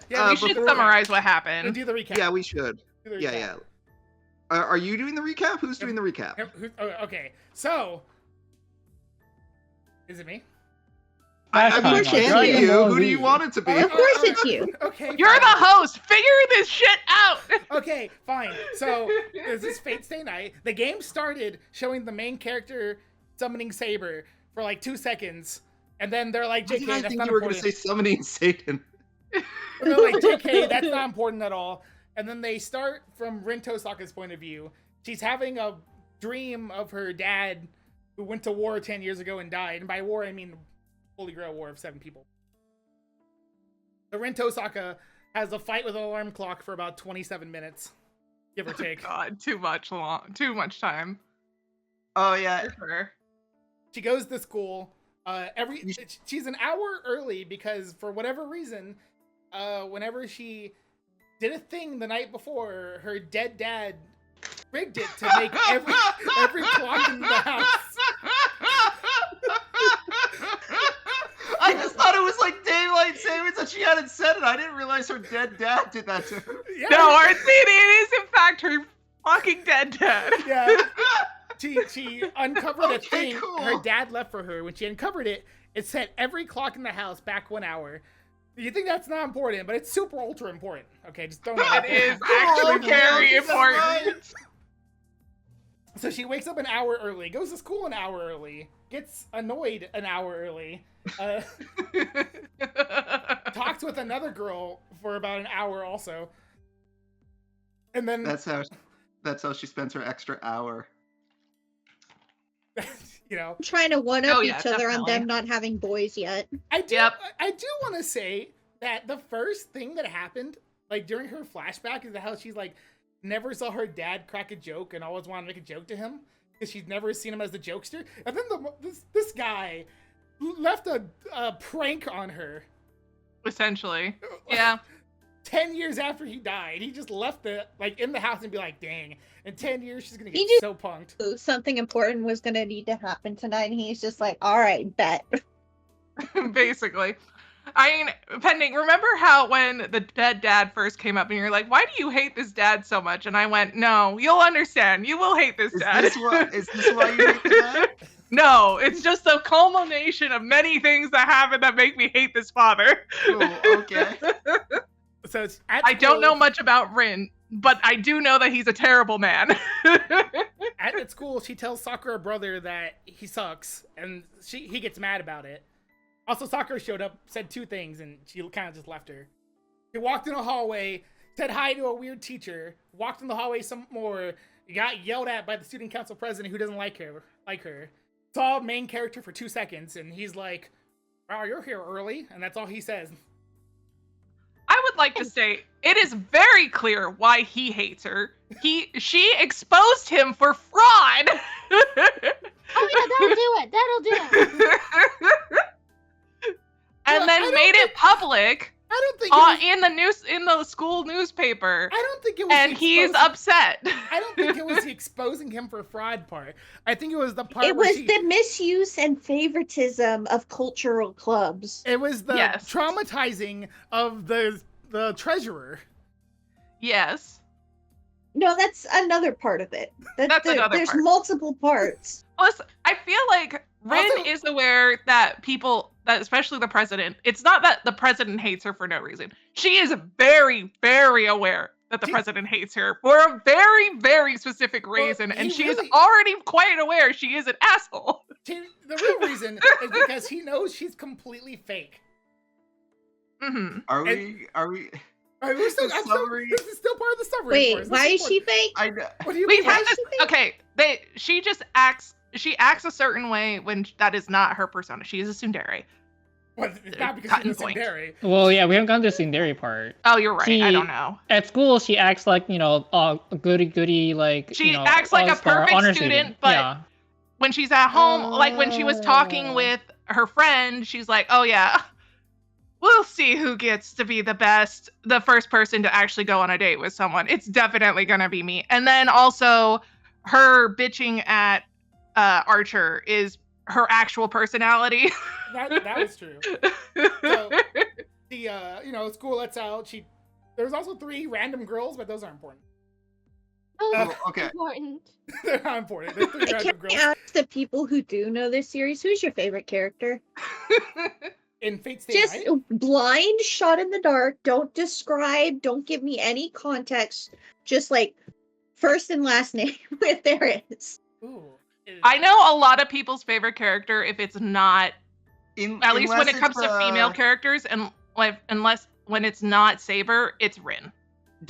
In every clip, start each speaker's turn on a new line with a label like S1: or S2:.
S1: Yeah, we should summarize what happened.
S2: Do the recap.
S3: Yeah, we should. Yeah. Are you doing the recap? Who's doing the recap?
S2: Okay, so is it me?
S3: I'm asking you. Who do you want it to be?
S4: Of course it's you.
S2: Okay,
S1: You're the host. Figure this shit out.
S2: Okay, fine. So this is Fate Stay Night. The game started showing the main character summoning Saber for like 2 seconds, and then they're like, "JK,
S3: I
S2: that's
S3: think
S2: not
S3: you were going
S2: important."
S3: to say summoning Satan.
S2: They're like, "JK, that's not important at all." And then they start from Rin Tosaka's point of view. She's having a dream of her dad who went to war 10 years ago and died. And by war, I mean Holy Grail War of 7 people. The Rin Tosaka has a fight with an alarm clock for about 27 minutes, give or take.
S1: God, too much time.
S3: Oh yeah.
S1: Sure.
S2: She goes to school. She's an hour early because for whatever reason, whenever she did a thing the night before, her dead dad rigged it to make every clock in the house.
S3: I just thought it was like daylight savings that she hadn't said it. I didn't realize her dead dad did that to her.
S2: Yeah.
S1: No, Artsy, it is in fact her fucking dead dad.
S2: Yeah. She uncovered a thing
S3: cool.
S2: her dad left for her. When she uncovered it, it set every clock in the house back 1 hour. You think that's not important, but it's super ultra important. Okay, just don't know.
S1: It is actually very important.
S3: Right.
S2: So she wakes up an hour early, goes to school an hour early, gets annoyed an hour early, talks with another girl for about an hour also, and then
S3: That's how she spends her extra hour.
S2: you know,
S4: Trying to one up
S1: Oh, yeah,
S4: each other on
S1: definitely.
S4: them not having boys yet.
S2: I do
S1: Yep.
S2: want to say that the first thing that happened, like during her flashback, is how she's like never saw her dad crack a joke and always wanted to make a joke to him because she's never seen him as the jokester. And then this guy left a prank on her.
S1: Essentially. Yeah.
S2: 10 years after he died, he just left it like in the house and be like, dang, in 10 years she's gonna get so punked.
S4: Something important was gonna need to happen tonight, and he's just like, all right, bet.
S1: Basically. I mean, Pending, remember how when the dead dad first came up and you're like, why do you hate this dad so much? And I went, no, you'll understand. You will hate this dad.
S3: Is this why you hate the dad?
S1: No, it's just a culmination of many things that happen that make me hate this father.
S3: Cool, okay.
S2: So it's
S1: I don't know much about Rin, but I do know that he's a terrible man.
S2: At school, she tells Sakura brother that he sucks, and he gets mad about it. Also, Sakura showed up, said 2 things, and she kind of just left her. She walked in a hallway, said hi to a weird teacher, walked in the hallway some more, got yelled at by the student council president who doesn't like her. Saw main character for 2 seconds, and he's like, wow, you're here early, and that's all he says.
S1: I would like to say it is very clear why he hates her. She exposed him for fraud.
S4: Oh yeah, that'll do it.
S1: And then made it public
S2: I don't think
S1: in the school newspaper.
S2: I don't think it was.
S1: And he's upset.
S2: I don't think it was the exposing him for fraud part. I think it was the part.
S4: It was the misuse and favoritism of cultural clubs.
S2: It was the
S1: Yes.
S2: traumatizing of the treasurer.
S1: Yes.
S4: No, that's another part of it.
S1: That's another
S4: there's
S1: part.
S4: multiple parts.
S1: Plus, I feel like Rin
S2: Also-
S1: is aware that people, that especially the president, it's not that the president hates her for no reason. She is very, very aware that the president hates her for a very, very specific reason, and she is already quite aware she is an asshole.
S2: The real reason is because he knows she's completely fake.
S1: Mm-hmm.
S3: Are we?
S2: All right, this is still part of the summary.
S4: Wait, why is she fake?
S3: I know.
S2: What do you
S1: We
S2: mean?
S1: have this, okay, she just acts, she acts a certain way when that is not her persona. She is a tsundere.
S2: Well, it's not because
S1: Cotton
S2: she's a
S1: point.
S2: tsundere.
S5: Well, yeah, we haven't gone to the tsundere part.
S1: Oh, you're right. I
S5: She-
S1: don't know.
S5: At school, she acts like, a goody-goody, like,
S1: She acts like a
S5: all-star
S1: perfect
S5: honor
S1: student, but
S5: yeah.
S1: when she's at home, like when she was talking with her friend, she's like, oh yeah, we'll see who gets to be the first person to actually go on a date with someone. It's definitely gonna be me. And then also her bitching at Archer is her actual personality.
S2: That was true. School lets out. There's also 3 random girls, but those aren't important.
S3: Oh, okay.
S6: Important.
S2: They're not important. There's 3 random
S4: Can
S2: girls.
S4: I ask the people who do know this series, who's your favorite character?
S2: In Fate Stay
S4: Just
S2: Night.
S4: blind shot in the dark. Don't describe. Don't give me any context. Just like first and last name, if there is.
S2: Ooh.
S1: I know a lot of people's favorite character if it's not, at least when
S3: Unless
S1: it comes
S3: it's,
S1: to female characters, and unless when it's not Saber, it's Rin.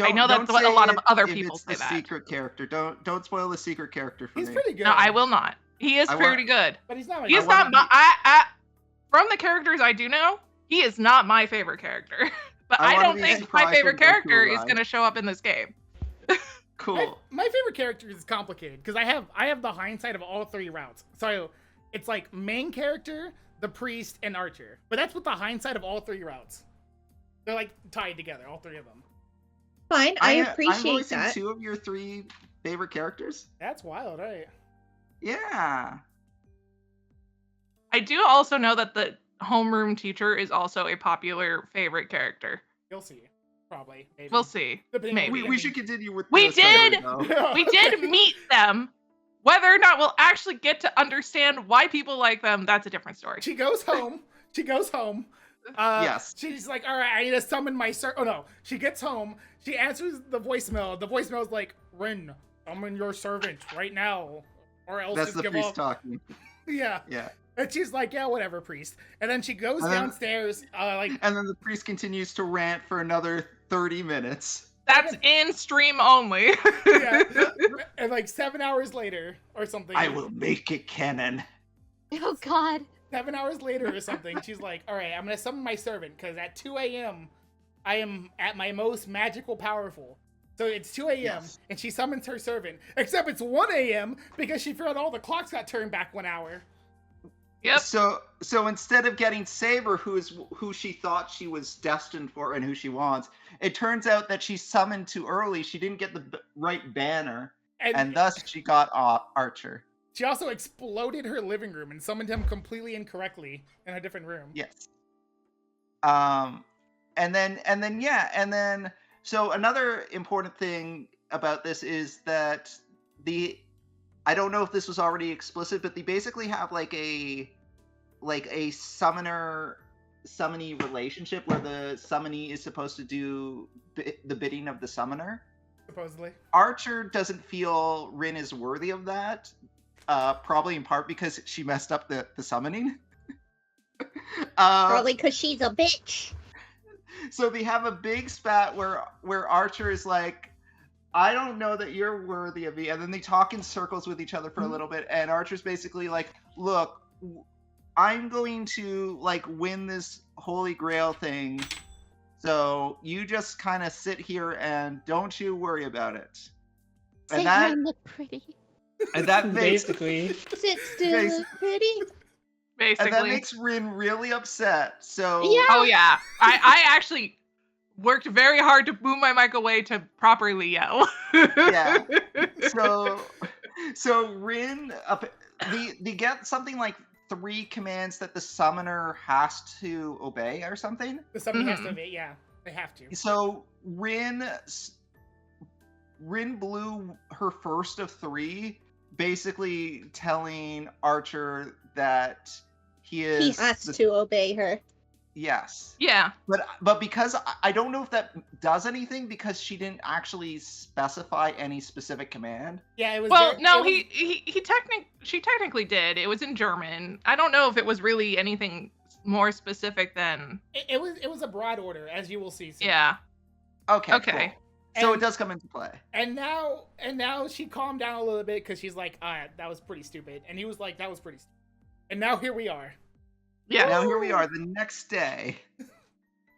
S1: I know that's what a lot of other people say
S3: it's the
S1: that.
S3: secret character. Don't spoil the secret character for
S2: He's
S3: me.
S2: pretty good.
S1: No, I will not. He is pretty good.
S2: But he's not.
S1: He's not my. From the characters I do know, he is not my favorite character. But I don't think my favorite character is going to show up in this game.
S3: Cool.
S2: My favorite character is complicated because I have the hindsight of all 3 routes. So it's like main character, the priest, and archer. But that's with the hindsight of all 3 routes. They're like tied together, all 3 of them.
S4: Fine, I
S3: I'm
S4: appreciate
S3: voicing
S4: that.
S3: 2 of your 3 favorite characters.
S2: That's wild, right?
S3: Yeah.
S1: I do also know that the homeroom teacher is also a popular favorite character.
S2: You'll see. Probably. Maybe.
S1: We'll see.
S2: Depending on
S1: Maybe.
S2: the
S3: We should continue with
S1: We
S3: this
S1: did!
S3: though.
S1: We did meet them. Whether or not we'll actually get to understand why people like them, that's a different story.
S2: She goes home.
S3: Yes.
S2: She's like, all right, I need to summon my Oh no. She gets home. She answers the voicemail. The voicemail's like, Rin, summon your servant right now, or else
S3: That's
S2: just
S3: the
S2: give
S3: priest
S2: up.
S3: talking.
S2: Yeah.
S3: Yeah.
S2: And she's like, yeah, whatever, priest. And then she goes
S3: And then-
S2: downstairs,
S3: And then the priest continues to rant for another 30 minutes.
S1: That's in stream only.
S2: yeah, and like 7 hours later or something.
S3: I will make it canon.
S6: Oh God.
S2: 7 hours later or something, she's like, all right, I'm going to summon my servant because at 2 a.m., I am at my most magical powerful. So it's 2 a.m.
S3: Yes.
S2: and she summons her servant. Except it's 1 a.m. because she forgot all the clocks got turned back 1 hour.
S1: Yep.
S3: So instead of getting Saber, who she thought she was destined for and who she wants, it turns out that she summoned too early. She didn't get the right banner, and thus she got Archer.
S2: She also exploded her living room and summoned him completely incorrectly in a different room.
S3: Yes. So another important thing about this is that I don't know if this was already explicit, but they basically have like a summoner-summonee relationship where the summonee is supposed to do the bidding of the summoner.
S2: Supposedly.
S3: Archer doesn't feel Rin is worthy of that, probably in part because she messed up the summoning.
S4: Probably because she's a bitch.
S3: So they have a big spat where Archer is like, I don't know that you're worthy of me. And then they talk in circles with each other for a little bit. And Archer's basically like, look, I'm going to like win this Holy Grail thing. So you just kind of sit here and don't you worry about it.
S6: Sit here and look pretty.
S3: And that makes,
S5: Basically.
S4: Sit still, look pretty.
S1: Basically.
S3: and that makes Rin really upset. So
S4: Yeah.
S1: Oh yeah. I actually worked very hard to move my mic away to properly yell.
S3: Yeah. So Rin, they get something like 3 commands that the summoner has to obey or something.
S2: The summoning has to obey, yeah. They have to.
S3: So Rin blew her first of 3, basically telling Archer that he
S4: has to obey her.
S3: Yes.
S1: Yeah.
S3: But because I don't know if that does anything because she didn't actually specify any specific command.
S2: Yeah, it was.
S1: Well, no,
S2: it was-
S1: she technically did. It was in German. I don't know if it was really anything more specific than.
S2: It was a broad order, as you will see soon.
S1: Yeah.
S3: Okay.
S1: Okay.
S3: Cool. So
S2: And-
S3: it does come into play.
S2: And now she calmed down a little bit because she's like, that was pretty stupid. And he was like, that was pretty stupid. And now here we are.
S1: Yeah.
S3: Now here we are, the next day.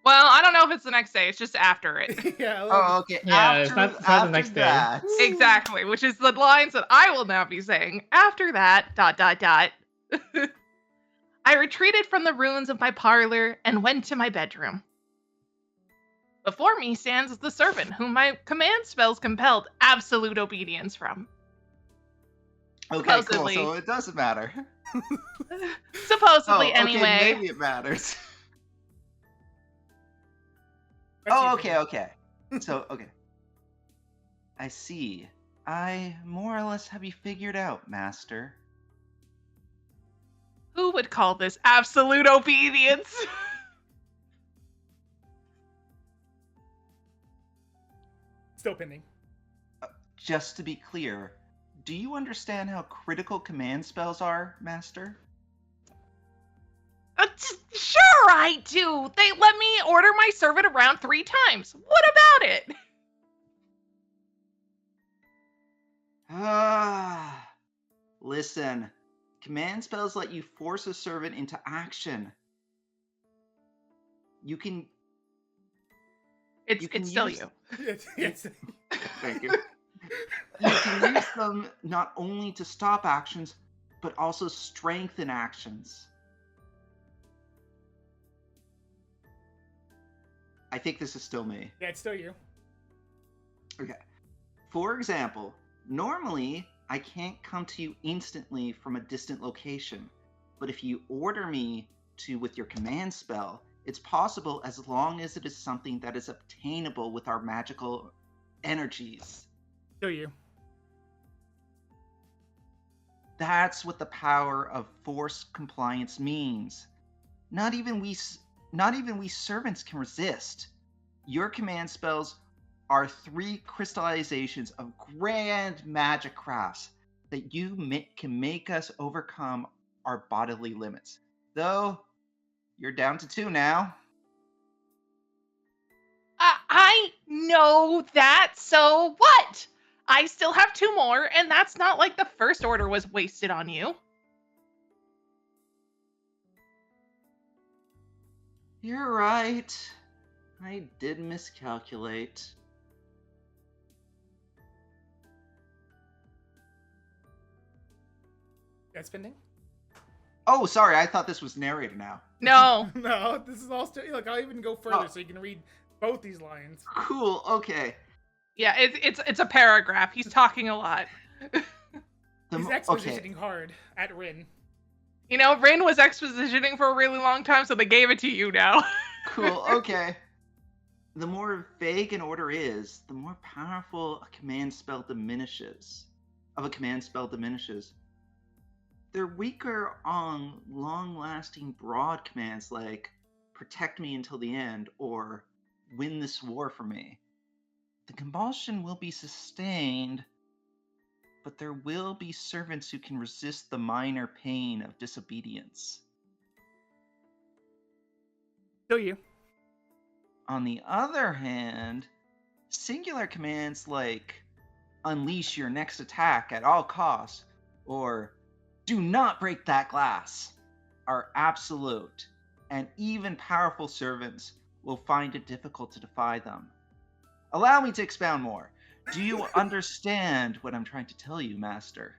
S1: Well, I don't know if it's the next day. It's just after it.
S2: Yeah.
S3: Oh, okay.
S5: Yeah, it's not the next day.
S3: that,
S1: Exactly, which is the lines that I will now be saying. After that, ... I retreated from the ruins of my parlor and went to my bedroom. Before me stands the servant whom my command spells compelled absolute obedience from.
S3: Okay,
S1: Supposedly.
S3: cool. So it doesn't matter.
S1: Supposedly,
S3: okay,
S1: anyway.
S3: maybe it matters. Oh, okay. So, okay. I see. I more or less have you figured out, Master.
S1: Who would call this absolute obedience?
S2: Still pending.
S3: Just to be clear, do you understand how critical command spells are, Master?
S1: Sure I do. They let me order my servant around 3 times. What about it?
S3: Listen. Command spells let you force a servant into action. You can...
S1: It's still
S3: use...
S1: you.
S2: Yes.
S3: Thank you. You can use them not only to stop actions, but also strengthen actions. I think this is still me.
S2: Yeah, it's still you.
S3: Okay. For example, normally I can't come to you instantly from a distant location, but if you order me to with your command spell, it's possible as long as it is something that is obtainable with our magical energies.
S2: Still you.
S3: That's what the power of force compliance means. Not even we servants can resist. Your command spells are 3 crystallizations of grand magic crafts that you can make us overcome our bodily limits. Though, you're down to 2 now.
S1: I know that, so what? I still have 2 more, and that's not like the first order was wasted on you.
S3: You're right. I did miscalculate.
S2: That's pending?
S3: Oh, sorry, I thought this was narrated now.
S1: No.
S2: No, this is all still... Look, I'll even go further so you can read both these lines.
S3: Cool, okay.
S1: Yeah, it's a paragraph. He's talking a lot.
S2: He's expositioning hard at Rin.
S1: You know, Rin was expositioning for a really long time, so they gave it to you now.
S3: Cool, okay. The more vague an order is, the more powerful a command spell diminishes. They're weaker on long-lasting broad commands like protect me until the end or win this war for me. The compulsion will be sustained, but there will be servants who can resist the minor pain of disobedience.
S2: Still you.
S3: On the other hand, singular commands like unleash your next attack at all costs or do not break that glass are absolute, and even powerful servants will find it difficult to defy them. Allow me to expound more. Do you understand what I'm trying to tell you, Master?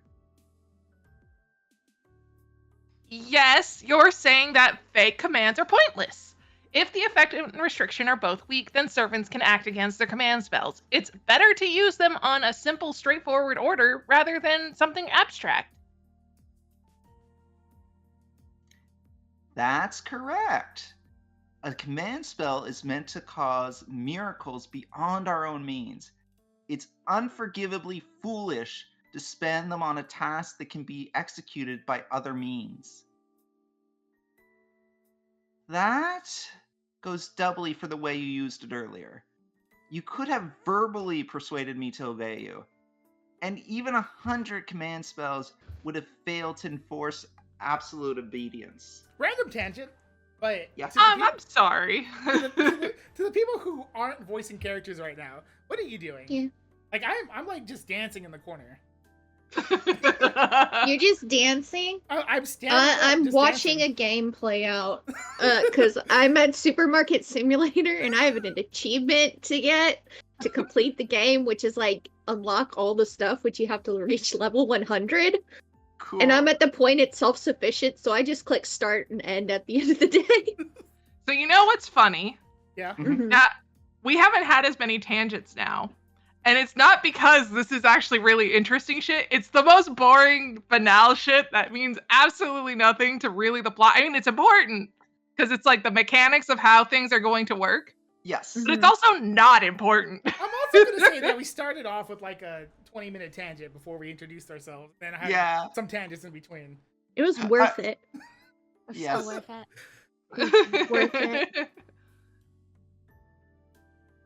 S1: Yes, you're saying that fake commands are pointless. If the effect and restriction are both weak, then servants can act against their command spells. It's better to use them on a simple, straightforward order rather than something abstract.
S3: That's correct. A command spell is meant to cause miracles beyond our own means. It's unforgivably foolish to spend them on a task that can be executed by other means. That goes doubly for the way you used it earlier. You could have verbally persuaded me to obey you, and even 100 command spells would have failed to enforce absolute obedience.
S2: Random tangent, but
S3: yeah.
S1: I'm sorry.
S2: to the people who aren't voicing characters right now, what are you doing?
S4: Yeah.
S2: Like I'm like just dancing in the corner.
S4: You're just dancing?
S2: I'm standing up,
S4: I'm
S2: just
S4: watching
S2: dancing.
S4: a game play out because I'm at Supermarket Simulator and I have an achievement to get to complete the game, which is like unlock all the stuff, which you have to reach level 100.
S3: Cool.
S4: And I'm at the point it's self-sufficient, so I just click start and end at the end of the day.
S1: So you know what's funny?
S2: Yeah.
S4: Mhm.
S1: That we haven't had as many tangents now. And it's not because this is actually really interesting shit. It's the most boring, banal shit that means absolutely nothing to really the plot. I mean, it's important because it's like the mechanics of how things are going to work.
S3: Yes.
S1: But it's also not important.
S2: I'm also going to say that we started off with like a 20-minute tangent before we introduced ourselves. Then I had
S3: Yeah.
S2: some tangents in between.
S4: It was worth it.
S6: It's
S3: Yes.
S6: so worth it.
S4: Worth it.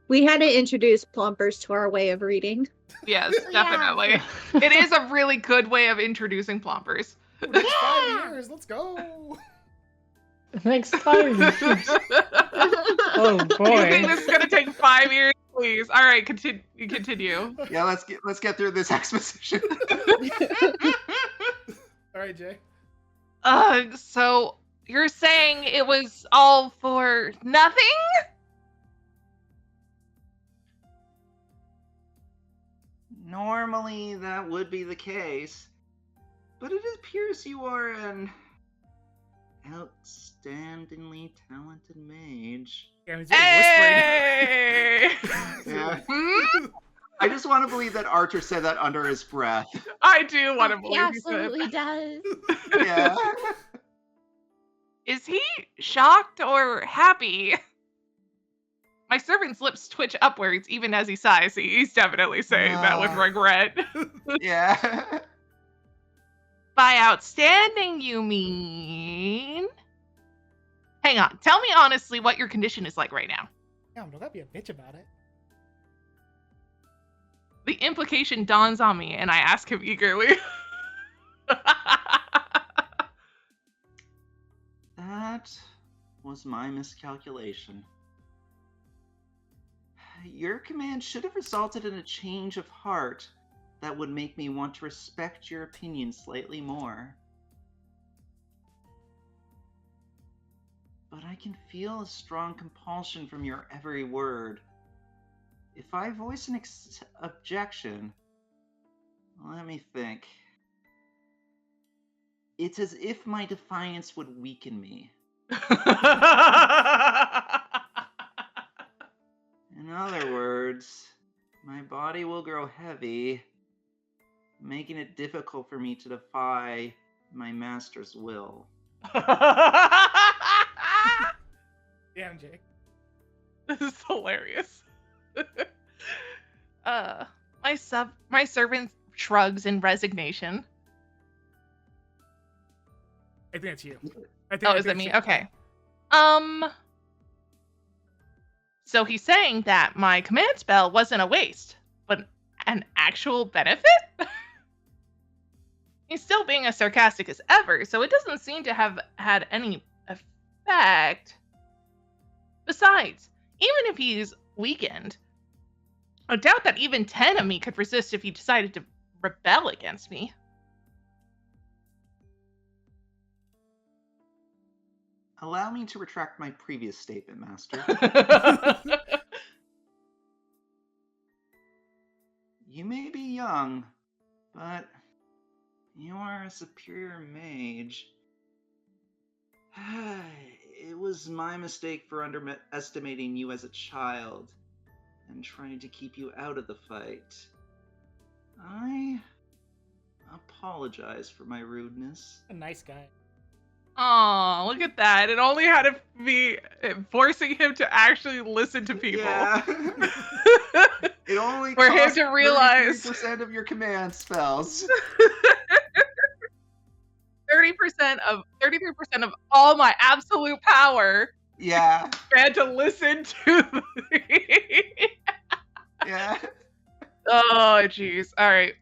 S4: We had to introduce Plompers to our way of reading.
S1: Yes,
S6: Yeah.
S1: definitely. It is a really good way of introducing Plompers.
S2: Ooh, next 5
S6: Yeah.
S2: years, let's go.
S5: Next time. Oh
S1: You think
S5: boy.
S1: this is gonna take 5 years? Please. All right, continue.
S3: Yeah, let's get through this exposition.
S2: All right, Jay.
S1: So you're saying it was all for nothing?
S3: Normally, that would be the case, but it appears you are an outstandingly talented mage.
S2: Yeah, he's whispering.
S1: Hey!
S3: Yeah.
S1: Hmm?
S3: I just want to believe that Archer said that under his breath.
S1: I do want to
S6: He
S1: believe he said.
S6: absolutely does.
S3: Yeah.
S1: Is he shocked or happy? My servant's lips twitch upwards even as he sighs. He's definitely saying that with regret.
S3: Yeah.
S1: By outstanding, you mean? Hang on. Tell me honestly what your condition is like right now.
S2: Damn, don't that be a bitch about it.
S1: The implication dawns on me, and I ask him eagerly.
S3: That was my miscalculation. Your command should have resulted in a change of heart that would make me want to respect your opinion slightly more. But I can feel a strong compulsion from your every word. If I voice an objection, let me think. It's as if my defiance would weaken me. In other words, my body will grow heavy, making it difficult for me to defy my master's will.
S2: Damn, Jay.
S1: This is hilarious. My servant shrugs in resignation.
S2: I think that's you.
S1: Oh, is it me? Okay. So he's saying that my command spell wasn't a waste, but an actual benefit? He's still being as sarcastic as ever, so it doesn't seem to have had any effect. Besides, even if he's weakened, I doubt that even 10 of me could resist if he decided to rebel against me.
S3: Allow me to retract my previous statement, Master. You may be young, but you are a superior mage. It was my mistake for underestimating you as a child and trying to keep you out of the fight. I apologize for my rudeness.
S2: A nice guy.
S1: Aw, look at that. It only had to be forcing him to actually listen to people.
S3: Yeah. It only
S1: For him
S3: cost
S1: to realize
S3: 33% of your command spells.
S1: 33% of all my absolute power
S3: Yeah.
S1: had to listen to me.
S3: Yeah.
S1: Oh, jeez. All right.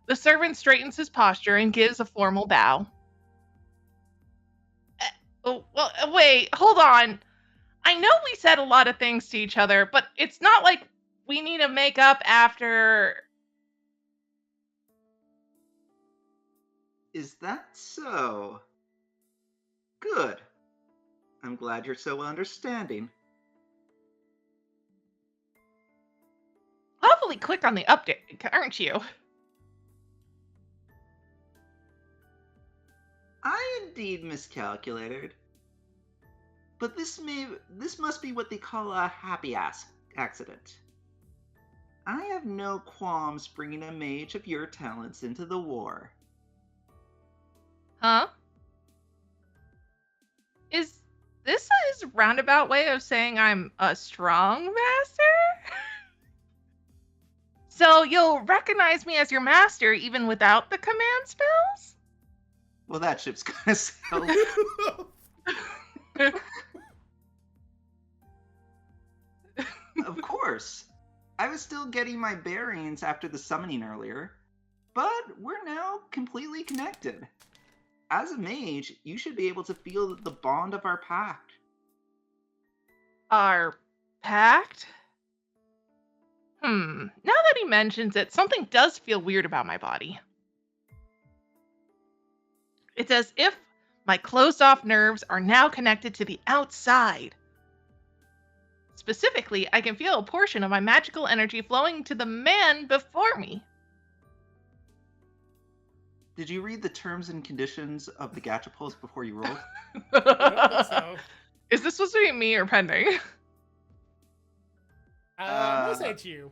S1: The servant straightens his posture and gives a formal bow. Oh, well, wait, hold on. I know we said a lot of things to each other, but it's not like we need to make up after.
S3: Is that so? Good. I'm glad you're so understanding.
S1: Awfully quick on the update, aren't you?
S3: I indeed miscalculated. But this must be what they call a happy accident. I have no qualms bringing a mage of your talents into the war.
S1: Huh? Is this is a roundabout way of saying I'm a strong master. So you'll recognize me as your master even without the command spells?
S3: Well, that ship's gonna sail. Of course. I was still getting my bearings after the summoning earlier, but we're now completely connected. As a mage, you should be able to feel the bond of our pact.
S1: Our pact? Now that he mentions it, something does feel weird about my body. It's as if my closed-off nerves are now connected to the outside. Specifically, I can feel a portion of my magical energy flowing to the man before me.
S3: Did you read the terms and conditions of the gacha post before you rolled?
S2: So,
S1: Is this supposed to be me or pending?
S2: I'm gonna say it's you.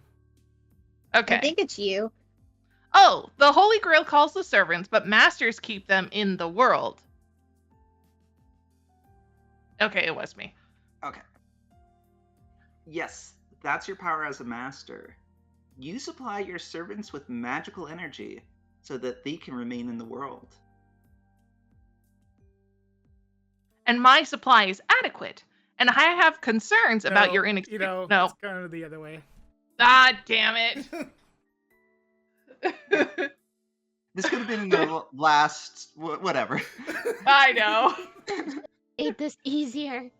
S1: Okay.
S4: I think it's you.
S1: Oh, the Holy Grail calls the servants, but masters keep them in the world. Okay, it was me.
S3: Okay. Yes, that's your power as a master. You supply your servants with magical energy so that they can remain in the world.
S1: And my supply is adequate. And I have concerns about your inexperience. No.
S2: It's kind of the other way.
S1: Ah, damn it.
S3: This could have been the last... whatever.
S1: I know.
S6: Made this easier.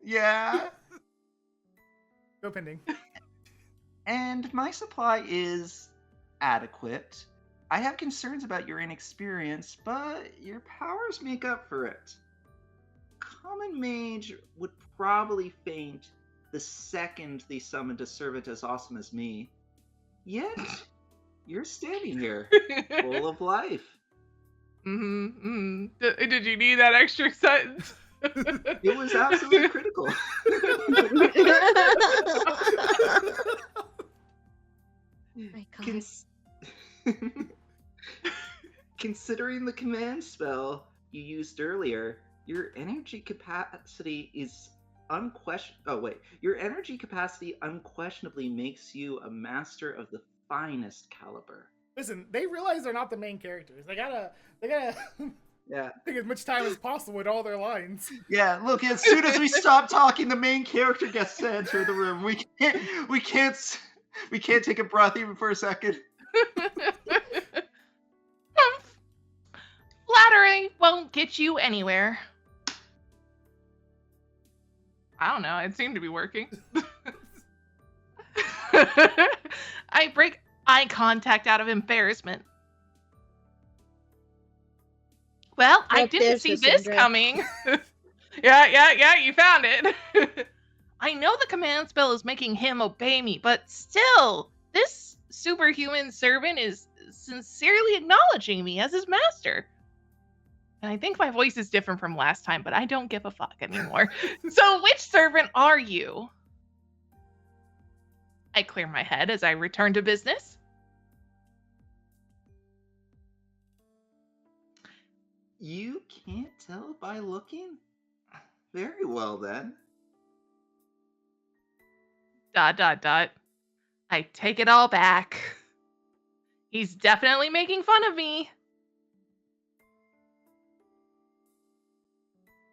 S3: Yeah.
S2: Go pending.
S3: And my supply is adequate. I have concerns about your inexperience, but your powers make up for it. Common mage would probably faint the second they summoned a servant as awesome as me. Yet, you're standing here, full of life.
S1: Did you need that extra sentence?
S3: It was absolutely critical.
S6: My God.
S3: Considering the command spell you used earlier, your energy capacity is your energy capacity unquestionably makes you a master of the finest caliber.
S2: Listen, they realize they're not the main characters. They gotta
S3: Yeah.
S2: take as much time as possible with all their lines.
S3: Yeah, look, as soon as we stop talking, the main character gets to enter the room. We can't take a breath even for a second.
S1: Flattery won't get you anywhere. I don't know, it seemed to be working. I break eye contact out of embarrassment. Well, I didn't see this coming. Yeah, you found it. I know the command spell is making him obey me, but still, this superhuman servant is sincerely acknowledging me as his master. And I think my voice is different from last time, but I don't give a fuck anymore. So which servant are you? I clear my head as I return to business.
S3: You can't tell by looking? Very well, then. ...
S1: I take it all back. He's definitely making fun of me.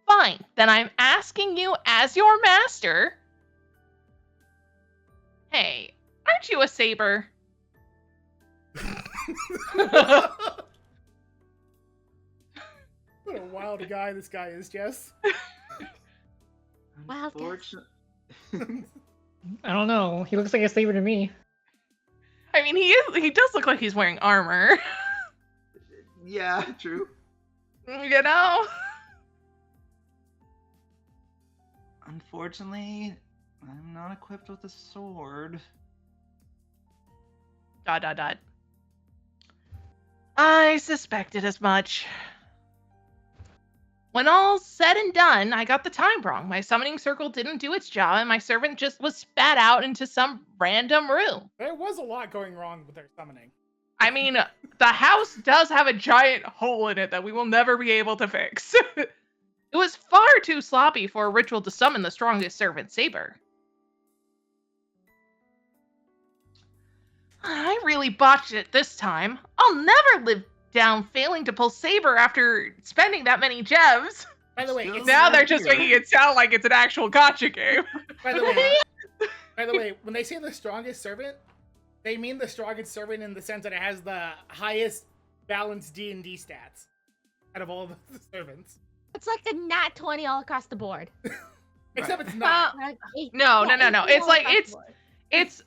S1: Fine, then I'm asking you as your master. Hey, aren't you a saber?
S2: What a wild guy this guy is, Jess.
S6: Wild guess.
S3: Unfortunately...
S5: I don't know. He looks like a saber to me.
S1: I mean, he does look like he's wearing armor.
S3: Yeah, true.
S1: You know?
S3: Unfortunately, I'm not equipped with a sword. ...
S1: I suspected as much. When all's said and done, I got the time wrong. My summoning circle didn't do its job, and my servant just was spat out into some random room.
S2: There was a lot going wrong with their summoning.
S1: I mean, the house does have a giant hole in it that we will never be able to fix. It was far too sloppy for a ritual to summon the strongest servant, Saber. I really botched it this time. I'll never live down failing to pull Saber after spending that many gems.
S2: By the way,
S3: Still
S2: it's
S1: Now they're just making it sound like it's an actual gotcha game.
S2: By the way, when they say the strongest servant, they mean the strongest servant in the sense that it has the highest balanced D&D stats out of all the servants.
S6: It's like a nat 20 all across the board.
S2: Except it's not.
S1: No. It's like it's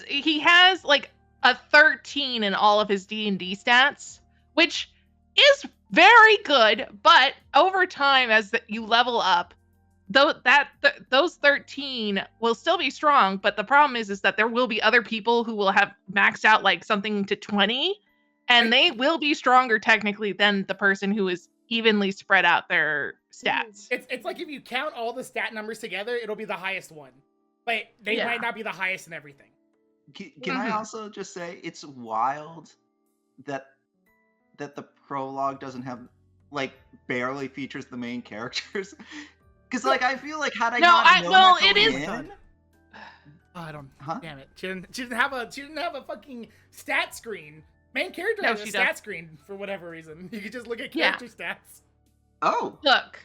S1: he has like a 13 in all of his D&D stats, which is very good, but over time as you level up, those 13 will still be strong, but the problem is that there will be other people who will have maxed out like something to 20, and they will be stronger technically than the person who is evenly spread out their stats.
S2: It's like if you count all the stat numbers together, it'll be the highest one. But they might not be the highest in everything.
S3: Can I also just say it's wild that the prologue doesn't have like barely features the main characters? Because like I feel like had I not known that going in,
S2: I don't.
S3: Huh?
S2: Damn it! She didn't have a fucking stat screen. Main character has a stat screen for whatever reason. You could just look at character stats.
S3: Oh,
S1: look,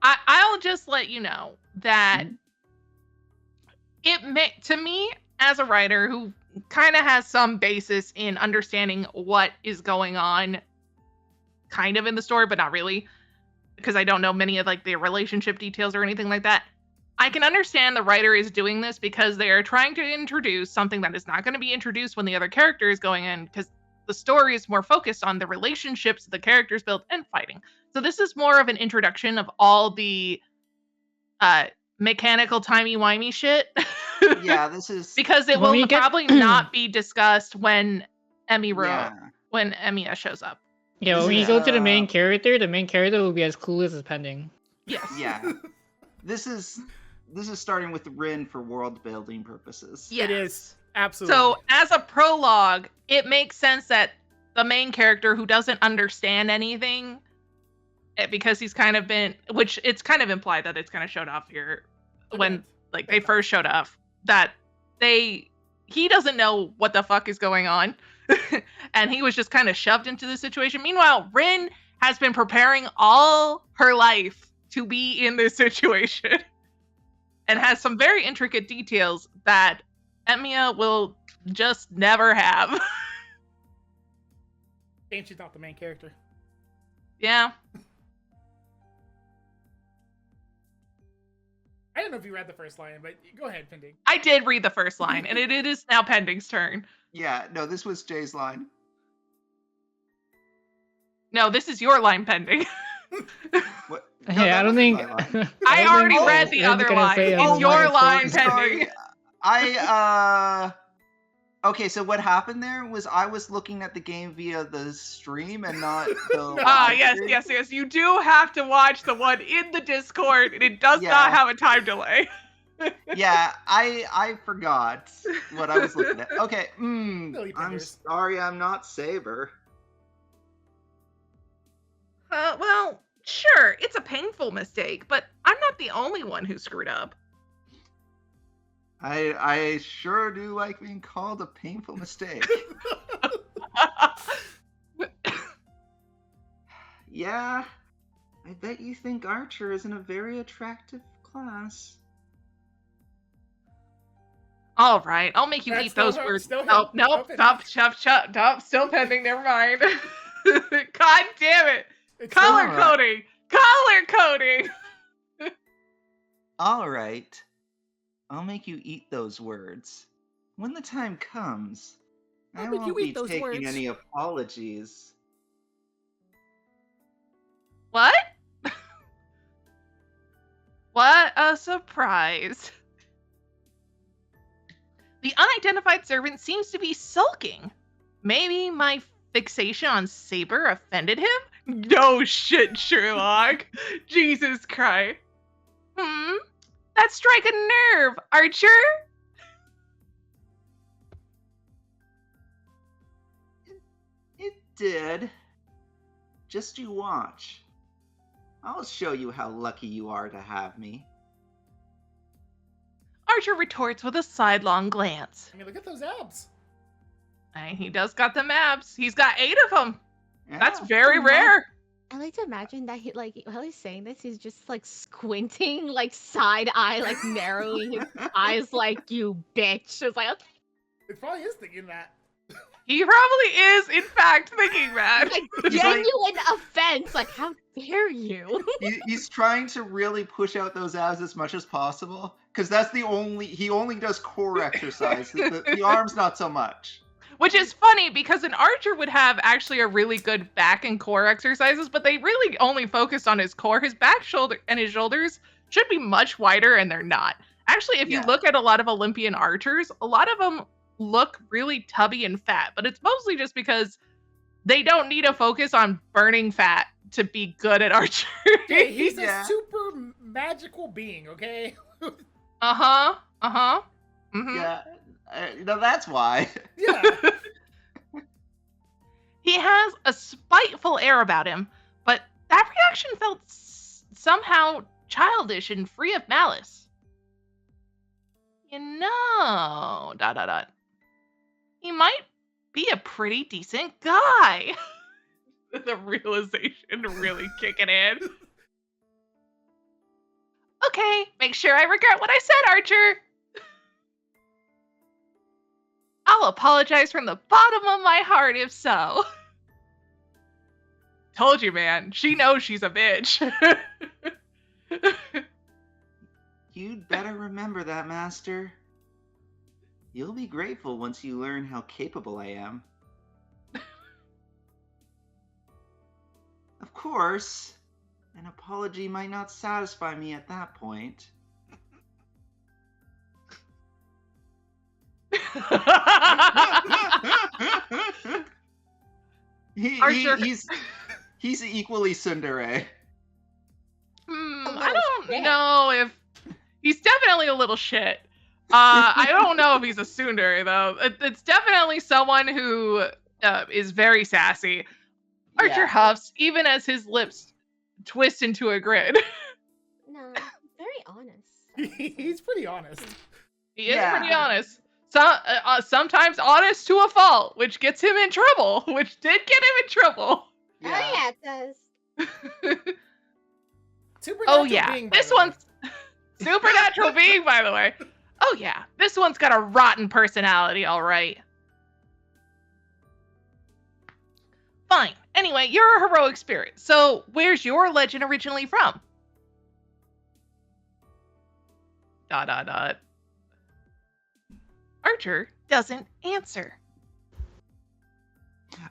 S1: I'll just let you know that to me as a writer who kind of has some basis in understanding what is going on, kind of in the story, but not really, because I don't know many of like the relationship details or anything like that. I can understand the writer is doing this because they are trying to introduce something that is not going to be introduced when the other character is going in, because the story is more focused on the relationships the characters build and fighting. So this is more of an introduction of all the mechanical timey-wimey shit.
S3: Yeah, this is
S1: because it will probably not be discussed when when Emiya shows up.
S5: Yeah, when you go to the main character will be as clueless as Pending.
S1: Yes.
S3: Yeah. This is starting with Rin for world building purposes.
S1: Yes.
S2: It is. Absolutely.
S1: So as a prologue, it makes sense that the main character who doesn't understand anything, because he's kind of been, which it's kind of implied that it's kind of showed off here when like they first showed up, that he doesn't know what the fuck is going on. And he was just kind of shoved into the situation. Meanwhile, Rin has been preparing all her life to be in this situation and has some very intricate details that Emiya will just never have.
S2: Shame she's not the main character.
S1: Yeah.
S2: I don't know if you read the first line, but go ahead, Pending.
S1: I did read the first line, and it is now Pending's turn.
S3: Yeah, no, this was Jay's line.
S1: No, this is your line, Pending.
S3: What? No,
S5: Hey, I don't think.
S1: I already read the other line. It's your line, Pending.
S3: Okay, so what happened there was I was looking at the game via the stream and not the
S1: yes. You do have to watch the one in the Discord, and it does not have a time delay.
S3: Yeah, I forgot what I was looking at. Okay, I'm sorry I'm not Saber.
S1: Well, sure, it's a painful mistake, but I'm not the only one who screwed up.
S3: I sure do like being called a painful mistake. Yeah, I bet you think Archer isn't a very attractive class.
S1: All right, I'll make you eat those words. Nope, stop, still pending, never mind. God damn it! Color coding!
S3: All right. I'll make you eat those words. When the time comes, I won't be taking any apologies.
S1: What? What a surprise. The unidentified servant seems to be sulking. Maybe my fixation on Saber offended him? No shit, Sherlock. Jesus Christ. That strike a nerve, Archer.
S3: It did. Just you watch. I'll show you how lucky you are to have me.
S1: Archer retorts with a sidelong glance.
S2: I mean, look at those abs.
S1: He does got them abs. He's got 8 of them. That's
S3: Yeah.
S1: very rare.
S6: I like to imagine that he, like, while he's saying this, he's just like squinting, like side eye, like narrowing his eyes, like, you bitch. It's like, okay.
S2: It probably is thinking that.
S1: He probably is, in fact, thinking that.
S6: Like,
S3: He's like-
S6: genuine offense. Like, how dare you?
S3: He's trying to really push out those abs as much as possible, because that's he only does core exercise. The arms not so much.
S1: Which is funny because an archer would have actually a really good back and core exercises, but they really only focused on his core. His back, shoulder, and his shoulders should be much wider, and they're not. Actually, if you
S3: Yeah.
S1: look at a lot of Olympian archers, a lot of them look really tubby and fat, but it's mostly just because they don't need to focus on burning fat to be good at archery.
S2: Hey, he's
S3: Yeah.
S2: a super magical being, okay?
S1: Mm-hmm.
S3: Yeah, that's why.
S2: Yeah.
S1: He has a spiteful air about him, but that reaction felt somehow childish and free of malice. You know, ... He might be a pretty decent guy. The realization really kicking in. Okay, make sure I regret what I said, Archer. I'll apologize from the bottom of my heart if so. Told you, man. She knows she's a bitch.
S3: You'd better remember that, Master. You'll be grateful once you learn how capable I am. Of course, an apology might not satisfy me at that point.
S1: Archer.
S3: He's equally tsundere.
S1: I don't know if he's definitely a little shit. I don't know if he's a tsundere though. It's definitely someone who is very sassy. Archer
S3: Yeah.
S1: huffs even as his lips twist into a grin.
S6: No, very honest.
S2: He's pretty honest.
S1: He is
S3: Yeah.
S1: pretty honest. Sometimes honest to a fault, which gets him in trouble. Which did get him in trouble.
S6: Oh yeah, it does.
S2: Supernatural
S1: Oh yeah,
S2: being, by
S1: this
S2: the way.
S1: one's supernatural being, by the way. Oh yeah, this one's got a rotten personality, all right. Fine. Anyway, you're a heroic spirit. So where's your legend originally from? ... Archer doesn't answer.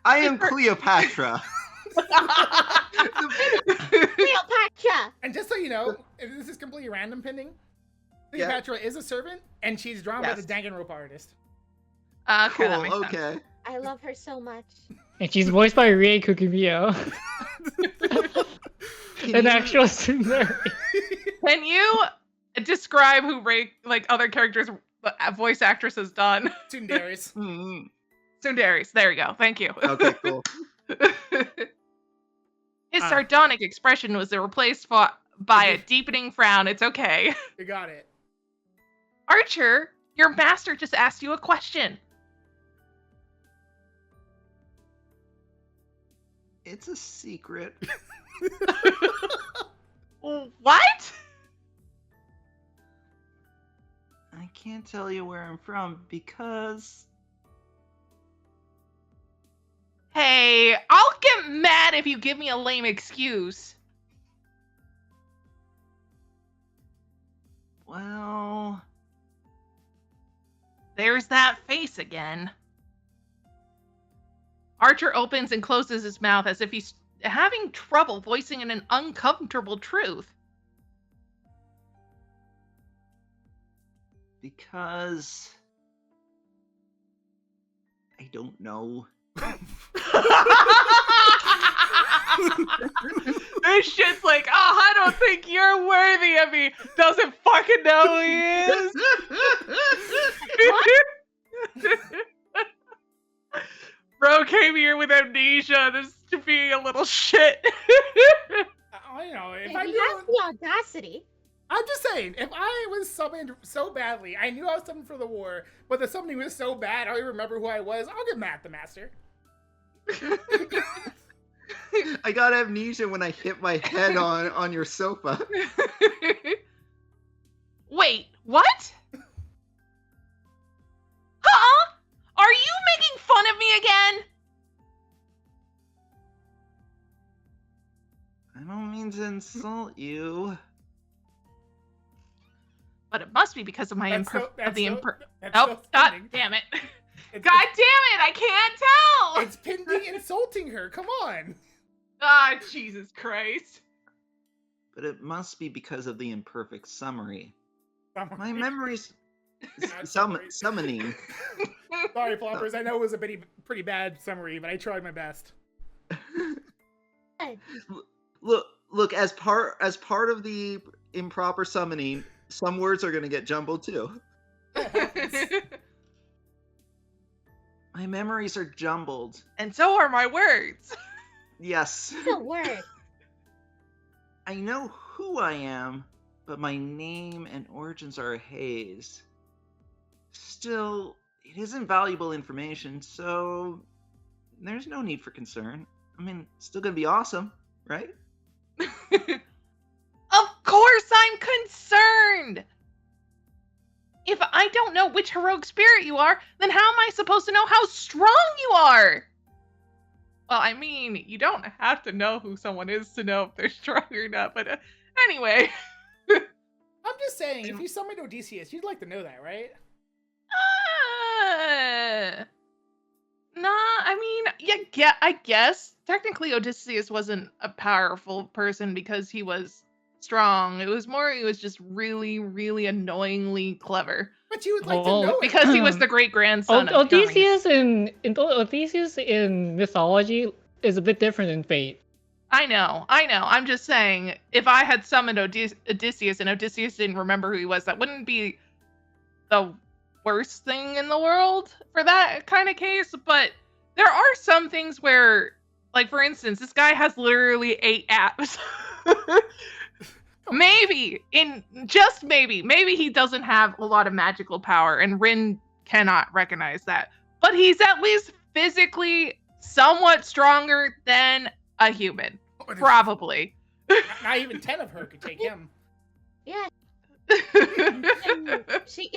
S3: I am Cleopatra.
S6: Cleopatra!
S2: And just so you know, this is completely random pending. Cleopatra is a servant, and she's drawn by the
S3: Yes.
S2: Danganronpa artist.
S1: Okay, that makes
S3: Cool,
S1: sense.
S3: okay.
S6: I love her so much.
S5: And she's voiced by Rie Kukibio, an actual tsundere.
S1: Can you describe who other characters voice actress has done?
S2: Tsunderes.
S3: Mhm.
S1: Tsunderes. There you go. Thank you.
S3: Okay, cool.
S1: His sardonic expression was replaced by a deepening frown. It's okay.
S2: You got it.
S1: Archer, your master just asked you a question.
S3: It's a secret.
S1: What?
S3: I can't tell you where I'm from because
S1: Hey, I'll get mad if you give me a lame excuse.
S3: well,
S1: There's that face again. Archer opens and closes his mouth as if he's having trouble voicing an uncomfortable truth.
S3: because I don't know.
S1: This shit's like, oh, I don't think you're worthy of me. Doesn't fucking know who he is. Bro came here with amnesia. This to be a little shit.
S2: you know, if
S6: He
S2: I
S6: has
S2: knew,
S6: the audacity.
S2: I'm just saying, if I was summoned so badly, I knew I was summoned for the war, but the summoning was so bad, I don't even remember who I was. I'll get mad at the master.
S3: I got amnesia when I hit my head on your sofa.
S1: Wait, what? Huh? Are you making fun of me again?
S3: I don't mean to insult you.
S1: But it must be because of my
S2: That's
S1: Oh,
S2: still
S1: God
S2: pending.
S1: damn it.
S2: It's-
S1: God damn it, I can't tell!
S2: It's pending insulting her. Come on.
S1: Ah, Jesus Christ.
S3: But it must be because of the imperfect summary.
S2: Summary.
S3: My memory's
S2: Not summary.
S3: summoning.
S2: Sorry, Plompers. I know it was a pretty bad summary, but I tried my best.
S3: Look. As part of the improper summoning, some words are gonna get jumbled too. My memories are jumbled.
S1: And so are my words.
S3: Yes.
S6: The word.
S3: I know who I am, but my name and origins are a haze. Still, it isn't valuable information, so there's no need for concern. I mean, it's still gonna be awesome, right?
S1: Of course I'm concerned! If I don't know which heroic spirit you are, then how am I supposed to know how strong you are? Well, I mean, you don't have to know who someone is to know if they're strong or not, but anyway.
S2: I'm just saying, if you summoned Odysseus, you'd like to know that, right?
S1: Nah, I mean, yeah, I guess. Technically, Odysseus wasn't a powerful person because he was strong. It was just really, really annoyingly clever.
S2: But you would like to
S5: Oh,
S2: know it.
S1: Because he was the great grandson of Hermes.
S5: Odysseus in mythology is a bit different than Fate.
S1: I know. I'm just saying, if I had summoned Odysseus and Odysseus didn't remember who he was, that wouldn't be the worst thing in the world for that kind of case. But there are some things where, like, for instance, this guy has literally 8 apps. Maybe he doesn't have a lot of magical power, and Rin cannot recognize that. But he's at least physically somewhat stronger than a human. Probably.
S2: Not even 10 of her could take him.
S6: Yeah. And she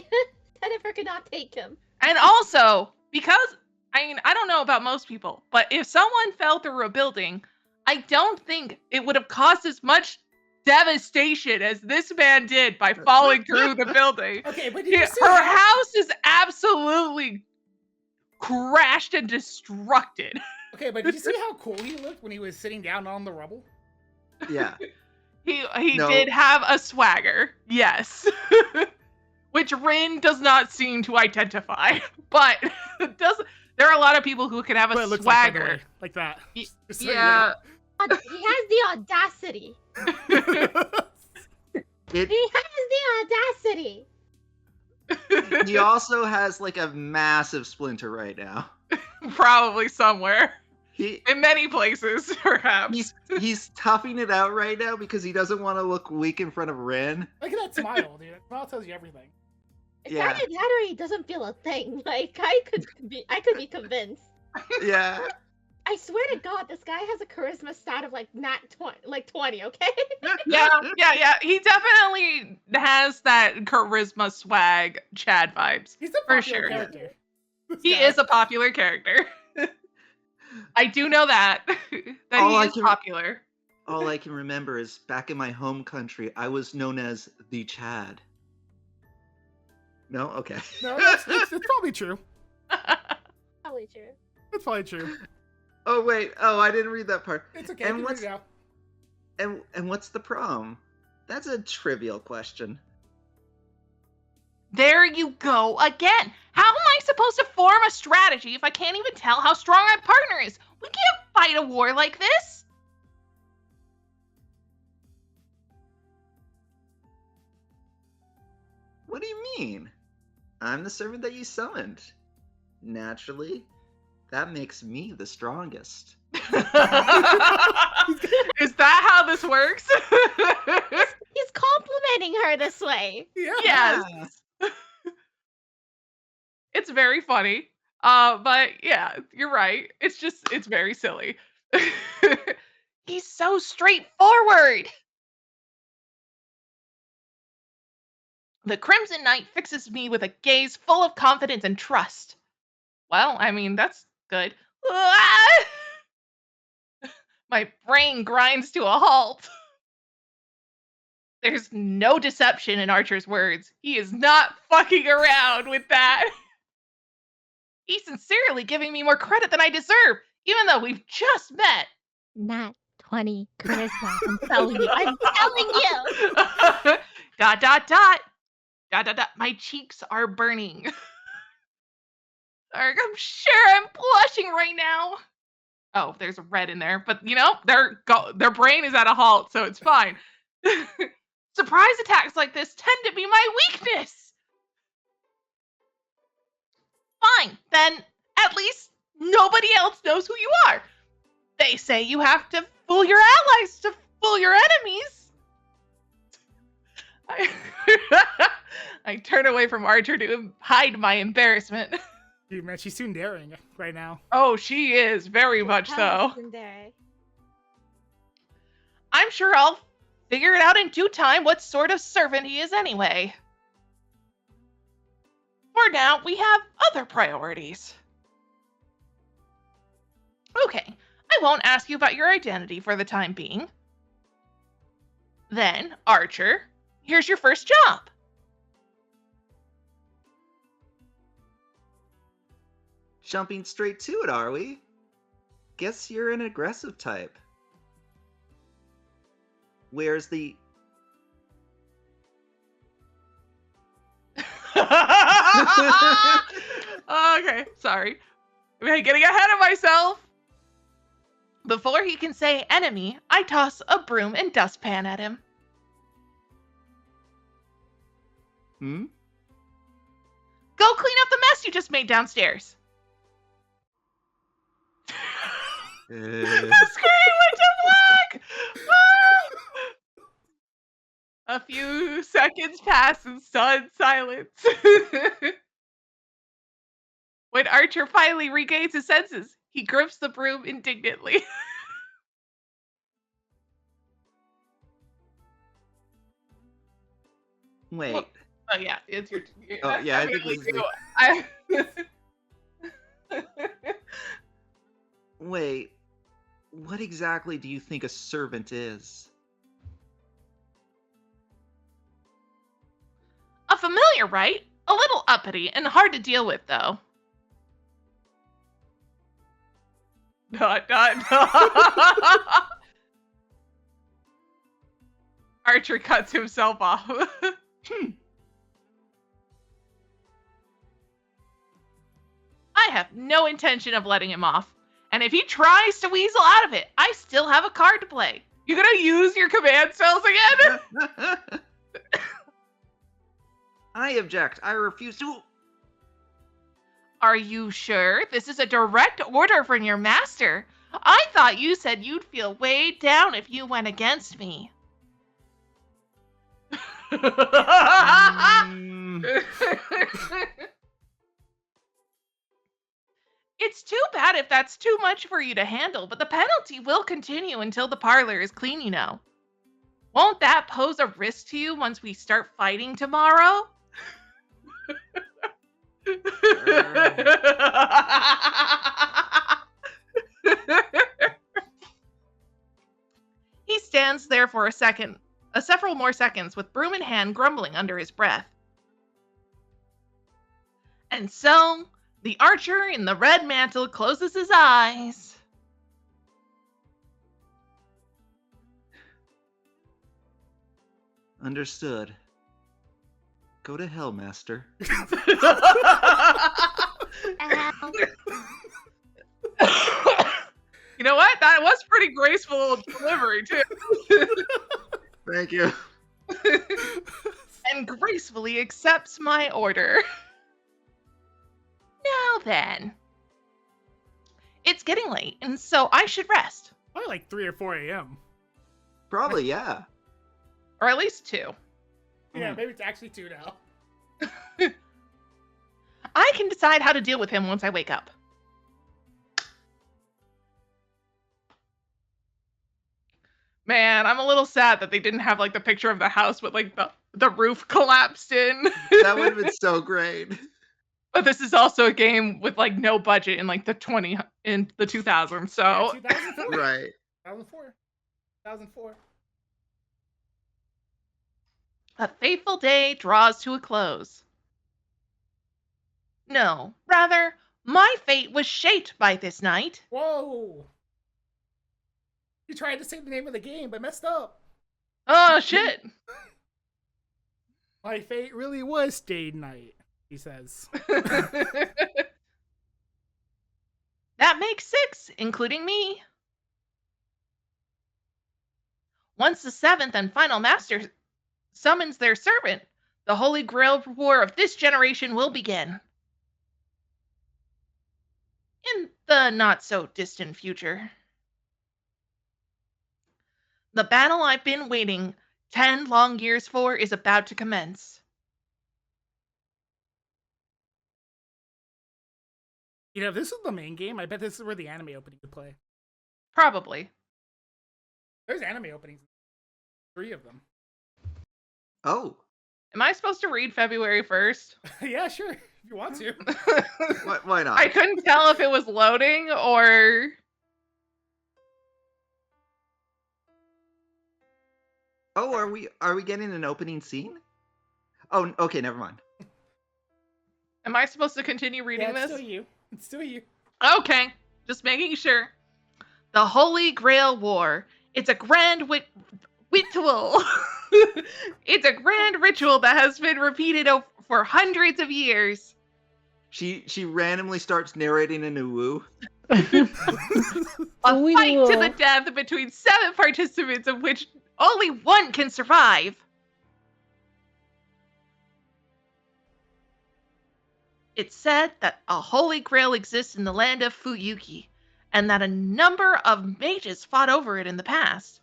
S6: Jennifer could not take him.
S1: And also, because, I mean, I don't know about most people, but if someone fell through a building, I don't think it would have caused as much devastation as this man did by falling through the building.
S2: Okay, but did you see
S1: Her house is absolutely crashed and destructed.
S2: Okay, but did you see how cool he looked when he was sitting down on the rubble?
S3: Yeah.
S1: He
S3: No.
S1: did have a swagger, yes. Which Rin does not seem to identify. But there are a lot of people who can have
S2: But
S1: a
S2: it looks like, by the
S1: swagger.
S2: way, like that. Just so you
S1: Yeah.
S6: He has the audacity. He has the audacity.
S3: He also has like a massive splinter right now.
S1: Probably somewhere.
S3: He
S1: In many places, perhaps.
S3: he's toughing it out right now because he doesn't want to look weak in front of Rin.
S2: Look at that smile, dude. That smile tells you everything.
S6: It's
S3: Yeah.
S6: either that or he doesn't feel a thing. Like I could be convinced.
S3: Yeah.
S6: I swear to God, this guy has a charisma stat of like 20, okay?
S1: Yeah. He definitely has that charisma swag Chad vibes.
S2: He's a
S1: For
S2: popular
S1: sure.
S2: character.
S1: He is a popular character. I do know that. That
S3: All
S1: he
S3: I
S1: is
S3: can-
S1: popular.
S3: All I can remember is back in my home country, I was known as the Chad. No? Okay.
S2: No, it's probably true.
S6: Probably true.
S2: It's probably true.
S3: Oh wait. Oh, I didn't read that part.
S2: It's okay.
S3: And
S2: you can
S3: what's-
S2: read it out.
S3: And what's the prom? That's a trivial question.
S1: There you go again. How am I supposed to form a strategy if I can't even tell how strong my partner is? We can't fight a war like this.
S3: What do you mean? I'm the servant that you summoned. Naturally, That makes me the strongest.
S1: Is that how this works?
S6: He's complimenting her this way.
S2: Yeah.
S1: Yes. It's very funny. But yeah, you're right. It's very silly. He's so straightforward. The Crimson Knight fixes me with a gaze full of confidence and trust. Well, I mean, that's good. My brain grinds to a halt. There's no deception in Archer's words. He is not fucking around with that. He's sincerely giving me more credit than I deserve, even though we've just met.
S6: Not 20 charisma. I'm telling you. I'm telling you. ...
S1: My cheeks are burning. I'm sure I'm blushing right now. Oh, there's a red in there, but you know, their brain is at a halt, so it's fine. Surprise attacks like this tend to be my weakness. Fine, then at least nobody else knows who you are. They say you have to fool your allies to fool your enemies. I turn away from Archer to hide my embarrassment.
S2: Dude, man, she's tsundering right now.
S1: Oh, she is, very much so. I'm sure I'll figure it out in due time what sort of servant he is anyway. For now, we have other priorities. Okay, I won't ask you about your identity for the time being. Then, Archer, here's your first job.
S3: Jumping straight to it, are we? Guess you're an aggressive type. Where's the...
S1: Okay, sorry. I'm getting ahead of myself. Before he can say enemy, I toss a broom and dustpan at him.
S3: Hmm?
S1: Go clean up the mess you just made downstairs. The screen went to black! A few seconds pass in stunned silence. When Archer finally regains his senses, he grips the broom indignantly.
S3: Wait.
S1: Well, oh yeah, it's your.
S3: Oh, yeah, I think this is Wait. What exactly do you think a servant is?
S1: A familiar, right? A little uppity and hard to deal with, though. Archer cuts himself off. I have no intention of letting him off. And if he tries to weasel out of it, I still have a card to play. You gonna use your command spells again?
S3: I object. I refuse to...
S1: Are you sure? This is a direct order from your master. I thought you said you'd feel weighed down if you went against me. It's too bad if that's too much for you to handle, but the penalty will continue until the parlor is clean, you know. Won't that pose a risk to you once we start fighting tomorrow? He stands there for several more seconds with broom in hand, grumbling under his breath. And so, the archer in the red mantle closes his eyes.
S3: Understood. Go to hell, master.
S1: You know what? That was pretty graceful delivery, too.
S3: Thank you.
S1: And gracefully accepts my order. Now then, it's getting late, and so I should rest.
S2: Probably like 3 or 4 a.m.
S3: Probably, yeah.
S1: Or at least 2.
S2: Yeah, maybe it's actually 2 now.
S1: I can decide how to deal with him once I wake up. Man, I'm a little sad that they didn't have like the picture of the house with like the roof collapsed in.
S3: That would have been so great.
S1: But this is also a game with like no budget in like the 2000s, so
S2: Yeah, 2004.
S3: Right.
S2: 2004.
S1: a fateful day draws to a close. No, rather, my fate was shaped by this night.
S2: Whoa! You tried to say the name of the game, but messed up.
S1: Oh shit.
S2: My fate really was day night, he says.
S1: That makes 6, including me. Once the 7th and final master summons their servant, the Holy Grail War of this generation will begin. In the not-so-distant future. The battle I've been waiting 10 long years for is about to commence.
S2: You know, if this is the main game, I bet this is where the anime opening would play.
S1: Probably.
S2: There's anime openings. 3 of them.
S3: Oh.
S1: Am I supposed to read February 1st?
S2: Yeah, sure. If you want to.
S3: Why not?
S1: I couldn't tell if it was loading or...
S3: Oh, are we getting an opening scene? Oh, okay, never mind.
S1: Am I supposed to continue reading
S2: Yeah, it's
S1: this?
S2: still you. It's still you.
S1: Okay, just making sure. The Holy Grail War. It's a grand ritual. It's a grand ritual that has been repeated for hundreds of years.
S3: She randomly starts narrating in Uwu.
S1: A fight to the death between 7 participants, of which only 1 can survive. It's said that a holy grail exists in the land of Fuyuki, and that a number of mages fought over it in the past.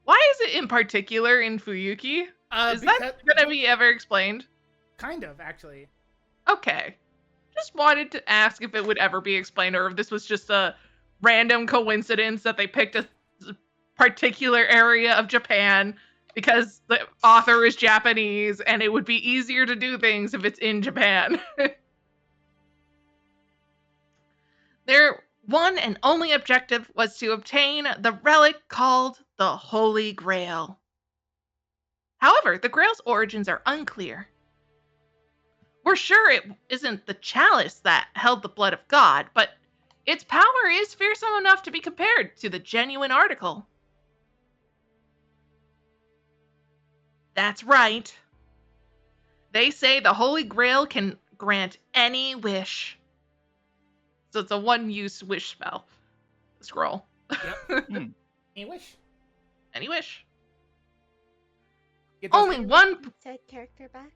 S1: Why is it in particular in Fuyuki? Is that going to be ever explained?
S2: Kind of, actually.
S1: Okay. Just wanted to ask if it would ever be explained, or if this was just a random coincidence that they picked a particular area of Japan because the author is Japanese and it would be easier to do things if it's in Japan. Their one and only objective was to obtain the relic called the Holy Grail. However, the Grail's origins are unclear. We're sure it isn't the chalice that held the blood of God, but its power is fearsome enough to be compared to the genuine article. That's right. They say the Holy Grail can grant any wish. So it's a one-use wish spell. Scroll.
S2: Yep. Any wish?
S1: Any wish.
S2: Get those-
S1: Only one.
S6: Said character back.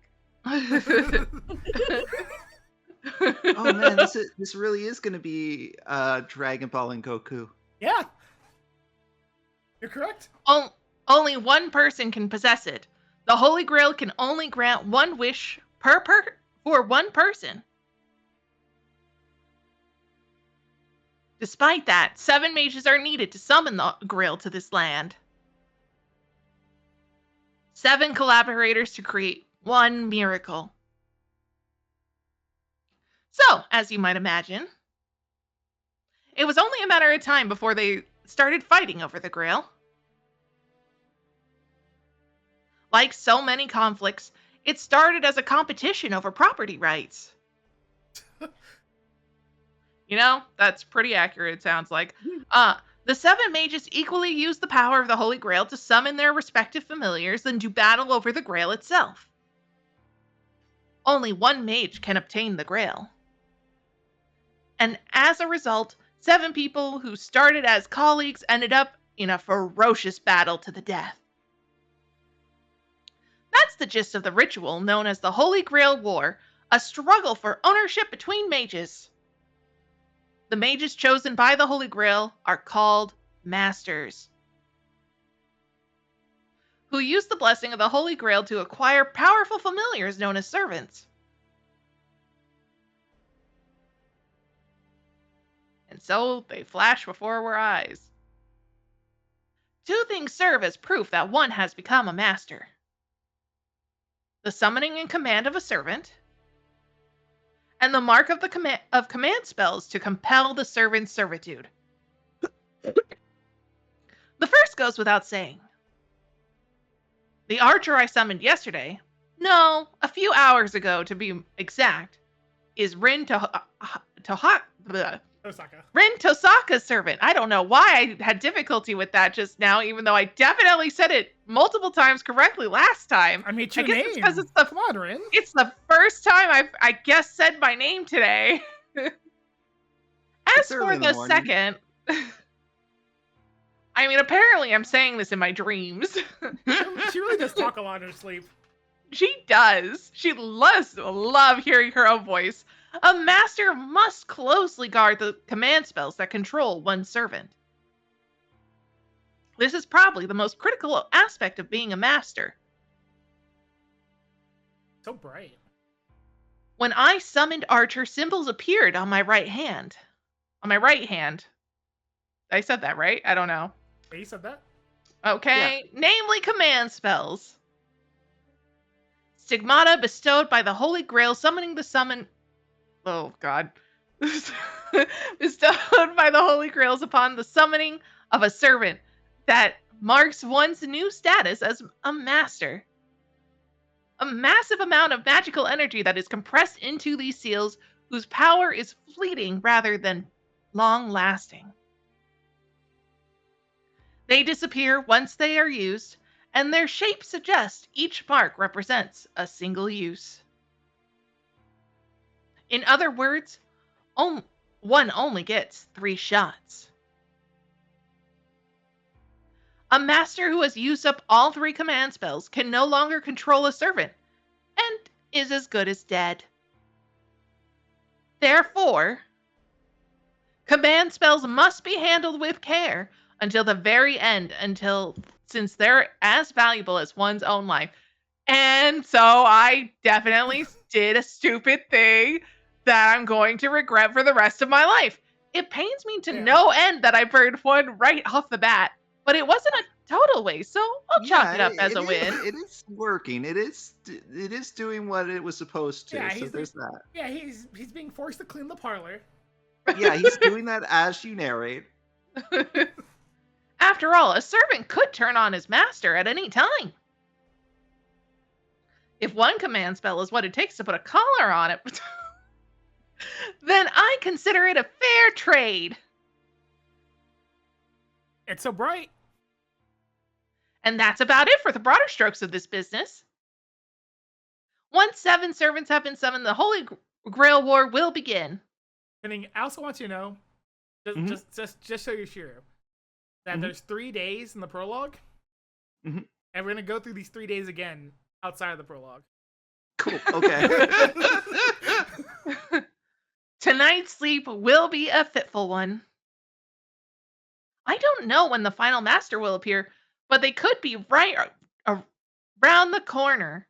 S3: Oh man, this really is going to be Dragon Ball and Goku.
S2: Yeah. You're correct.
S1: Only one person can possess it. The Holy Grail can only grant one wish for one person. Despite that, 7 mages are needed to summon the Grail to this land. 7 collaborators to create one miracle. So, as you might imagine, it was only a matter of time before they started fighting over the Grail. Like so many conflicts, it started as a competition over property rights. You know, that's pretty accurate, it sounds like. The 7 mages equally used the power of the Holy Grail to summon their respective familiars and do battle over the Grail itself. Only one mage can obtain the Grail. And as a result, 7 people who started as colleagues ended up in a ferocious battle to the death. That's the gist of the ritual known as the Holy Grail War, a struggle for ownership between mages. The mages chosen by the Holy Grail are called masters, who use the blessing of the Holy Grail to acquire powerful familiars known as servants. And so they flash before our eyes. 2 things serve as proof that one has become a master: the summoning and command of a servant, and the mark of the command spells to compel the servant's servitude. The first goes without saying. The archer I summoned yesterday, no, a few hours ago to be exact, is Rin Tosaka's servant. I don't know why I had difficulty with that just now, even though I definitely said it multiple times correctly last time.
S2: I mean, it's your
S1: guess
S2: name.
S1: It's because it's the
S2: Come on, Rin.
S1: It's the first time I guess said my name today. As for the second, I mean, apparently I'm saying this in my dreams.
S2: She really does talk a lot in her sleep.
S1: She does. She loves love hearing her own voice. A master must closely guard the command spells that control one servant. This is probably the most critical aspect of being a master.
S2: So bright.
S1: When I summoned Archer, symbols appeared on my right hand. On my right hand. I said that right? I don't know.
S2: Yeah, you said that?
S1: Okay. Yeah. Namely command spells. Stigmata bestowed by the Holy Grail summoning the summon... Oh, God. Bestowed by the Holy Grails upon the summoning of a servant that marks one's new status as a master. A massive amount of magical energy that is compressed into these seals, whose power is fleeting rather than long-lasting. They disappear once they are used, and their shape suggests each mark represents a single use. In other words, one only gets 3 shots. A master who has used up all 3 command spells can no longer control a servant, and is as good as dead. Therefore, command spells must be handled with care until the very end, since they're as valuable as one's own life. And so I definitely did a stupid thing that I'm going to regret for the rest of my life. It pains me to no end that I burned one right off the bat, but it wasn't a total waste, so I'll chalk it up as a win.
S3: It is working. It is doing what it was supposed to.
S2: Yeah,
S3: so there's that.
S2: Yeah, he's being forced to clean the parlor.
S3: Yeah, he's doing that as you narrate.
S1: After all, a servant could turn on his master at any time. If one command spell is what it takes to put a collar on it, then I consider it a fair trade.
S2: It's so bright.
S1: And that's about it for the broader strokes of this business. Once 7 servants have been summoned, the Holy Grail War will begin.
S2: And I also want you to know, just so you're sure, that there's 3 days in the prologue, and we're gonna go through these 3 days again outside of the prologue.
S3: Cool. Okay.
S1: Tonight's sleep will be a fitful one. I don't know when the final master will appear, but they could be right around the corner.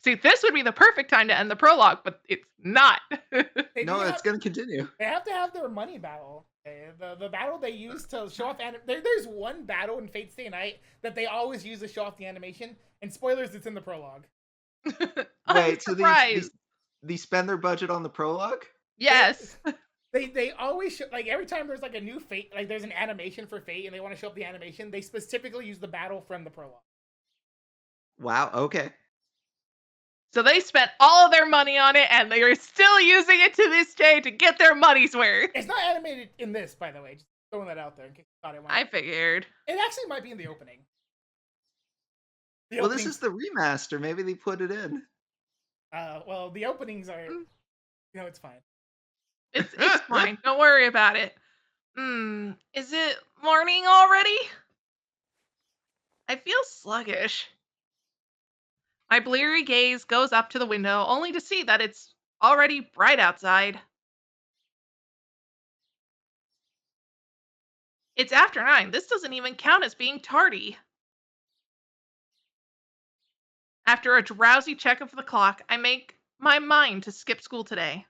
S1: See, this would be the perfect time to end the prologue, but it's not.
S3: No, it's going to continue.
S2: They have to have their money battle. Okay? The battle they use to show off... There's one battle in Fate Stay Night that they always use to show off the animation, and spoilers, it's in the prologue.
S3: Wait, so they spend their budget on the prologue?
S1: Yes.
S2: They always show, like, every time there's like a new Fate, like there's an animation for Fate and they want to show up the animation, they specifically use the battle from the prologue.
S3: Wow, okay.
S1: So they spent all of their money on it and they are still using it to this day to get their money's worth.
S2: It's not animated in this, by the way. Just throwing that out there in case you thought it went.
S1: I figured.
S2: It actually might be in the opening.
S3: Well, this is the remaster. Maybe they put it in.
S2: Well, the openings are... it's fine.
S1: It's fine. Don't worry about it. Is it morning already? I feel sluggish. My bleary gaze goes up to the window, only to see that it's already bright outside. It's after 9. This doesn't even count as being tardy. After a drowsy check of the clock, I make my mind to skip school today.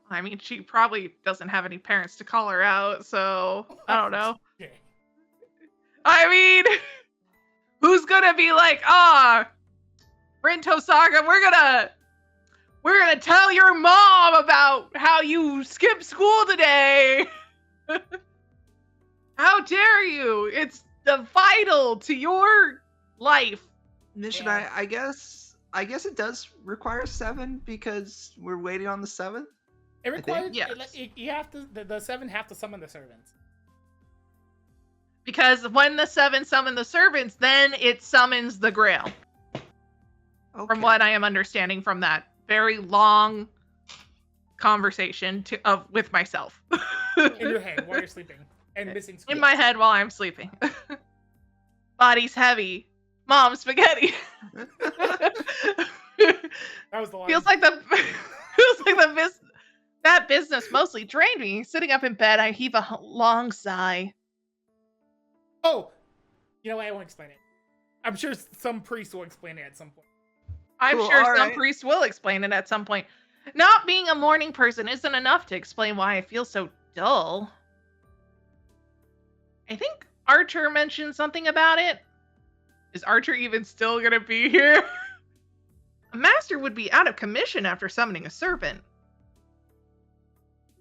S1: I mean, she probably doesn't have any parents to call her out, so I don't know.
S2: Okay.
S1: I mean, who's gonna be like, Rinto Saga, we're gonna tell your mom about how you skipped school today. How dare you? It's vital to your life.
S3: Mission,
S2: Yeah.
S3: I guess it does require 7 because we're waiting on the 7th.
S2: It requires
S1: yes.
S2: you have to the 7 have to summon the servants.
S1: Because when the 7 summon the servants, then it summons the Grail.
S3: Okay.
S1: From what I am understanding from that very long conversation with myself.
S2: In your head while you're sleeping and missing school.
S1: In my head while I'm sleeping. Body's heavy. Mom, spaghetti.
S2: That was the line.
S1: Feels like that business mostly drained me. Sitting up in bed, I heave a long sigh.
S2: Oh, you know what? I won't explain it. I'm sure some priest will explain it at some point.
S1: I'm
S3: Cool,
S1: sure
S3: all
S1: some
S3: right.
S1: priest will explain it at some point. Not being a morning person isn't enough to explain why I feel so dull. I think Archer mentioned something about it. Is Archer even still gonna be here? A master would be out of commission after summoning a servant.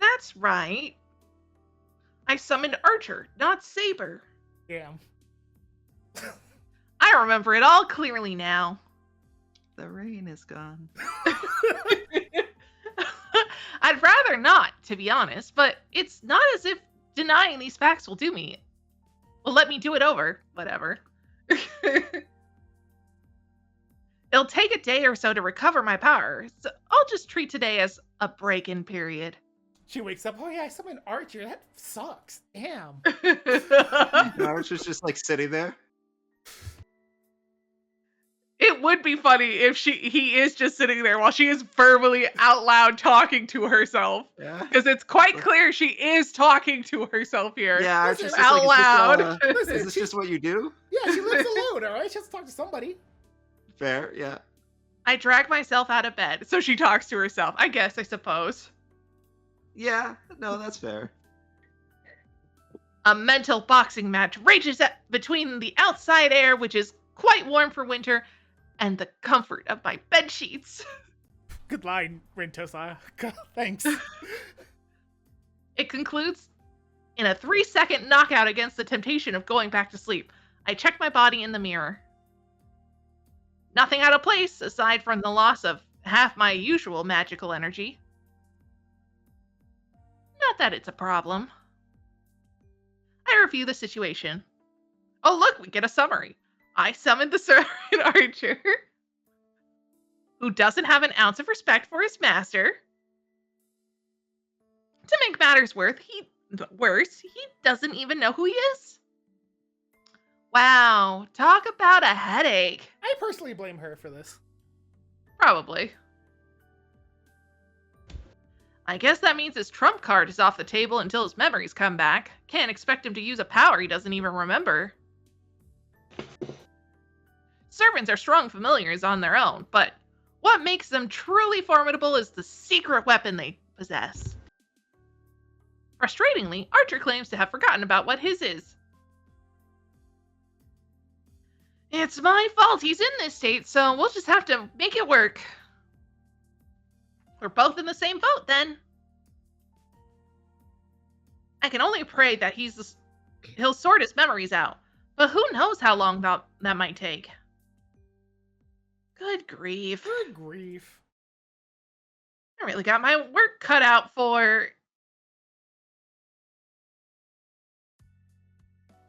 S1: That's right. I summoned Archer, not Saber.
S2: Damn.
S1: I remember it all clearly now.
S3: The rain is gone.
S1: I'd rather not, to be honest, but it's not as if denying these facts will do me. Well, let me do it over. Whatever. It'll take a day or so to recover my power, so I'll just treat today as a break-in period.
S2: She wakes up. Oh yeah, I summoned Archer. That sucks. Damn.
S3: Archer's just like sitting there.
S1: It would be funny if he is just sitting there while she is verbally out loud talking to herself.
S3: Yeah.
S1: Because it's quite clear she is talking to herself here.
S3: Yeah,
S2: Listen,
S3: Archer's just
S1: out
S3: like,
S1: loud.
S2: Listen,
S3: is this just what you do?
S2: Yeah, she lives alone. All right, she has to talk to somebody.
S3: Fair, yeah.
S1: I drag myself out of bed, so she talks to herself. I suppose.
S3: Yeah, no, that's fair.
S1: A mental boxing match rages between the outside air, which is quite warm for winter, and the comfort of my bed sheets.
S2: Good line, Rentosa. Thanks.
S1: It concludes in a 3-second knockout against the temptation of going back to sleep. I check my body in the mirror. Nothing out of place, aside from the loss of half my usual magical energy. Not that it's a problem. I review the situation. Oh look, we get a summary. I summoned the servant Archer, who doesn't have an ounce of respect for his master. To make matters worse, he doesn't even know who he is. Wow, talk about a headache.
S2: I personally blame her for this.
S1: Probably. I guess that means his trump card is off the table until his memories come back. Can't expect him to use a power he doesn't even remember. Servants are strong familiars on their own, but what makes them truly formidable is the secret weapon they possess. Frustratingly, Archer claims to have forgotten about what his is. It's my fault he's in this state, so we'll just have to make it work. We're both in the same boat, then. I can only pray that he'll sort his memories out, but who knows how long that might take. Good grief.
S2: Good grief.
S1: I really got my work cut out for...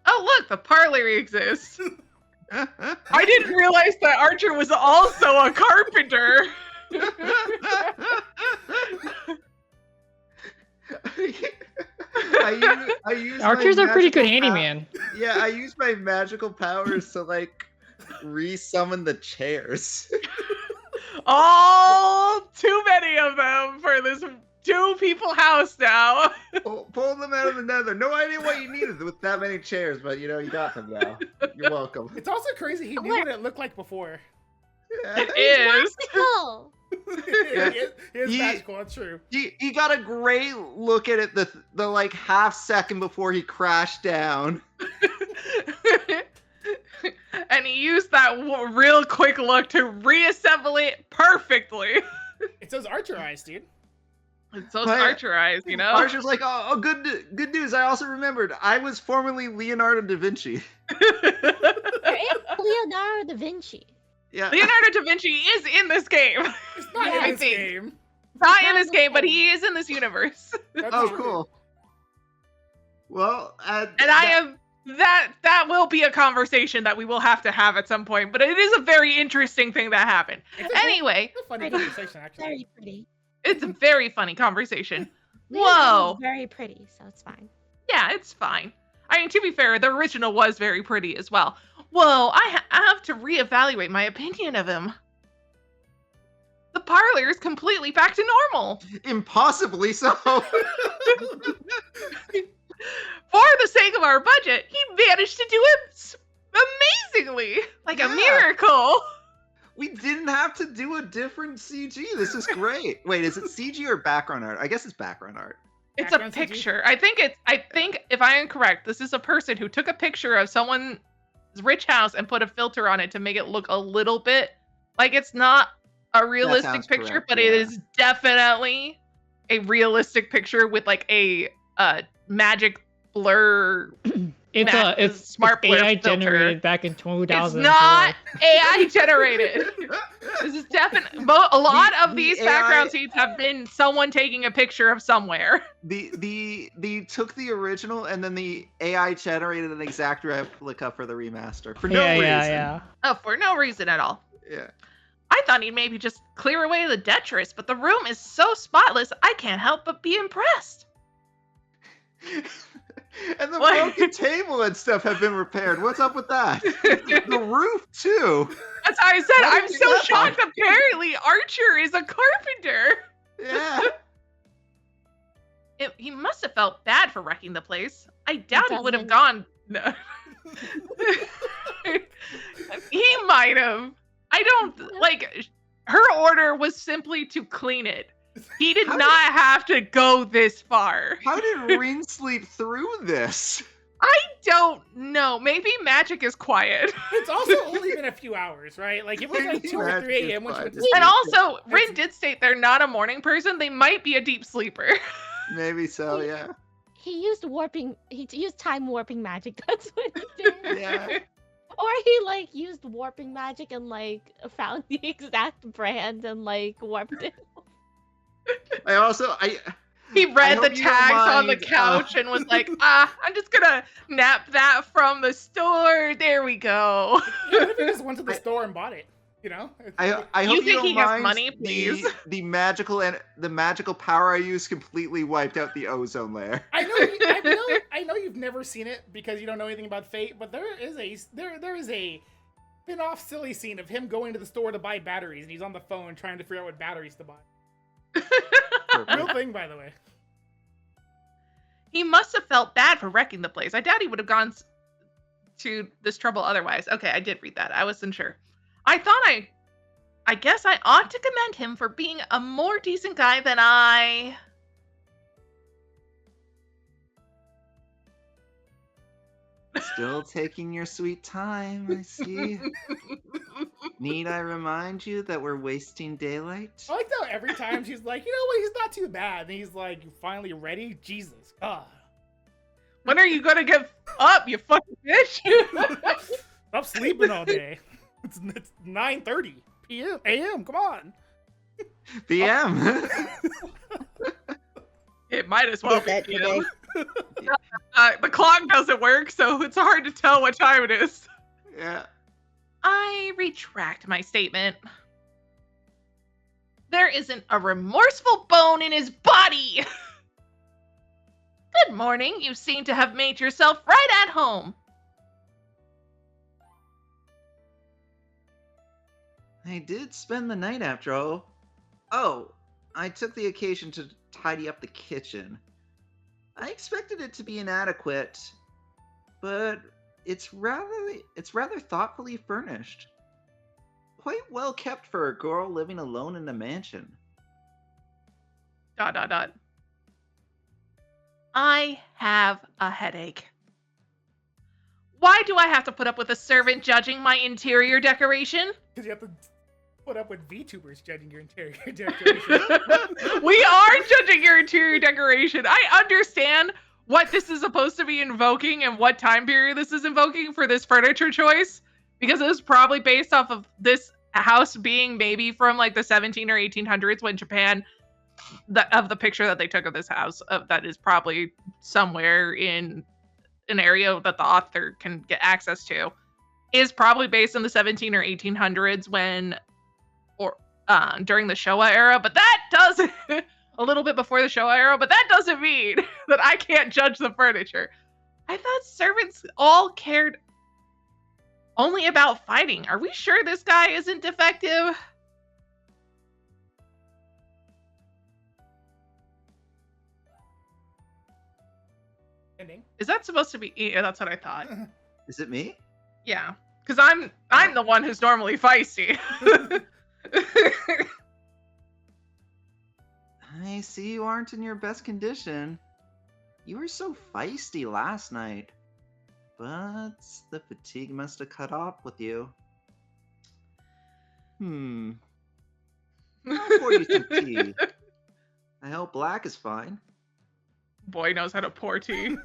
S1: Oh, look, the parlor exists. I didn't realize that Archer was also a carpenter.
S3: I use
S5: Archers
S3: my
S5: are pretty good
S3: magical
S5: handyman.
S3: Yeah, I use my magical powers to like re-summon the chairs.
S1: All too many of them for this 2 people house now.
S3: Pull them out of the nether. No idea what you needed with that many chairs, but you got them now. You're welcome.
S2: It's also crazy he knew what it looked like before.
S3: Yeah.
S1: It is.
S6: Oh,
S2: It is magical, that's true.
S3: He got a great look at it the like half second before he crashed down.
S1: And he used that real quick look to reassemble it perfectly.
S2: It's those Archer eyes, dude.
S1: It's those
S3: But-
S1: Archer eyes, you know?
S3: Archer's like, oh, good news. I also remembered I was formerly Leonardo da Vinci.
S6: there is Leonardo da Vinci.
S3: Yeah.
S1: Leonardo da Vinci is in this game.
S2: It's not
S6: Yeah,
S2: in
S1: I
S2: this
S1: think.
S2: game.
S1: Not in this game, but he is in this universe.
S2: That's
S3: Oh,
S2: true.
S3: cool. Well,
S1: And I am that will be a conversation that we will have to have at some point, but it is a very interesting thing that happened.
S2: It's a-
S1: Anyway,
S2: It's a funny
S6: Pretty.
S2: conversation, actually.
S6: Very pretty.
S1: it's a very funny conversation.
S6: Leonardo
S1: Whoa.
S6: is very pretty, so it's fine.
S1: Yeah, it's fine. I mean, to be fair, the original was very pretty as well. Whoa, I have to reevaluate my opinion of him. The parlor is completely back to normal.
S3: impossibly so.
S1: For the sake of our budget, he managed to do it amazingly, like a
S3: Yeah.
S1: miracle.
S3: We didn't have to do a different CG. This is great. Wait, is it CG or background art? I guess it's background art.
S1: It's a
S2: Background CG?
S1: picture. I think if I am correct, this is a person who took a picture of someone's rich house and put a filter on it to make it look a little bit like it's not a realistic
S3: sounds
S1: picture,
S3: correct,
S1: but
S3: yeah.
S1: it is definitely a realistic picture with like a magic blur.
S5: It's
S1: smart blur
S5: AI
S1: filter.
S5: generated back in 2004.
S1: It's not AI generated. This is definitely a lot of
S3: The
S1: these
S3: AI
S1: background scenes have been someone taking a picture of somewhere.
S3: They took the original and then the AI generated an exact replica for the remaster for no reason.
S5: Yeah.
S1: Oh, for no reason at all.
S3: Yeah.
S1: I thought he'd maybe just clear away the detritus, but the room is so spotless, I can't help but be impressed.
S3: And the
S1: What?
S3: broken table and stuff have been repaired. What's up with that? The roof too.
S1: That's how I said,
S3: What
S1: I'm
S3: did you
S1: so
S3: get
S1: shocked. Apparently, Archer is a carpenter.
S3: Yeah.
S1: He must have felt bad for wrecking the place. I doubt he would have
S6: doesn't.
S1: gone. No. He might have. I don't like. Her order was simply to clean it. He did
S3: How did-
S1: not have to go this far.
S3: How did Rin sleep through this?
S1: I don't know. Maybe magic is quiet.
S2: It's also only been a few hours, right? Like, it was like 2 or 3 a.m. when she went to
S3: And
S2: sleep.
S1: And also, Rin did state they're not a morning person. They might be a deep sleeper.
S3: Maybe so, yeah.
S6: He used warping. He used time warping magic. That's what he did.
S3: Yeah.
S6: Or he like used warping magic and like found the exact brand and like warped it.
S1: He read
S3: hope
S1: the
S3: you don't
S1: tags on the
S3: mind,
S1: couch and was like, I'm just gonna nap that from the store. There we go.
S2: Even if he just went to the store and bought it, you know?
S3: I
S1: You
S3: hope you
S1: think
S3: don't
S1: he has
S3: mind
S1: money, please?
S3: the magical power I use completely wiped out the ozone layer.
S2: I know you've never seen it because you don't know anything about Fate, but there is a spin-off silly scene of him going to the store to buy batteries, and he's on the phone trying to figure out what batteries to buy. Real thing, by the way.
S1: He must have felt bad for wrecking the place. I doubt he would have gone to this trouble otherwise. Okay, I did read that. I wasn't sure. I guess I ought to commend him for being a more decent guy than I...
S3: Still taking your sweet time, I see. Need I remind you that we're wasting daylight?
S2: I like how every time she's like, you know what, he's not too bad. And he's like, you finally ready? Jesus, God.
S1: When are you gonna get up, you fucking bitch?
S2: Stop sleeping all day. It's 9:30 p.m. a.m. Come on.
S3: PM.
S1: It might as well
S4: Did
S1: be.
S4: that
S1: PM.
S4: today.
S1: The clock doesn't work, so it's hard to tell what time it is.
S3: Yeah.
S1: I retract my statement. There isn't a remorseful bone in his body. Good morning. You seem to have made yourself right at home.
S3: I did spend the night after all. Oh, I took the occasion to tidy up the kitchen. I expected it to be inadequate, but it's rather thoughtfully furnished. Quite well kept for a girl living alone in a mansion. ...
S1: I have a headache. Why do I have to put up with a servant judging my interior decoration?
S2: Because you have to put up with VTubers judging your interior decoration.
S1: We are judging your interior decoration. I understand what this is supposed to be invoking and what time period this is invoking for this furniture choice, because it was probably based off of this house being maybe from like the 17 or 1800s when Japan, of the picture that they took of this house, that is probably somewhere in an area that the author can get access to, is probably based in the 17 or 1800s when, or during the Showa era, but that doesn't, a little bit before the Showa era, but that doesn't mean that I can't judge the furniture. I thought servants all cared only about fighting. Are we sure this guy isn't defective?
S2: Ending.
S1: Is that supposed to be? Yeah, that's what I thought.
S3: Is it me?
S1: Yeah, because I'm the one who's normally feisty.
S3: I see you aren't in your best condition. You were so feisty last night. But the fatigue must have cut off with you. I'll pour you some tea. I hope black is fine.
S1: Boy knows how to pour tea.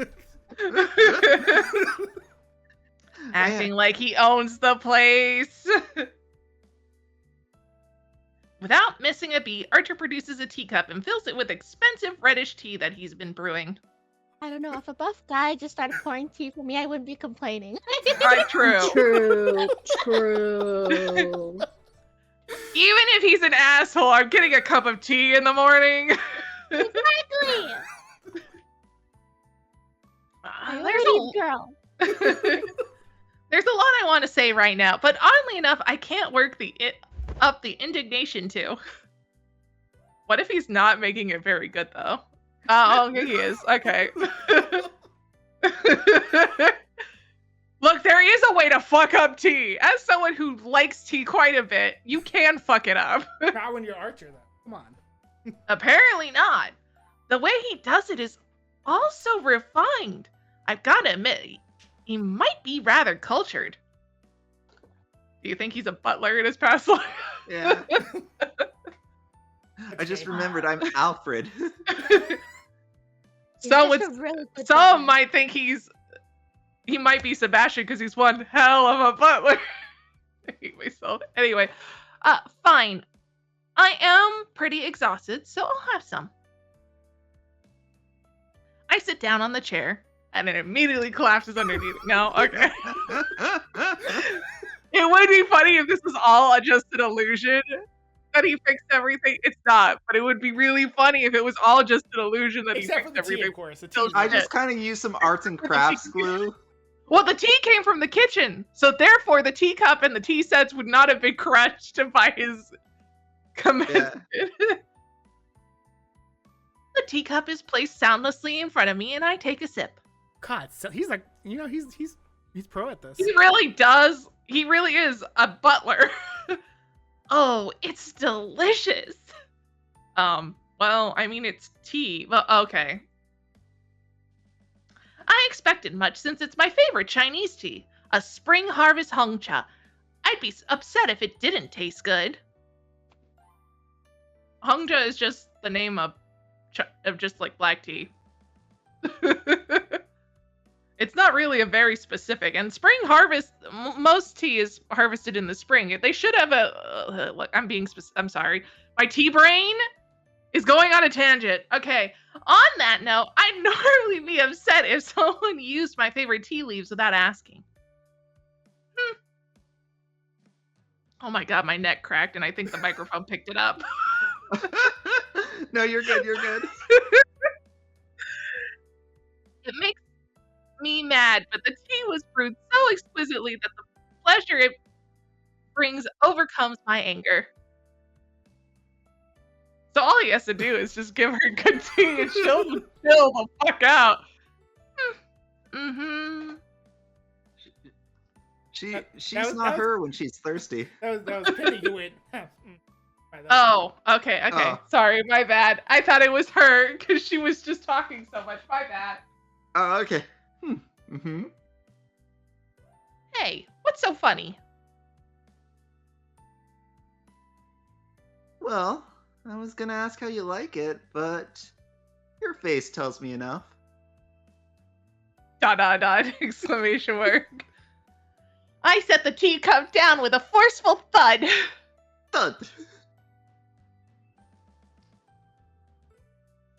S1: Acting like he owns the place. Without missing a beat, Archer produces a teacup and fills it with expensive reddish tea that he's been brewing.
S6: I don't know, if a buff guy just started pouring tea for me, I wouldn't be complaining.
S1: True.
S4: True.
S1: Even if he's an asshole, I'm getting a cup of tea in the morning.
S6: Exactly.
S1: There's a
S6: girl.
S1: There's a lot I want to say right now, but oddly enough, I can't work up the indignation to. What if he's not making it very good though? Oh, okay, he is. Okay. Look, there is a way to fuck up tea. As someone who likes tea quite a bit, you can fuck it up.
S2: Not when you're Archer, though. Come on.
S1: Apparently not. The way he does it is also refined. I've got to admit, he might be rather cultured. Do you think he's a butler in his past life?
S3: Yeah. I just remembered I'm Alfred.
S1: Some might think he might be Sebastian because he's one hell of a butler. I hate myself. Anyway, fine. I am pretty exhausted, so I'll have some. I sit down on the chair, and it immediately collapses underneath. No? Okay. It would be funny if this was all just an illusion, that he fixed everything. It's not, but it would be really funny if it was all just an illusion that
S2: Except
S1: he fixed everything.
S2: Tea, of course.
S3: I just kind of used some arts and crafts glue.
S1: Well, the tea came from the kitchen, so therefore the teacup and the tea sets would not have been crushed by his command. Yeah. The teacup is placed soundlessly in front of me, and I take a sip.
S2: God, so he's like, he's pro at this.
S1: He really does. He really is a butler. Oh, it's delicious. Well, I mean, it's tea. Well, okay. I expected much since it's my favorite Chinese tea, a spring harvest hongcha. I'd be upset if it didn't taste good. Hongcha is just the name of just like black tea. It's not really a very specific. And spring harvest, most tea is harvested in the spring. They should have look, I'm sorry. My tea brain is going on a tangent. Okay. On that note, I'd normally be upset if someone used my favorite tea leaves without asking. Oh my god, my neck cracked and I think the microphone picked it up.
S3: No, you're good. You're good.
S1: It makes me mad, but the tea was brewed so exquisitely that the pleasure it brings overcomes my anger. So all he has to do is just give her good tea and she'll chill the fuck out. Mm-hmm.
S3: She's not her when she's thirsty.
S2: That was pity you win.
S1: Oh, okay.
S3: Oh.
S1: Sorry, my bad. I thought it was her because she was just talking so much. My bad.
S3: Oh, okay. Mm-hmm.
S1: Hey, what's so funny?
S3: Well, I was gonna ask how you like it, but your face tells me enough. ...
S1: exclamation mark. I set the teacup down with a forceful thud.
S3: Thud.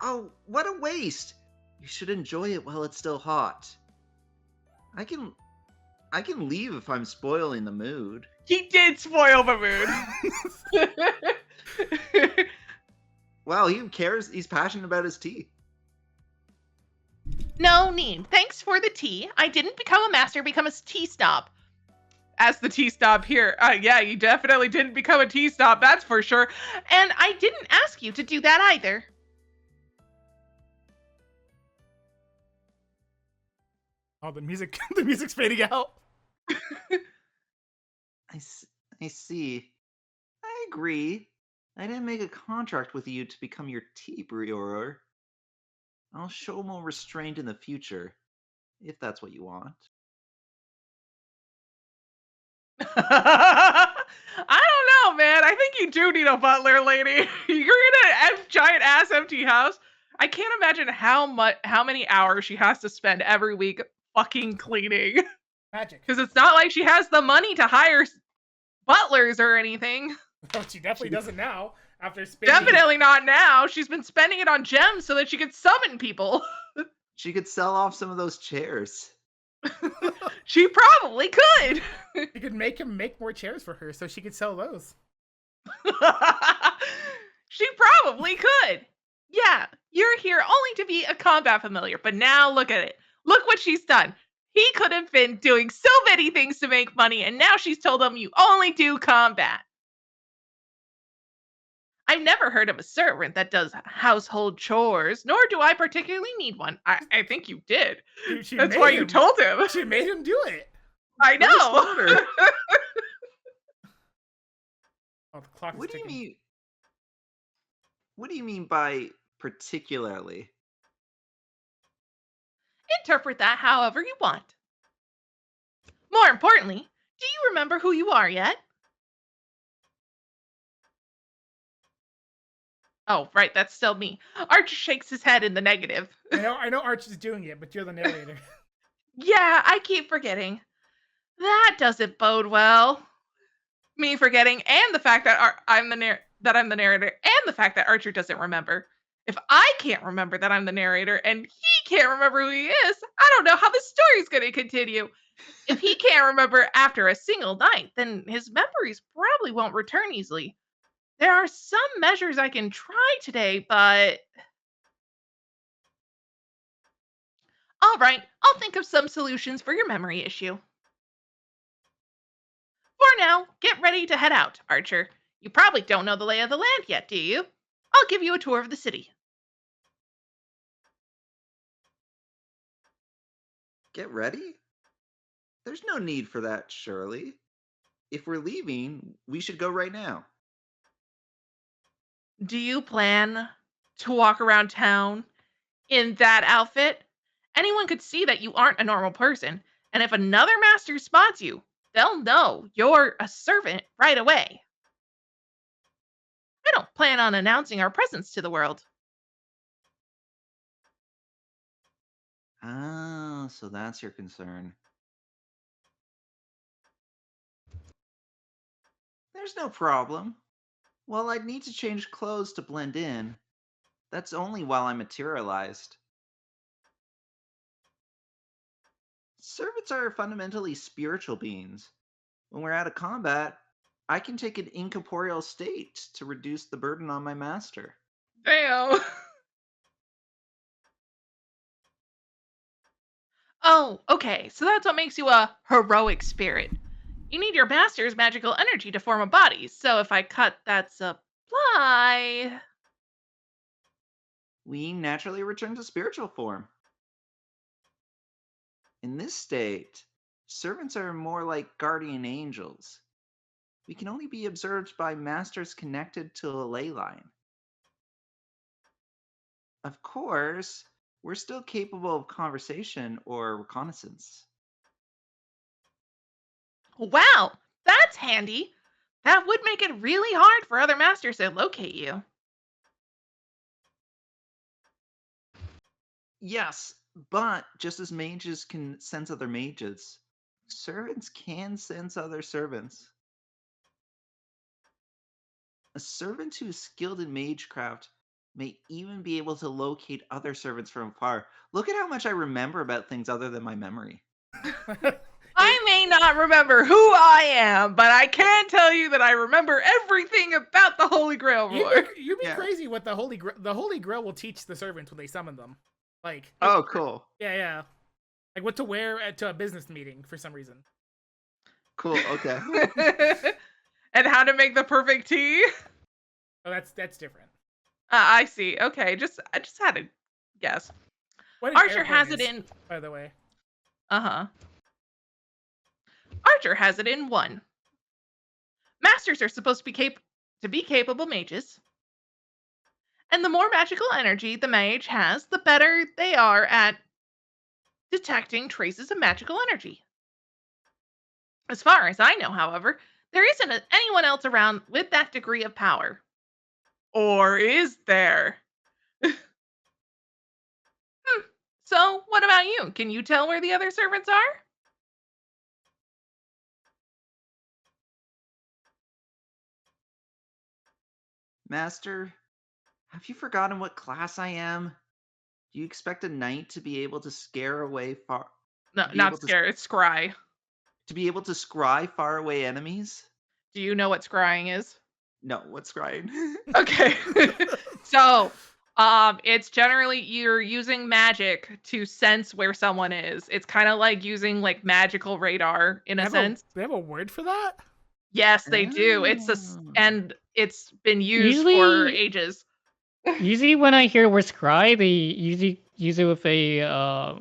S3: Oh, what a waste! You should enjoy it while it's still hot. I can leave if I'm spoiling the mood.
S1: He did spoil the mood.
S3: Wow, he cares. He's passionate about his tea.
S1: No need. Thanks for the tea. I didn't become a master, become a tea snob. As the tea snob here. Yeah, you definitely didn't become a tea snob, that's for sure. And I didn't ask you to do that either.
S2: Oh, the music's fading out.
S3: I see. I agree. I didn't make a contract with you to become your tea brewer. I'll show more restraint in the future, if that's what you want.
S1: I don't know, man. I think you do need a butler, lady. You're in a giant ass empty house. I can't imagine how many hours she has to spend every week fucking cleaning.
S2: Magic.
S1: Because it's not like she has the money to hire butlers or anything.
S2: Oh, she definitely doesn't now. After spending...
S1: Definitely not now. She's been spending it on gems so that she could summon people.
S3: She could sell off some of those chairs.
S1: She probably could.
S2: You could make him make more chairs for her so she could sell those.
S1: She probably could. Yeah, you're here only to be a combat familiar, but now look at it. Look what she's done. He could have been doing so many things to make money, and now she's told him you only do combat. I've never heard of a servant that does household chores, nor do I particularly need one. I think you did. That's why you told him.
S2: She made him do it.
S1: I know.
S2: Oh, the clock is
S3: What do you
S2: ticking.
S3: mean? What do you mean by particularly?
S1: Interpret that however you want. More importantly, do you remember who you are yet? Oh, right, that's still me. Archer shakes his head in the negative.
S2: I know Archer's doing it, but you're the narrator.
S1: Yeah, I keep forgetting. That doesn't bode well. Me forgetting, and the fact that I'm the narrator, and the fact that Archer doesn't remember. If I can't remember that I'm the narrator, and he can't remember who he is, I don't know how the story's going to continue. If he can't remember after a single night, then his memories probably won't return easily. There are some measures I can try today, but... All right, I'll think of some solutions for your memory issue. For now, get ready to head out, Archer. You probably don't know the lay of the land yet, do you? I'll give you a tour of the city.
S3: Get ready? There's no need for that, surely. If we're leaving, we should go right now.
S1: Do you plan to walk around town in that outfit? Anyone could see that you aren't a normal person, and if another master spots you, they'll know you're a servant right away. I don't plan on announcing our presence to the world.
S3: Ah, so that's your concern. There's no problem. Well, I'd need to change clothes to blend in. That's only while I'm materialized. Servants are fundamentally spiritual beings. When we're out of combat, I can take an incorporeal state to reduce the burden on my master.
S1: Damn. Oh, okay. So that's what makes you a heroic spirit. You need your master's magical energy to form a body. So if I cut that supply...
S3: we naturally return to spiritual form. In this state, servants are more like guardian angels. We can only be observed by masters connected to a ley line. Of course, we're still capable of conversation or reconnaissance.
S1: Wow, that's handy. That would make it really hard for other masters to locate you.
S3: Yes, but just as mages can sense other mages, servants can sense other servants. A servant who is skilled in magecraft may even be able to locate other servants from afar. Look at how much I remember about things other than my memory.
S1: I may not remember who I am, but I can tell you that I remember everything about the Holy Grail War.
S2: You'd be
S3: Yeah.
S2: crazy what the Holy Grail. The Holy Grail will teach the servants when they summon them. Like,
S3: Oh, cool.
S2: yeah. Like what to wear to a business meeting for some reason.
S3: Cool, okay.
S1: And how to make the perfect tea.
S2: Oh, that's different.
S1: I see. Okay, I just had to guess.
S2: What an
S1: Archer
S2: airplane
S1: has it
S2: is,
S1: in.
S2: by the way.
S1: Archer has it in 1. Masters are supposed to be capable mages. And the more magical energy the mage has, the better they are at detecting traces of magical energy. As far as I know, however, there isn't anyone else around with that degree of power. Or is there? So, what about you? Can you tell where the other servants are?
S3: Master, have you forgotten what class I am? Do you expect a knight to be able to scare away far
S1: No,
S3: be
S1: not
S3: able to
S1: scare. It's scry.
S3: to be able to scry far away enemies?
S1: Do you know what scrying is?
S3: No, what's scrying?
S1: Okay. So, it's generally you're using magic to sense where someone is. It's kind of like using like magical radar in a sense.
S2: They have a word for that?
S1: Yes, they do. And it's been used for
S5: Usually-
S1: ages.
S5: Usually when I hear word scry, they usually use it with a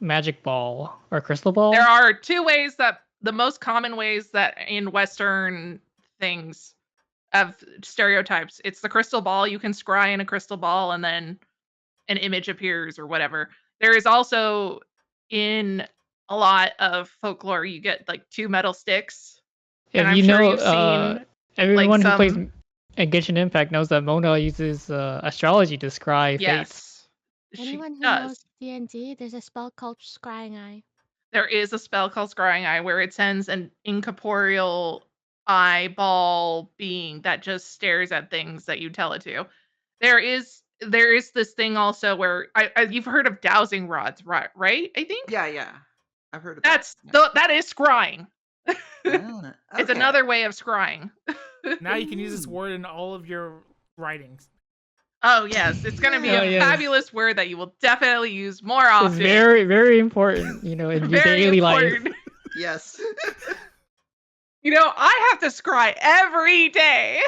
S5: magic ball or crystal ball.
S1: There are 2 ways that the most common ways that in Western things of stereotypes. It's the crystal ball. You can scry in a crystal ball and then an image appears or whatever. There is also in a lot of folklore, you get like 2 metal sticks. And
S5: If
S1: I'm
S5: you
S1: sure
S5: know,
S1: you've seen
S5: everyone who plays
S1: some-
S5: Genshin Impact knows that Mona uses astrology to scry fates.
S1: Yes. She
S6: Anyone who
S1: does.
S6: knows D&D, there's a spell called Scrying Eye.
S1: There is a spell called Scrying Eye where it sends an incorporeal eyeball being that just stares at things that you tell it to. There is this thing also where you've heard of dowsing rods, right? I think
S3: Yeah. I've heard of
S1: that is scrying.
S3: that.
S1: It's another way of scrying.
S2: Now you can use this word in all of your writings.
S1: Oh yes, it's going to be
S5: Oh,
S1: a
S5: yes.
S1: fabulous word that you will definitely use more often.
S5: It's very, very important, in your
S1: Very
S5: daily life.
S1: important.
S3: Yes.
S1: You know, I have to scry every day.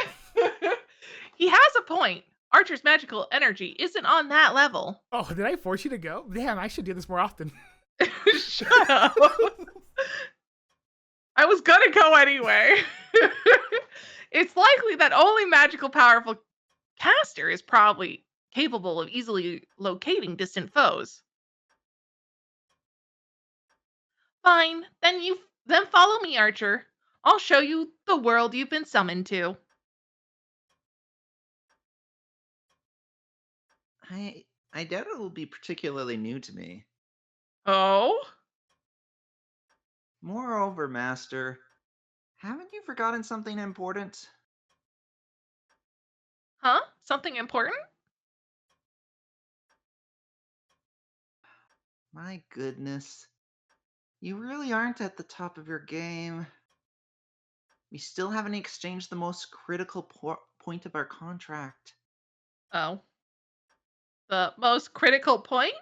S1: He has a point. Archer's magical energy isn't on that level.
S2: Oh, did I force you to go? Damn, I should do this more often.
S1: Shut up. I was gonna go anyway. It's likely that only magical powerful caster is probably capable of easily locating distant foes. Fine, then follow me, Archer. I'll show you the world you've been summoned to.
S3: I doubt it will be particularly new to me.
S1: Oh?
S3: Moreover, Master, haven't you forgotten something important?
S1: Huh? Something important?
S3: My goodness. You really aren't at the top of your game. We still haven't exchanged the most critical point of our contract.
S1: Oh. The most critical point?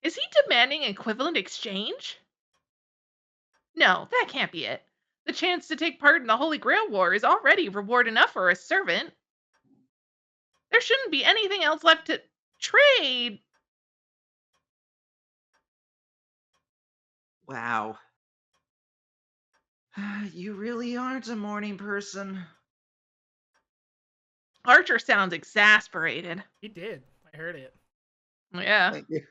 S1: Is he demanding equivalent exchange? No, that can't be it. The chance to take part in the Holy Grail War is already reward enough for a servant. There shouldn't be anything else left to trade.
S3: Wow. You really aren't a morning person.
S1: Archer sounds exasperated.
S2: He did. I heard it.
S1: Yeah.
S3: Thank you.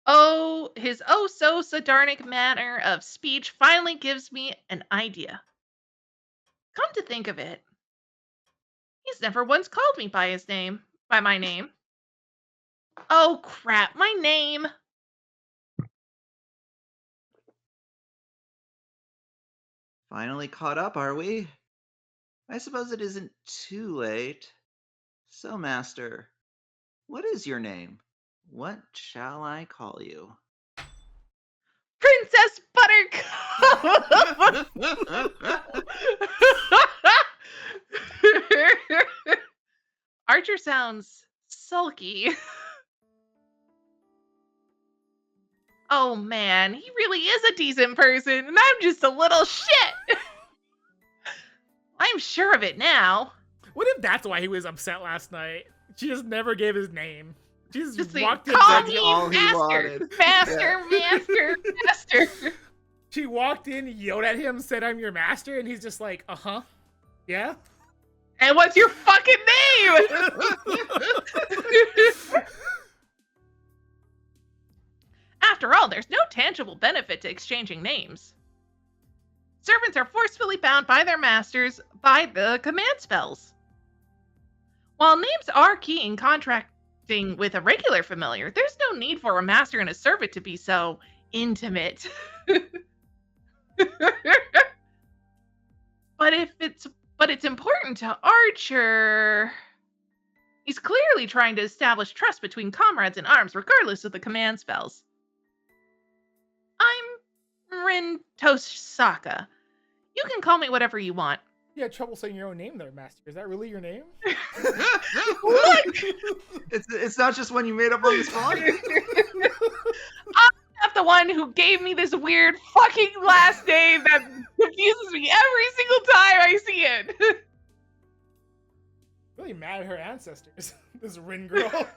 S1: Oh, his so sardonic manner of speech finally gives me an idea. Come to think of it, he's never once called me by my name. Oh crap, my name.
S3: Finally caught up, are we? I suppose it isn't too late. So, Master, what is your name? What shall I call you?
S1: Princess Buttercup! Archer sounds sulky. Oh man, he really is a decent person, and I'm just a little shit. I'm sure of it now.
S2: What if that's why he was upset last night? She just never gave his name. She just walked in.
S1: Call
S3: That's
S1: me
S3: all he
S1: master,
S3: wanted.
S1: master.
S2: She walked in, yelled at him, said, "I'm your master," and he's just like, "Uh-huh. Yeah?"
S1: And what's your fucking name? After all, there's no tangible benefit to exchanging names. Servants are forcefully bound by their masters by the command spells. While names are key in contracting with a regular familiar, there's no need for a master and a servant to be so intimate. But it's important to Archer. He's clearly trying to establish trust between comrades in arms, regardless of the command spells. I'm Rin Tosaka. You can call me whatever you want.
S2: You had trouble saying your own name there, Master. Is that really your name?
S1: Look!
S3: It's not just one you made up on the spot.
S1: I'm not the one who gave me this weird fucking last name that confuses me every single time I see it.
S2: Really mad at her ancestors. This Rin girl.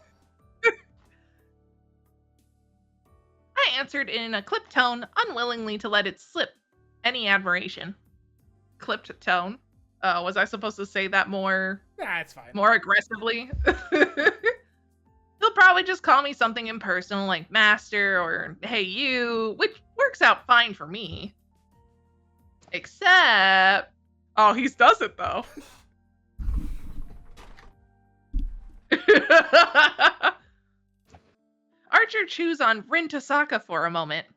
S1: I answered in a clipped tone, unwillingly to let it slip any admiration. Clipped tone? Was I supposed to say that more
S2: Nah, it's fine.
S1: more aggressively? He'll probably just call me something impersonal like master or hey you, which works out fine for me. Except... Oh, he doesn't though. Archer chews on Rin Tosaka for a moment.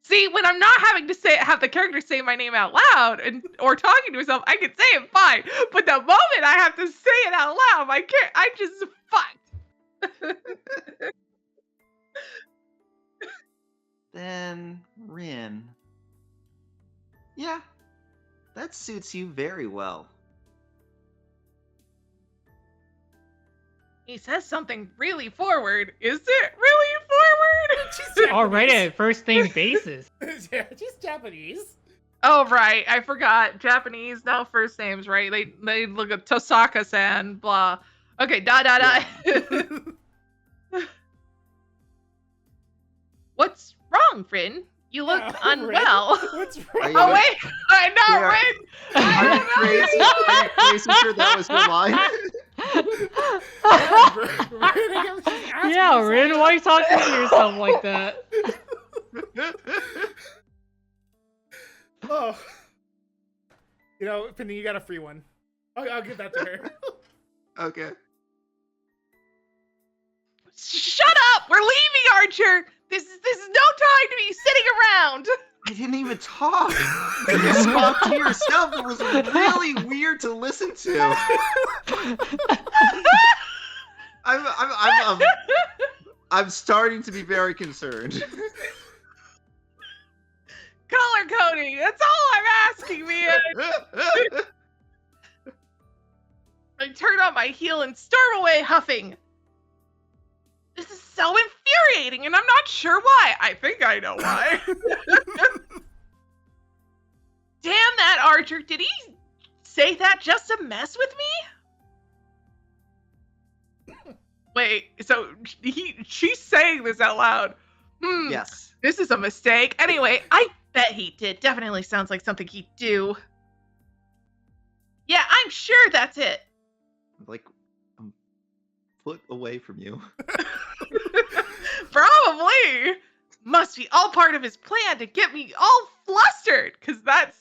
S1: See, when I'm not having to have the character say my name out loud or talking to himself, I can say it fine. But the moment I have to say it out loud, I just fucked.
S3: Then, Rin. Yeah, that suits you very well.
S1: He says something really forward. Is it really forward?
S2: She's
S5: Already
S2: Japanese.
S5: at first name basis.
S2: Yeah, she's Japanese.
S1: Oh, right. I forgot. Japanese, no first names, right? They look at Tosaka-san, blah. Okay, da. What's wrong, Rin? You look unwell.
S2: What's
S3: Are
S2: wrong?
S3: you-
S1: Oh, wait. I know,
S3: Yeah.
S1: Rin.
S3: Are you
S1: I
S3: crazy? Are you crazy sure that was your line?
S5: Yeah, Rin, why are you talking to yourself like that?
S2: Oh. You know, Penny, you got a free one. I'll give that to her.
S3: Okay.
S1: Shut up! We're leaving, Archer! This is no time to be sitting around!
S3: I didn't even talk. You just talked to yourself. It was really weird to listen to. I'm starting to be very concerned.
S1: Color coding! That's all I'm asking, man! I turn on my heel and storm away huffing. This is so infuriating, and I'm not sure why. I think I know why. Damn that Archer! Did he say that just to mess with me? Wait, so she's saying this out loud.
S3: Yes.
S1: This is a mistake. Anyway, I bet he did. Definitely sounds like something he'd do. Yeah, I'm sure that's it.
S7: Like a foot away from you.
S1: Probably. Must be all part of his plan to get me all flustered, because that's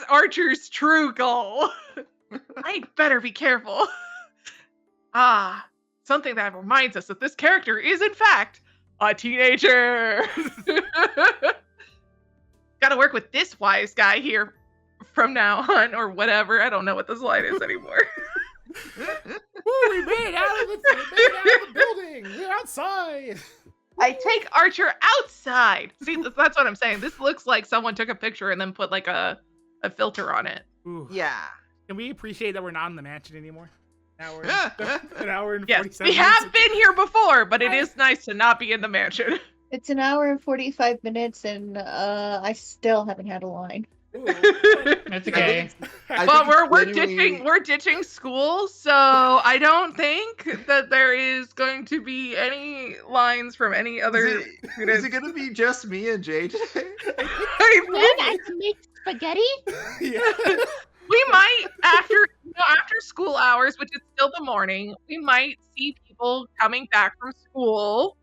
S1: Archer's true goal. I better be careful. Something that reminds us that this character is in fact a teenager. Gotta work with this wise guy here from now on, or whatever. I don't know what this line is anymore.
S2: Ooh, we made it out of the building. We're outside.
S1: I take Archer outside. See, that's what I'm saying. This looks like someone took a picture and then put like a filter on it.
S2: Ooh.
S3: Yeah.
S2: Can we appreciate that we're not in the mansion anymore? Now we're an hour and 47
S1: Yes, we
S2: minutes.
S1: have been here before, but it is nice to not be in the mansion.
S4: It's an hour and 45 minutes, and I still haven't had a line.
S2: Ooh.
S5: That's okay.
S1: Well, we're ditching school, so I don't think that there is going to be any lines from any other.
S7: Is it gonna be just me and JJ?
S6: I can make spaghetti.
S2: Yeah.
S1: We might after school hours, which is still the morning. We might see people coming back from school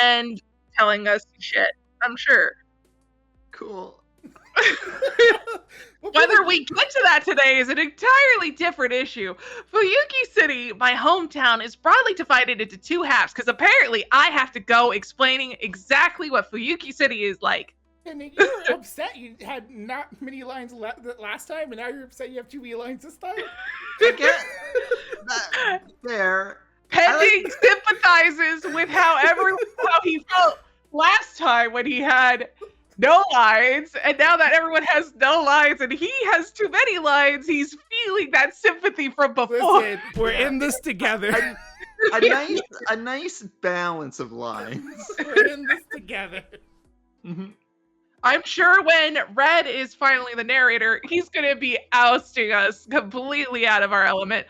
S1: and telling us shit. I'm sure.
S7: Cool.
S1: Whether we get to that today is an entirely different issue. Fuyuki City, my hometown, is broadly divided into two halves because apparently I have to go explaining exactly what Fuyuki City is like.
S2: And you were upset you had not many lines last time, and now you're upset you have too many lines this time?
S3: I get that there.
S1: Pending sympathizes with how he felt last time when he had no lines, and now that everyone has no lines and he has too many lines, he's feeling that sympathy from before.
S2: Listen, we're in this together.
S7: A nice balance of lines.
S2: We're in this together.
S7: Mm-hmm.
S1: I'm sure when Red is finally the narrator, he's going to be ousting us completely out of our element.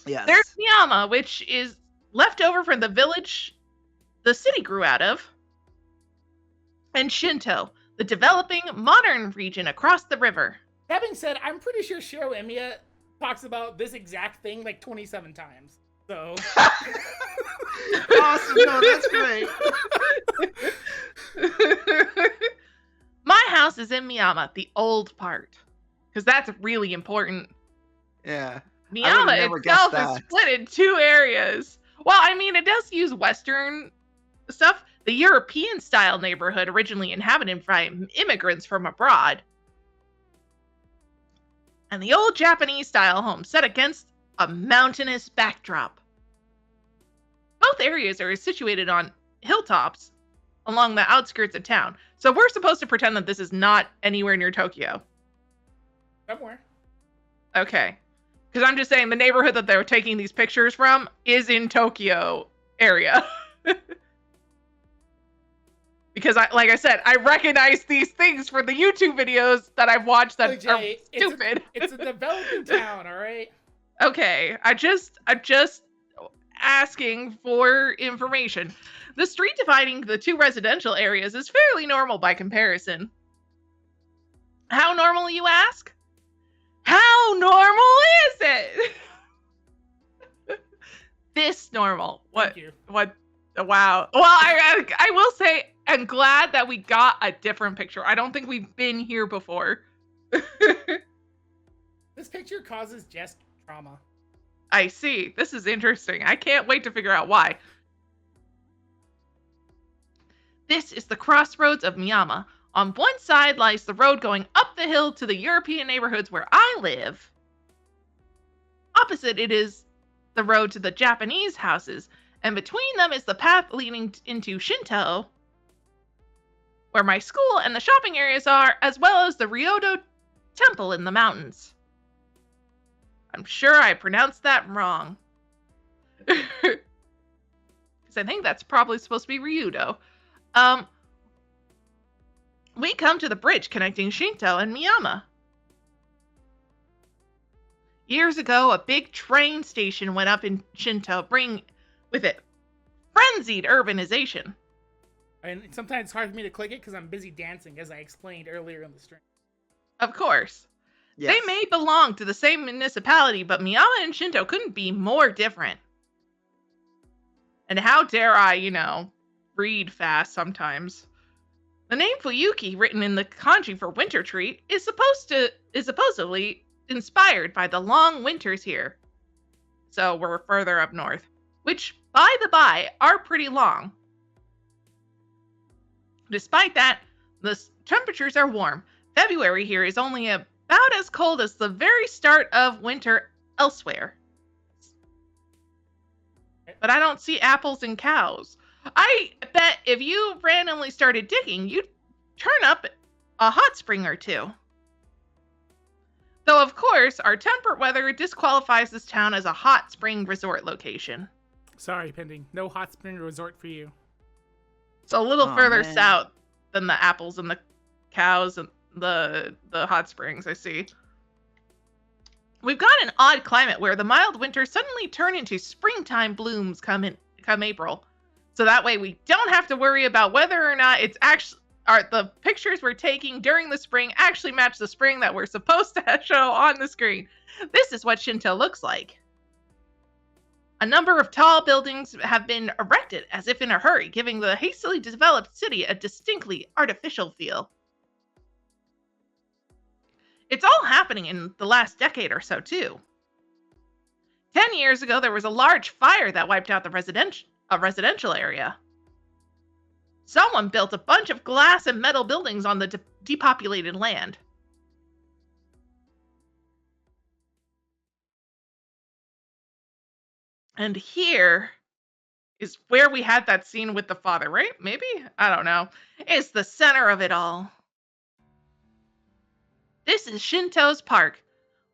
S3: Yes.
S1: There's Miyama, which is left over from the village the city grew out of, and Shinto, the developing modern region across the river.
S2: That being said, I'm pretty sure Shiro Emiya talks about this exact thing like 27 times. So.
S3: Awesome. No, that's great.
S1: My house is in Miyama, the old part, because that's really important.
S3: Yeah.
S1: Miyama
S3: never guessed
S1: itself is
S3: that.
S1: split in two areas. Well, I mean, it does use Western stuff. The European-style neighborhood originally inhabited by immigrants from abroad. And the old Japanese-style home set against a mountainous backdrop. Both areas are situated on hilltops along the outskirts of town. So we're supposed to pretend that this is not anywhere near Tokyo.
S2: Somewhere.
S1: Okay. Because I'm just saying the neighborhood that they're taking these pictures from is in Tokyo area. Because, like I said, I recognize these things for the YouTube videos that I've watched that
S2: Look, Jay,
S1: are stupid.
S2: It's a developing town, all right?
S1: Okay, I'm just asking for information. The street dividing the two residential areas is fairly normal by comparison. How normal, you ask? How normal is it? This normal.
S2: Thank you.
S1: What? Wow. Well, I will say I'm glad that we got a different picture. I don't think we've been here before.
S2: This picture causes Jess trauma.
S1: I see. This is interesting. I can't wait to figure out why. This is the crossroads of Miyama. On one side lies the road going up the hill to the European neighborhoods where I live. Opposite it is the road to the Japanese houses, and between them is the path leading into Shinto, where my school and the shopping areas are, as well as the Ryodo Temple in the mountains. I'm sure I pronounced that wrong. Because I think that's probably supposed to be Ryudo. We come to the bridge connecting Shinto and Miyama. Years ago, a big train station went up in Shinto, bringing with it frenzied urbanization.
S2: And sometimes it's hard for me to click it because I'm busy dancing, as I explained earlier in the stream.
S1: Of course.
S3: Yes.
S1: They may belong to the same municipality, but Miyama and Shinto couldn't be more different. And how dare I, read fast sometimes. The name Fuyuki, written in the kanji for winter tree, is supposedly inspired by the long winters here. So we're further up north, which, by the by, are pretty long. Despite that, the temperatures are warm. February here is only about as cold as the very start of winter elsewhere. But I don't see apples and cows. I bet if you randomly started digging, you'd turn up a hot spring or two. Though, of course, our temperate weather disqualifies this town as a hot spring resort location.
S2: Sorry, Pending. No hot spring resort for you.
S1: It's a little further
S3: man.
S1: south than the apples and the cows and the hot springs, I see. We've got an odd climate where the mild winters suddenly turn into springtime blooms come April. So that way we don't have to worry about whether or not the pictures we're taking during the spring actually match the spring that we're supposed to show on the screen. This is what Shinto looks like. A number of tall buildings have been erected as if in a hurry, giving the hastily developed city a distinctly artificial feel. It's all happening in the last decade or so, too. 10 years ago, there was a large fire that wiped out the residential area. Someone built a bunch of glass and metal buildings on the depopulated land. And here is where we had that scene with the father, right? Maybe? I don't know. It's the center of it all. This is Shinto's park.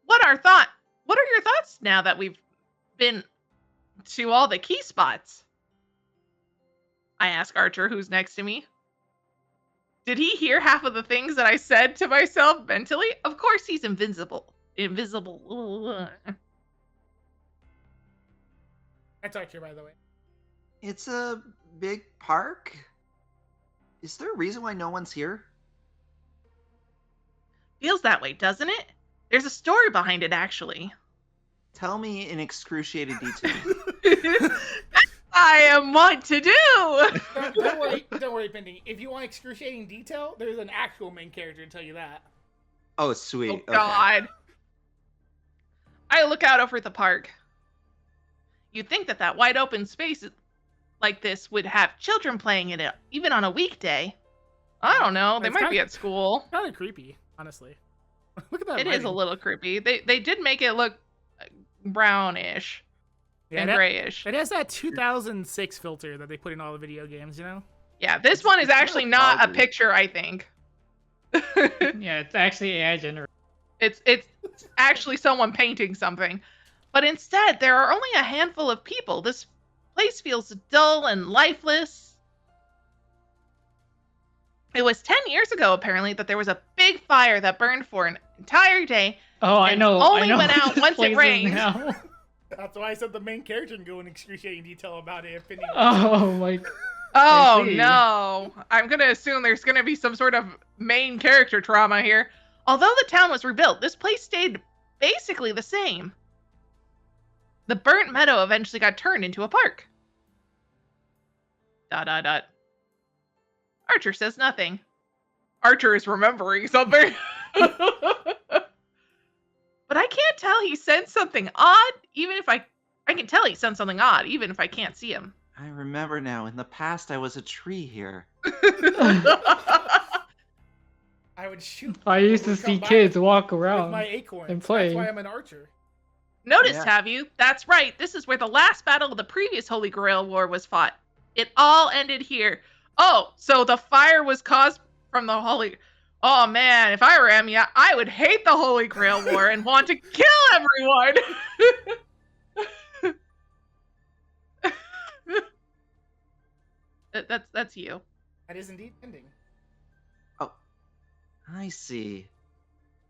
S1: What are your thoughts now that we've been to all the key spots? I ask Archer, who's next to me. Did he hear half of the things that I said to myself mentally? Of course he's invisible.
S2: That's Archer, by the way.
S3: It's a big park. Is there a reason why no one's here?
S1: Feels that way, doesn't it? There's a story behind it, actually.
S3: Tell me in excruciating detail.
S1: I am what to do.
S2: Don't worry, Pending. If you want excruciating detail, there's an actual main character to tell you that.
S3: Oh, sweet.
S1: Oh, God. I look out over the park. You'd think that wide open space like this would have children playing in it, even on a weekday. I don't know. They might be at school.
S2: Kind of creepy, honestly. Look at that.
S1: It is a little creepy. They did make it look brownish and grayish.
S2: It has that 2006 filter that they put in all the video games, you know?
S1: Yeah, this one is actually not a picture, I think.
S5: Yeah, it's actually AI generated.
S1: It's actually someone painting something. But instead, there are only a handful of people. This place feels dull and lifeless. It was 10 years ago, apparently, that there was a big fire that burned for an entire day.
S5: Oh, I know.
S1: Only went out once it rained.
S2: That's why I said the main character can go in excruciating detail about it.
S5: Oh my.
S1: Oh no! I'm gonna assume there's gonna be some sort of main character trauma here. Although the town was rebuilt, this place stayed basically the same. The burnt meadow eventually got turned into a park. ... Archer says nothing. Archer is remembering something. But I can't tell he sensed something odd, even if I can tell he sensed something odd, even if I can't see him.
S3: I remember now. In the past, I was a tree here.
S2: I would shoot.
S5: I used to see kids walk
S2: with
S5: around
S2: my acorns.
S5: and play.
S2: That's why I'm an archer.
S1: Noticed,
S3: Yeah.
S1: have you? That's right. This is where the last battle of the previous Holy Grail War was fought. It all ended here. Oh, so the fire was caused from the Holy... Oh man, if I were Emiya, I would hate the Holy Grail War and want to kill everyone! That's you.
S2: That is indeed pending.
S3: Oh, I see.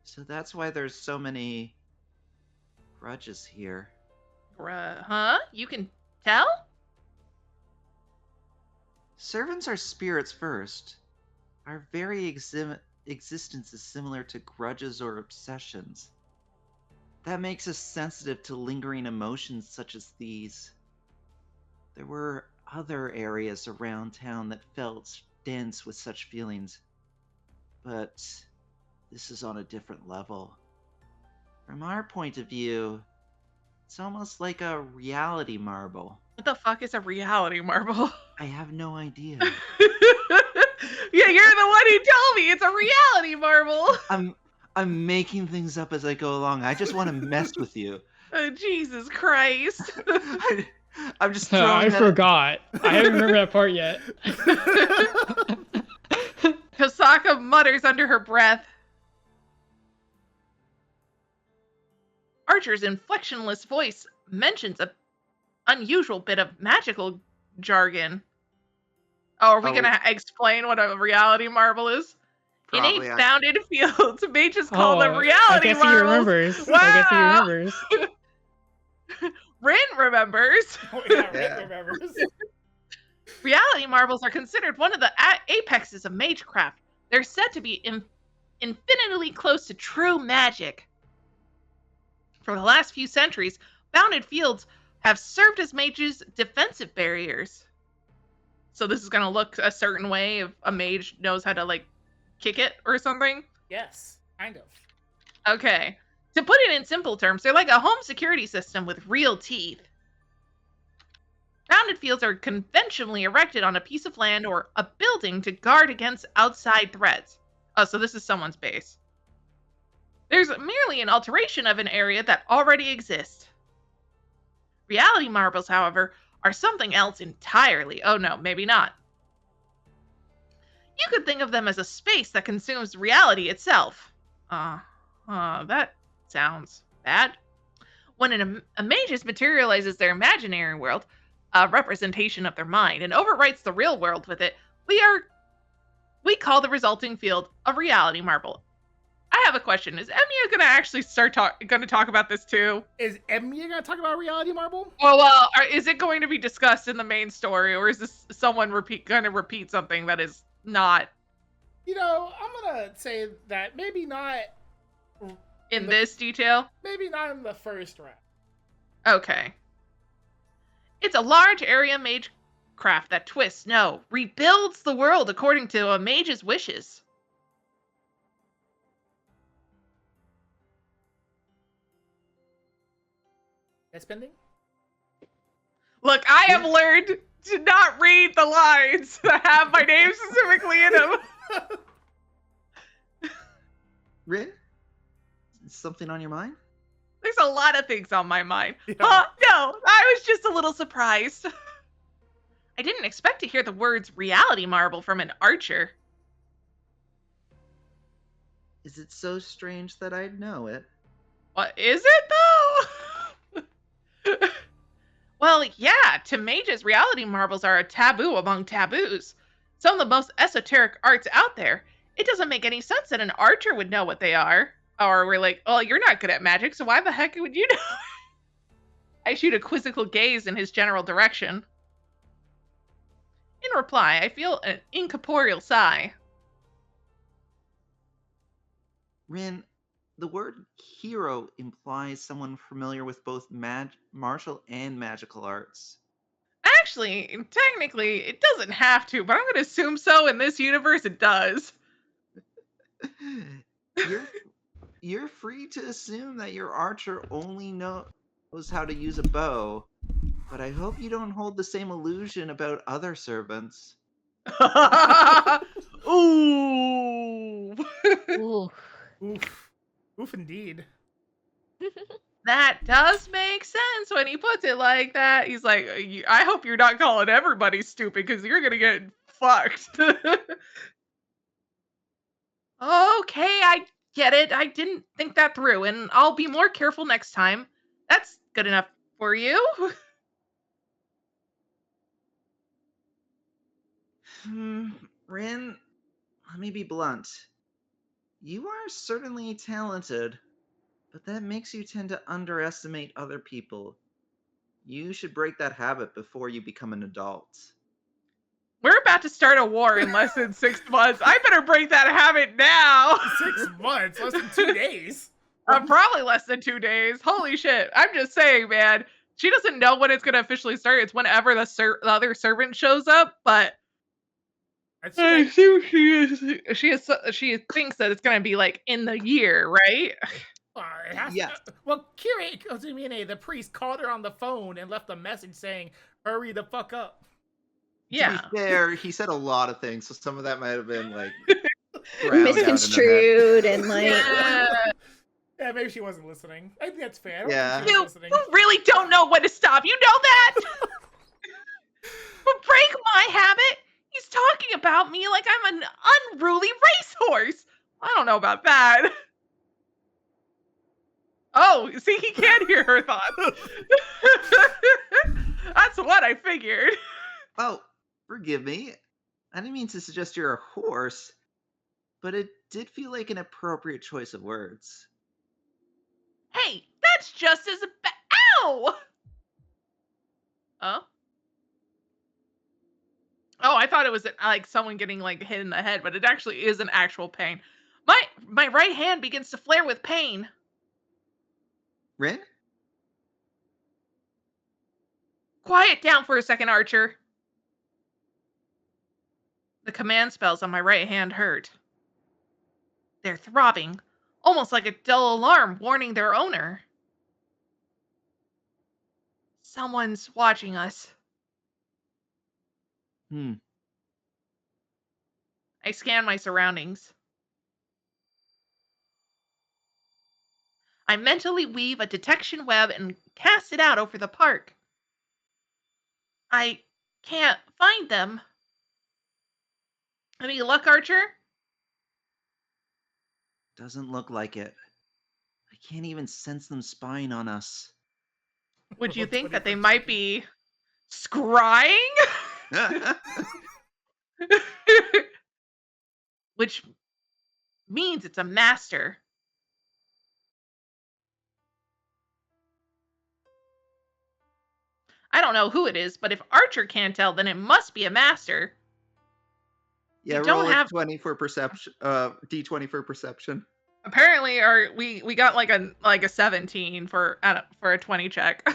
S3: So that's why there's so many grudges here.
S1: Huh? You can tell?
S3: Servants are spirits first. Our very existence is similar to grudges or obsessions. That makes us sensitive to lingering emotions such as these. There were other areas around town that felt dense with such feelings, but this is on a different level. From our point of view, it's almost like a reality marble.
S1: What the fuck is a reality marble?
S3: I have no idea.
S1: Yeah, you're the one who told me it's a reality marble.
S3: I'm making things up as I go along. I just want to mess with you.
S1: Jesus Christ.
S3: I'm just throwing
S5: I
S3: that.
S5: forgot. I haven't remembered that part yet.
S1: Kosaka mutters under her breath. Archer's inflectionless voice mentions an unusual bit of magical jargon. Oh, are we going to explain what a reality marble is?
S3: Probably,
S1: In 8 bounded fields, mages call them
S5: I
S1: reality
S5: guess he
S1: marbles.
S5: remembers.
S1: Wow.
S5: I guess he remembers.
S1: Rin remembers.
S2: Oh, yeah, Rin remembers.
S1: Reality marbles are considered one of the apexes of magecraft. They're said to be infinitely close to true magic. For the last few centuries, bounded fields have served as mages' defensive barriers. So this is going to look a certain way if a mage knows how to, like, kick it or something?
S2: Yes, kind of.
S1: Okay. To put it in simple terms, they're like a home security system with real teeth. Bounded fields are conventionally erected on a piece of land or a building to guard against outside threats. Oh, so this is someone's base. There's merely an alteration of an area that already exists. Reality marbles, however, are something else entirely. Oh no, maybe not. You could think of them as a space that consumes reality itself. That sounds bad. When a mage materializes their imaginary world, a representation of their mind, and overwrites the real world with it, we call the resulting field a reality marble. I have a question. Is Emiya going to actually going to talk about this too?
S2: Is Emiya going to talk about reality marble?
S1: Oh, well, is it going to be discussed in the main story, or is this someone going to repeat something that is not?
S2: You know, I'm going to say that maybe not
S1: in this detail?
S2: Maybe not in the first round.
S1: Okay. It's a large area magecraft that twists, rebuilds the world according to a mage's wishes.
S2: Spending?
S1: Look, I have learned to not read the lines that have my name specifically in them.
S3: Rin? Something on your mind?
S1: There's a lot of things on my mind.
S2: Yeah.
S1: No, I was just a little surprised. I didn't expect to hear the words reality marble from an archer.
S3: Is it so strange that I'd know it?
S1: What is it, though? Well, yeah, to mages, reality marbles are a taboo among taboos. Some of the most esoteric arts out there. It doesn't make any sense that an archer would know what they are. Or we're like, oh, you're not good at magic, so why the heck would you know? I shoot a quizzical gaze in his general direction. In reply, I feel an incorporeal sigh.
S3: Rin, the word hero implies someone familiar with both martial and magical arts.
S1: Actually, technically, it doesn't have to, but I'm going to assume so. In this universe, it does.
S3: You're free to assume that your archer only knows how to use a bow, but I hope you don't hold the same illusion about other servants.
S1: Ooh.
S6: Ooh.
S2: Oof, indeed.
S1: That does make sense when he puts it like that. He's like, I hope you're not calling everybody stupid because you're going to get fucked. Okay, I get it. I didn't think that through, and I'll be more careful next time. That's good enough for you.
S3: Rin, let me be blunt. You are certainly talented,
S7: But that makes you tend to underestimate other people. You should break that habit before you become an adult.
S1: We're about to start a war in less than 6 months. I better break that habit now.
S2: 6 months, less than 2 days.
S1: Probably less than 2 days. Holy shit. I'm just saying, man. She doesn't know when it's going to officially start. It's whenever the other servant shows up, but I assume she thinks that it's going to be like in the year, right?
S2: It has
S7: Yes.
S2: Well, KyrieAI, the priest, called her on the phone and left a message saying, "Hurry the fuck up."
S1: Yeah.
S7: To be fair, he said a lot of things, so some of that might have been like drowned out in her head.
S4: Misconstrued and like.
S2: Yeah, maybe she wasn't listening. I think that's fair. I don't
S7: Yeah.
S2: think she was listening.
S1: You really don't know when to stop. You know that? But break my habit? He's talking about me like I'm an unruly racehorse. I don't know about that. Oh, see, he can't hear her thoughts. That's what I figured.
S7: Oh, forgive me. I didn't mean to suggest you're a horse, but it did feel like an appropriate choice of words.
S1: Hey, that's just as bad. Ow! Oh? Oh, I thought it was like someone getting like hit in the head, but it actually is an actual pain. My right hand begins to flare with pain.
S7: Rin?
S1: Quiet down for a second, Archer. The command spells on my right hand hurt. They're throbbing, almost like a dull alarm warning their owner. Someone's watching us. I scan my surroundings. I mentally weave a detection web and cast it out over the park. I can't find them. Any luck, Archer?
S7: Doesn't look like it. I can't even sense them spying on us.
S1: Would you think that they might be scrying? Which means it's a master. I don't know who it is, but if Archer can't tell, then it must be a master.
S7: Yeah,
S1: We don't
S7: roll
S1: have-
S7: a 20 for perception. D20 for perception.
S1: Apparently, we got like a 17 for a 20 check.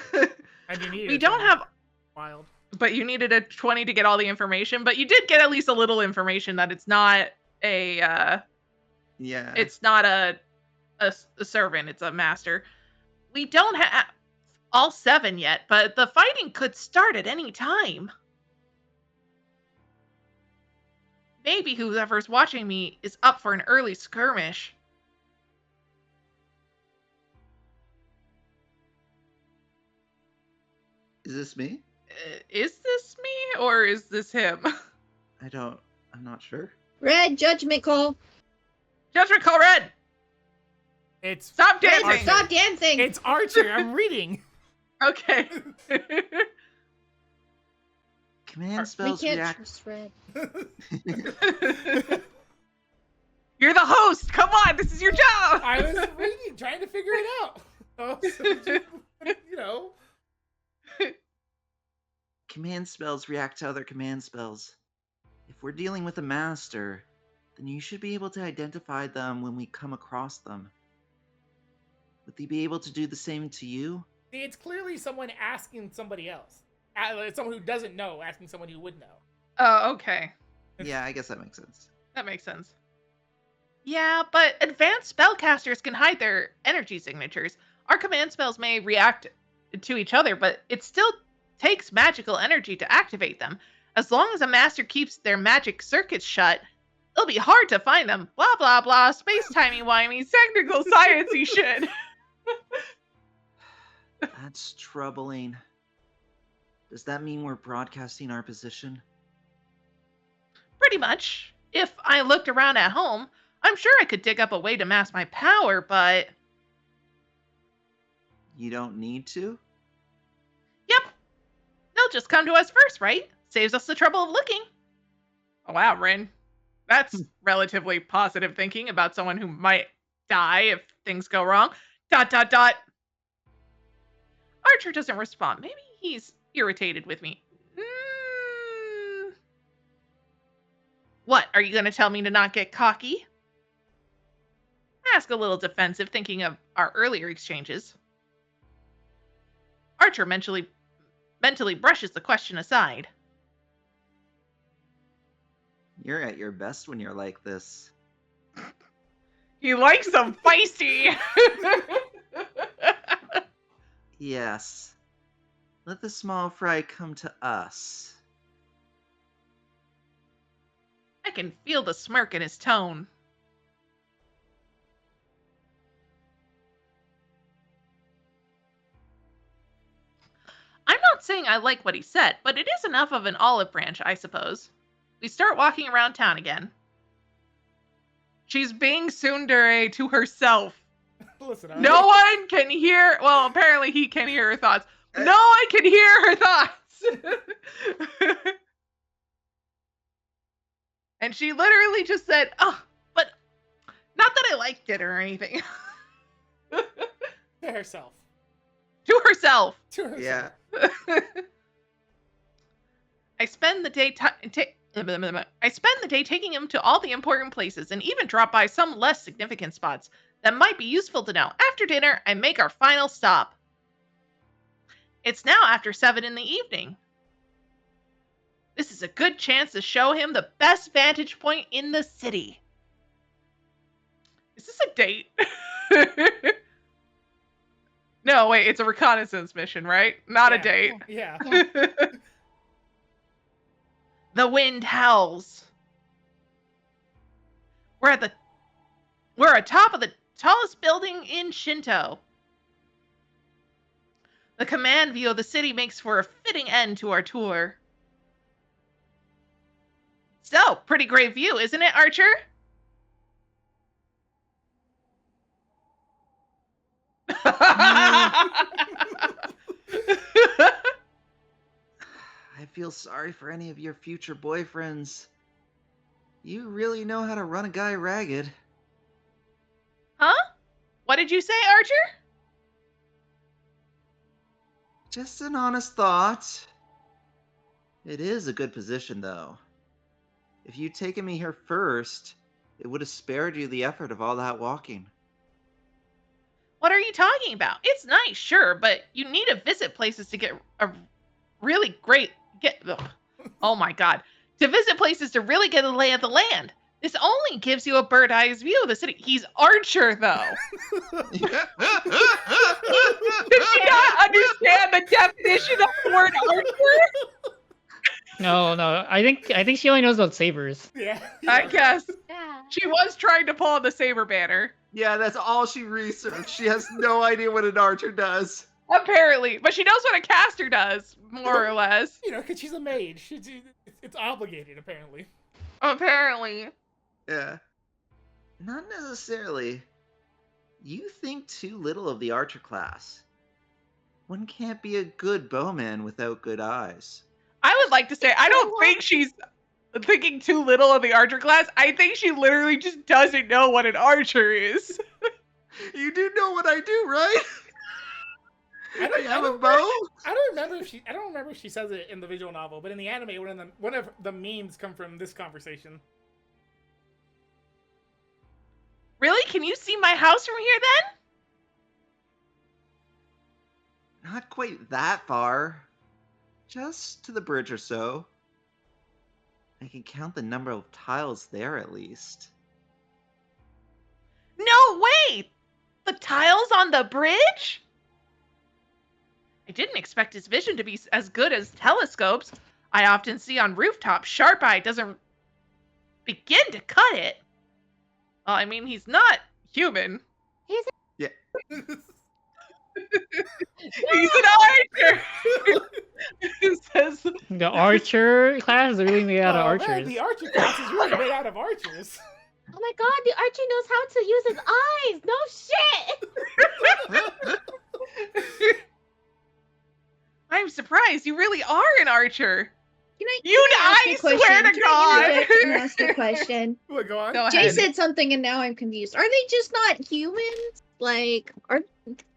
S2: And you need
S1: We don't have,
S2: wild.
S1: but you needed a 20 to get all the information. But you did get at least a little information that it's not a
S7: Yeah.
S1: it's not a servant, it's a master. We don't have all 7 yet, but the fighting could start at any time. Maybe whoever's watching me is up for an early skirmish.
S7: Is this me?
S1: Is this me or is this him?
S7: I'm not sure.
S4: Red judgment call.
S1: Judgment call, Red.
S2: It's
S1: Stop
S4: Red,
S1: dancing.
S4: stop dancing.
S2: It's Archer. I'm reading.
S1: Okay.
S7: Command
S4: We
S7: spells
S4: can't
S7: react.
S4: trust Red.
S1: You're the host. Come on, this is your job.
S2: I was reading, trying to figure it out. You know.
S7: Command spells react to other command spells. If we're dealing with a master, then you should be able to identify them when we come across them. Would they be able to do the same to you?
S2: See, it's clearly someone asking somebody else. It's someone who doesn't know asking someone who would know.
S1: Oh, okay.
S7: Yeah, I guess that makes sense.
S1: That makes sense. Yeah, but advanced spellcasters can hide their energy signatures. Our command spells may react to each other, but it still takes magical energy to activate them. As long as a master keeps their magic circuits shut, it'll be hard to find them. Blah, blah, blah. Space-timey-wimey, technical science-y shit.
S7: That's troubling. Does that mean we're broadcasting our position?
S1: Pretty much. If I looked around at home, I'm sure I could dig up a way to mask my power, but...
S7: You don't need to?
S1: Yep. They'll just come to us first, right? Saves us the trouble of looking. Oh, wow, Rin. That's relatively positive thinking about someone who might die if things go wrong. Archer doesn't respond. Maybe he's irritated with me. What, are you going to tell me to not get cocky? I ask a little defensive, thinking of our earlier exchanges. Archer mentally brushes the question aside.
S7: You're at your best when you're like this.
S1: He likes them feisty.
S7: Yes. Let the small fry come to us.
S1: I can feel the smirk in his tone. I'm not saying I like what he said, but it is enough of an olive branch, I suppose. We start walking around town again. She's being tsundere to herself.
S2: Listen,
S1: No one can hear... Well, apparently he can hear her thoughts. No one can hear her thoughts. And she literally just said, oh, but not that I liked it or anything.
S2: To herself.
S1: To herself.
S2: To herself.
S7: Yeah.
S1: I spend the day taking him to all the important places and even drop by some less significant spots that might be useful to know. After dinner, I make our final stop. It's now after 7 in the evening. This is a good chance to show him the best vantage point in the city. Is this a date? No, wait, it's a reconnaissance mission, right? Not a date.
S2: Yeah.
S1: The wind howls. We're atop of the tallest building in Shinto. The command view of the city makes for a fitting end to our tour. So, pretty great view, isn't it, Archer?
S7: I feel sorry for any of your future boyfriends. You really know how to run a guy ragged.
S1: Huh? What did you say, Archer?
S7: Just an honest thought. It is a good position, though. If you'd taken me here first, it would have spared you the effort of all that walking.
S1: What are you talking about? It's nice, sure, but you need to visit places to get a really great... Oh my god. To visit places to really get a lay of the land. This only gives you a bird's-eye view of the city. He's Archer, though. Did she not understand the definition of the word Archer?
S5: No. I think she only knows about sabers.
S2: Yeah.
S1: I guess.
S6: Yeah.
S1: She was trying to pull on the saber banner.
S3: Yeah, that's all she researched. She has no idea what an archer does.
S1: Apparently. But she knows what a caster does, more or less.
S2: You know, because she's a mage. It's obligated, apparently.
S1: Apparently.
S7: Yeah. Not necessarily. You think too little of the archer class. One can't be a good bowman without good eyes.
S1: I would like to say, I don't think she's thinking too little of the archer class. I think she literally just doesn't know what an archer is.
S3: You do know what I do, right? I have a bow.
S2: I don't remember if she says it in the visual novel, but in the anime, one of the memes come from this conversation.
S1: Really? Can you see my house from here then?
S7: Not quite that far. Just to the bridge or so. I can count the number of tiles there at least.
S1: No way! The tiles on the bridge? I didn't expect his vision to be as good as telescopes I often see on rooftops. Sharp Eye doesn't begin to cut it. Well, I mean, he's not human.
S6: He's
S3: Yeah.
S1: He's an archer! It says...
S5: The archer class is really made out of archers.
S2: Man, the archer class is really made out of archers.
S6: Oh my god, the archer knows how to use his eyes! No shit!
S1: I'm surprised. You really are an archer.
S4: I
S1: swear to God.
S4: Can I ask a question?
S2: What, go on?
S1: Go
S4: Jay
S1: ahead.
S4: said something and now I'm confused. Are they just not humans? Like,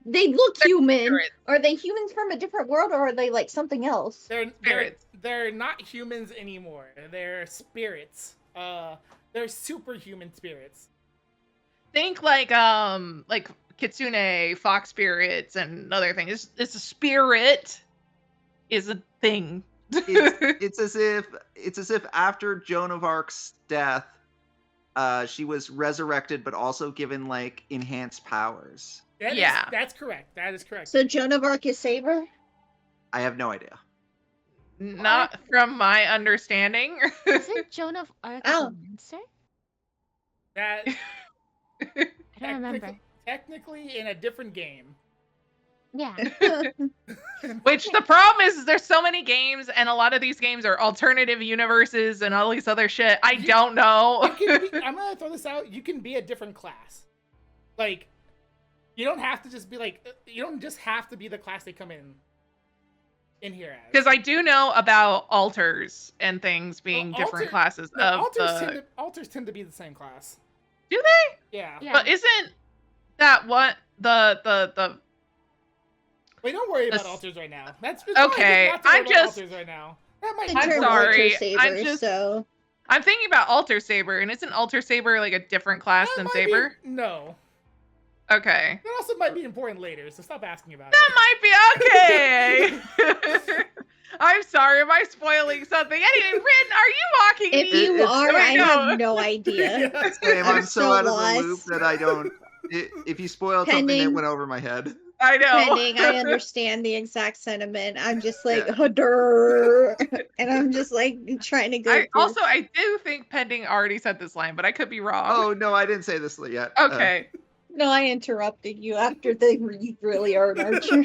S4: they look
S1: They're
S4: human.
S1: spirits.
S4: Are they humans from a different world, or are they like something else?
S2: They're not humans anymore. They're spirits. They're superhuman spirits.
S1: Think like kitsune, fox spirits, and other things. It's a spirit is a thing.
S3: It's as if after Joan of Arc's death, she was resurrected, but also given like enhanced powers.
S2: That's correct. That is correct.
S4: So Joan of Arc is Saber?
S3: I have no idea.
S1: Not from my understanding.
S6: Isn't Joan of Arc a monster?
S2: That
S6: I don't remember.
S2: technically in a different game.
S6: Yeah.
S1: Which the problem is there's so many games, and a lot of these games are alternative universes and all these other shit. I don't know.
S2: I'm gonna throw this out. You can be a different class. Like, you don't have to just be like. You don't just have to be the class they come in here as.
S1: Because I do know about alters and things being different classes of
S2: alters tend to be the same class.
S1: Do they?
S2: Yeah.
S1: But isn't that what the
S2: Wait, don't worry about alters right now. That's
S1: okay. I'm just
S2: alters right now.
S1: I'm sorry.
S4: So
S1: I'm thinking about Alter Saber, and isn't Alter Saber like a different class than Saber?
S2: No.
S1: Okay.
S2: That also might be important later, so stop asking about
S1: that it. That might be okay. I'm sorry, am I spoiling something? Anyway, Rin, are you mocking me?
S4: If you are, I have no idea.
S3: Same, I'm so out of the loop that I don't. If you spoiled something, it went over my head.
S1: I know.
S4: Pending, I understand the exact sentiment. I'm just like, and I'm just like trying to go.
S1: I do think Pending already said this line, but I could be wrong.
S3: Oh no, I didn't say this yet.
S1: Okay.
S4: No, I interrupted you after you really are an archer.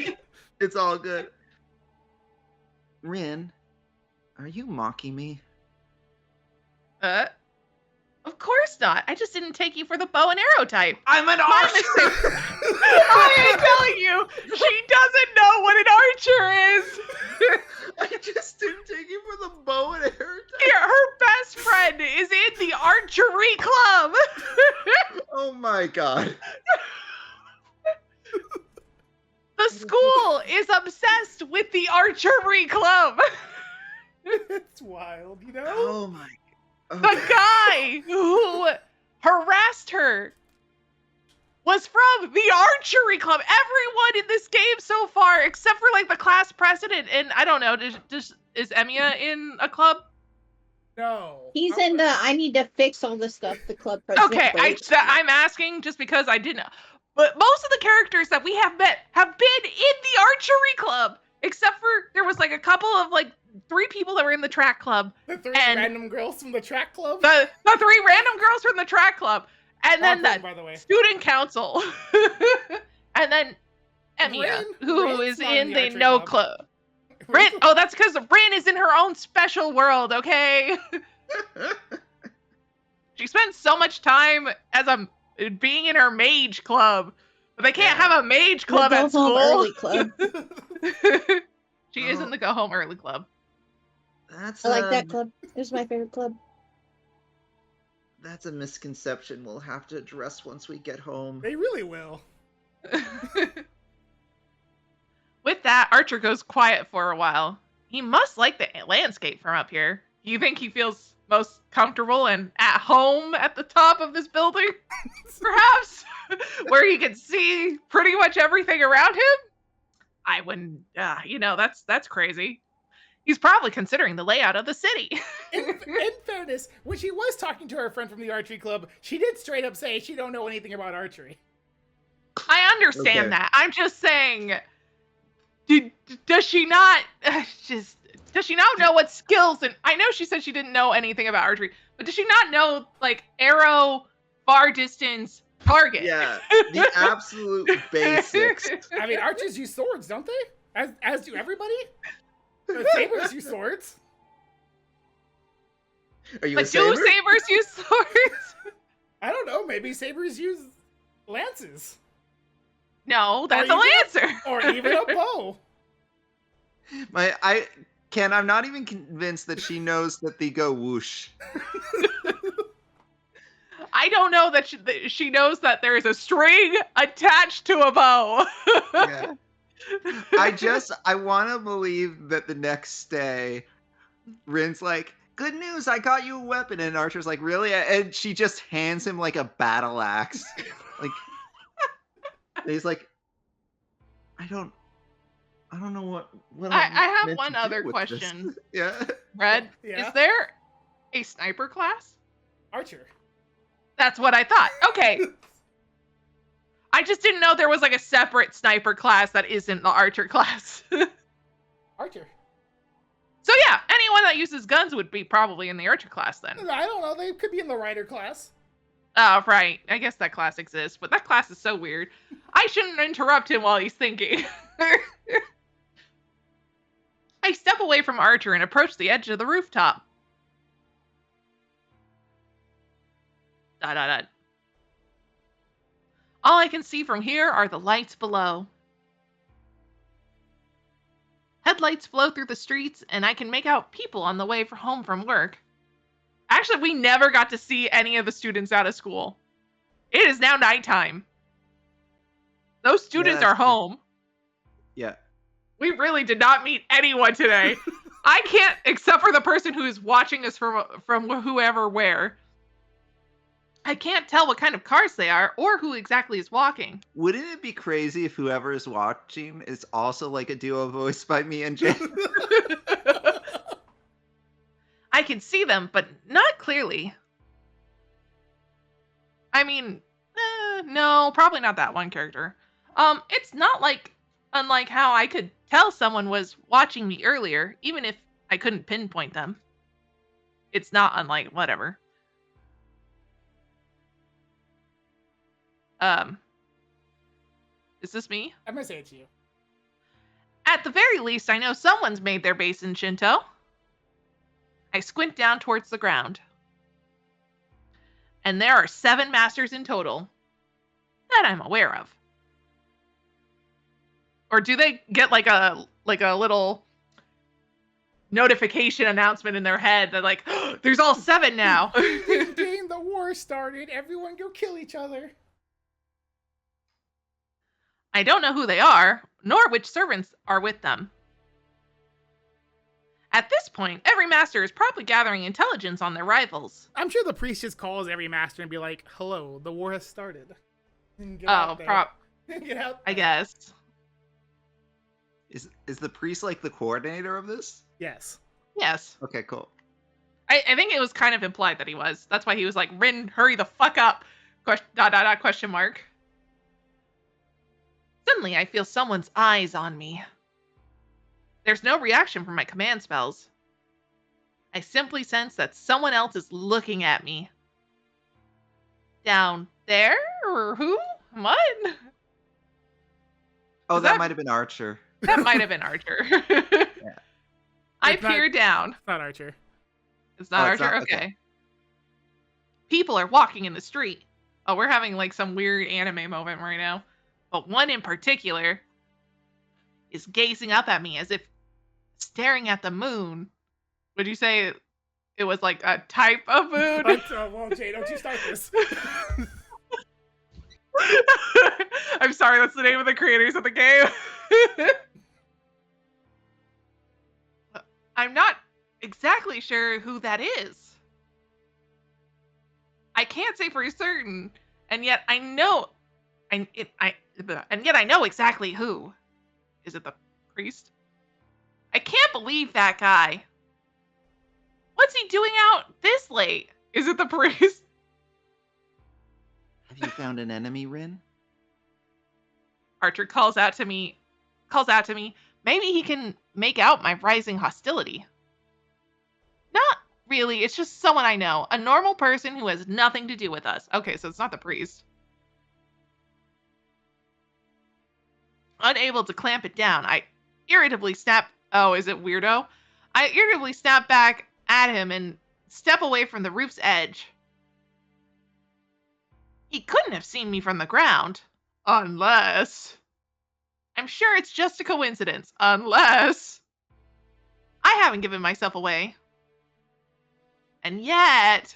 S3: It's all good. Rin, are you mocking me?
S1: Of course not. I just didn't take you for the bow and arrow type.
S3: I'm an archer!
S1: I am telling you, she doesn't know what an archer is.
S3: I just didn't take you for the bow and arrow type.
S1: Here, her best friend is in the archery club.
S3: Oh my god.
S1: The school is obsessed with the archery club.
S2: It's wild, you know?
S3: Oh my god.
S1: Okay. The guy who harassed her was from the archery club. Everyone in this game so far, except for like the class president, and I don't know, is Emiya in a club?
S2: No.
S4: He's in the I need to fix all this stuff. The club president.
S1: Okay, I'm asking just because I didn't know. But most of the characters that we have met have been in the archery club, except for there was like a couple of like 3 people that were in the track club.
S2: The 3 random girls from the track club?
S1: The 3 random girls from the track club. And then the student council. And then Emiya, who is in the no club. Rin, oh, that's because Rin is in her own special world, okay? She spends so much time as being in her mage club. But they can't have a mage club at school.
S4: Early club.
S1: She is in the go home early club.
S4: I like that club. It was my favorite club.
S3: That's a misconception we'll have to address once we get home.
S2: They really will.
S1: With that, Archer goes quiet for a while. He must like the landscape from up here. You think he feels most comfortable and at home at the top of this building? Perhaps? Where he can see pretty much everything around him? I wouldn't, that's crazy. He's probably considering the layout of the city.
S2: In fairness, when she was talking to her friend from the archery club, she did straight up say she don't know anything about archery.
S1: I understand that. I'm just saying, does she not know what skills, and I know she said she didn't know anything about archery, but does she not know like arrow, far distance, target?
S3: Yeah, the absolute basics.
S2: I mean, archers use swords, don't they? As do everybody? Sabers use swords.
S3: Are you
S1: but
S3: a saber?
S1: Do sabers use swords?
S2: I don't know. Maybe sabers use lances.
S1: No, that's a lancer.
S2: Or even a bow.
S3: I'm not even convinced that she knows that they go whoosh.
S1: I don't know that she knows that there is a string attached to a bow.
S3: Yeah. I want to believe that the next day, Rin's like, good news, I got you a weapon. And Archer's like, really? And she just hands him like a battle axe. Like, he's like, I don't know what
S1: I
S3: I'm
S1: have
S3: meant
S1: one
S3: to do
S1: other
S3: with this."
S1: question.
S3: Yeah.
S1: Red,
S2: Yeah.
S1: is there a sniper class?
S2: Archer.
S1: That's what I thought. Okay. I just didn't know there was like a separate sniper class that isn't the archer class.
S2: Archer.
S1: So yeah, anyone that uses guns would be probably in the archer class then.
S2: I don't know. They could be in the rider class.
S1: Oh, right. I guess that class exists, but that class is so weird. I shouldn't interrupt him while he's thinking. I step away from Archer and approach the edge of the rooftop. ... All I can see from here are the lights below. Headlights flow through the streets, and I can make out people on the way home from work. Actually, we never got to see any of the students out of school. It is now nighttime. Those students are home.
S3: Yeah.
S1: We really did not meet anyone today. I can't, except for the person who is watching us from whoever where. I can't tell what kind of cars they are or who exactly is walking.
S3: Wouldn't it be crazy if whoever is watching is also like a duo voiced by me and Jay?
S1: I can see them, but not clearly. I mean, no, probably not that one character. It's not unlike how I could tell someone was watching me earlier, even if I couldn't pinpoint them. It's not unlike whatever. Is this me?
S2: I'm gonna say it to you.
S1: At the very least, I know someone's made their base in Shinto. I squint down towards the ground. And there are 7 masters in total that I'm aware of. Or do they get like a little notification announcement in their head that like, oh, there's all 7 now?
S2: Game, the war started. Everyone go kill each other.
S1: I don't know who they are, nor which servants are with them. At this point, every master is probably gathering intelligence on their rivals.
S2: I'm sure the priest just calls every master and be like, hello, the war has started. And get
S1: Oh,
S2: out there. Get out
S1: I
S2: there.
S1: guess.
S3: Is the priest like the coordinator of this?
S2: Yes.
S1: Yes.
S3: Okay, cool.
S1: I think it was kind of implied that he was. That's why he was like, Rin, hurry the fuck up! Question mark. Suddenly, I feel someone's eyes on me. There's no reaction from my command spells. I simply sense that someone else is looking at me. Down there? Or who? What?
S3: Oh,
S1: Is
S3: that
S1: that-
S3: might have been Archer.
S1: That might have been Archer. I
S2: It's not-
S1: peer down.
S2: It's not Archer.
S1: It's not
S3: Oh, it's
S1: Archer?
S3: not?
S1: Okay.
S3: Okay.
S1: People are walking in the street. Oh, we're having like some weird anime moment right now. But one in particular is gazing up at me as if staring at the moon. Would you say it was like a type of moon?
S2: Well, Jay, don't you start this.
S1: I'm sorry, that's the name of the creators of the game. I'm not exactly sure who that is. I can't say for certain, and yet I know, and yet I know exactly who. Is it the priest? I can't believe that guy. What's he doing out this late? Is it the priest?
S7: Have you found an enemy, Rin?
S1: Archer calls out to me. Maybe he can make out my rising hostility. Not really. It's just someone I know. A normal person who has nothing to do with us. Okay, so it's not the priest. Unable to clamp it down, I irritably snap. Oh, is it weirdo? I irritably snap back at him and step away from the roof's edge. He couldn't have seen me from the ground. Unless... I'm sure it's just a coincidence. Unless... I haven't given myself away. And yet...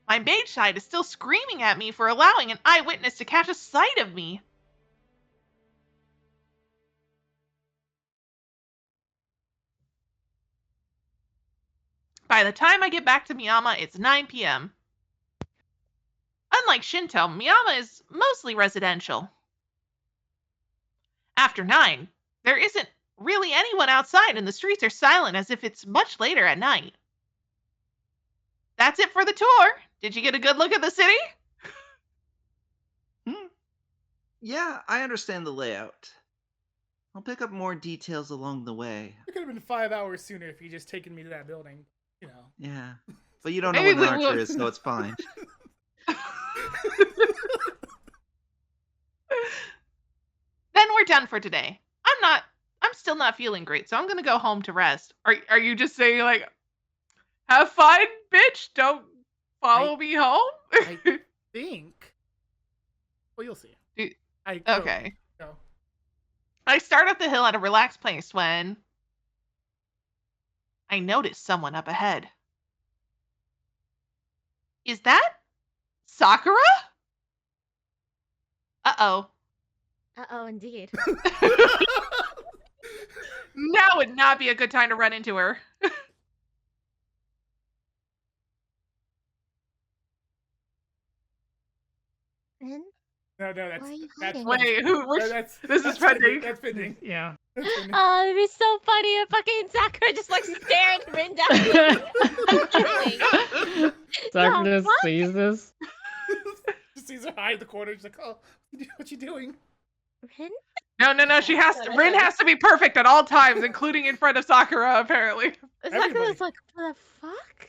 S1: My mage side is still screaming at me for allowing an eyewitness to catch a sight of me. By the time I get back to Miyama, it's 9 p.m. Unlike Shinto, Miyama is mostly residential. After 9, there isn't really anyone outside and the streets are silent as if it's much later at night. That's it for the tour. Did you get a good look at the city?
S7: Yeah, I understand the layout. I'll pick up more details along the way.
S2: It could have been 5 hours sooner if you just taken me to that building. You know.
S7: Yeah, but you don't know
S1: Maybe
S7: what an
S1: we
S7: archer
S1: will-
S7: is, so it's fine.
S1: Then we're done for today. I'm still not feeling great, so I'm gonna go home to rest. Are you just saying like, have fun, bitch? Don't follow me home?
S2: I think. Well, you'll see.
S1: Do-
S2: Go.
S1: Okay.
S2: Go.
S1: I start up the hill at a relaxed pace when I notice someone up ahead. Is that Sakura? Uh-oh.
S6: Uh-oh, indeed.
S1: Now would not be a good time to run into her.
S6: Rin,
S2: No,
S6: why are you
S2: that's
S6: hiding?
S1: Wait, who?
S2: No,
S1: We're,
S2: that's
S1: this is pending.
S2: That's pending.
S5: Yeah.
S2: That's pending.
S6: Oh, it'd be so funny if fucking Sakura just like staring Rin down.
S5: Sakura
S6: No,
S5: just
S6: what?
S5: sees this.
S2: Just sees her hide in the corner. She's like, "Oh, what you doing?"
S6: Rin?
S1: No. She has to. Rin has to be perfect at all times, including in front of Sakura. Apparently.
S6: Sakura's like, what the fuck?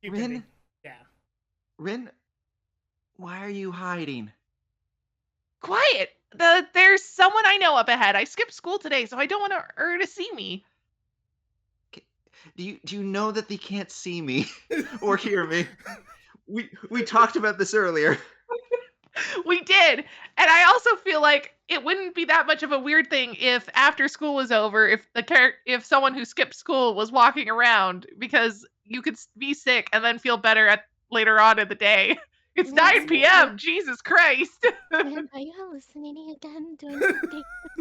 S2: Keep
S7: Rin?
S2: pending. Yeah.
S7: Rin, why are you hiding?
S1: Quiet. There's someone I know up ahead. I skipped school today, so I don't want her to see me.
S7: Do you know that they can't see me or hear me? We talked about this earlier.
S1: We did. And I also feel like it wouldn't be that much of a weird thing if after school was over, if someone who skipped school was walking around, because you could be sick and then feel better later on in the day. It's
S6: Yeah,
S1: 9 p.m. Jesus Christ.
S6: Rin, are you hallucinating again? Doing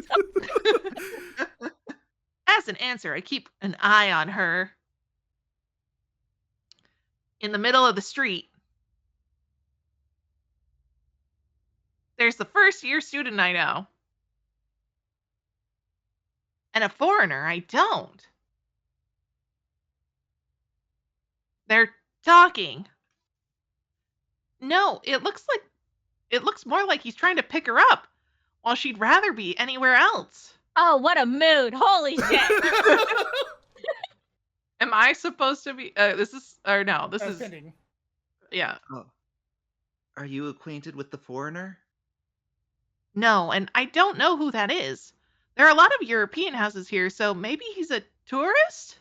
S6: something?
S1: As an answer, I keep an eye on her. In the middle of the street, there's the first year student I know. And a foreigner I don't. They're talking. No, it looks more like he's trying to pick her up, while she'd rather be anywhere else.
S6: Oh, what a mood. Holy shit.
S1: Am I supposed to be this is
S2: Pending.
S1: yeah.
S7: Oh. Are you acquainted with the foreigner?
S1: No, and I don't know who that is. There are a lot of European houses here, so maybe he's a tourist?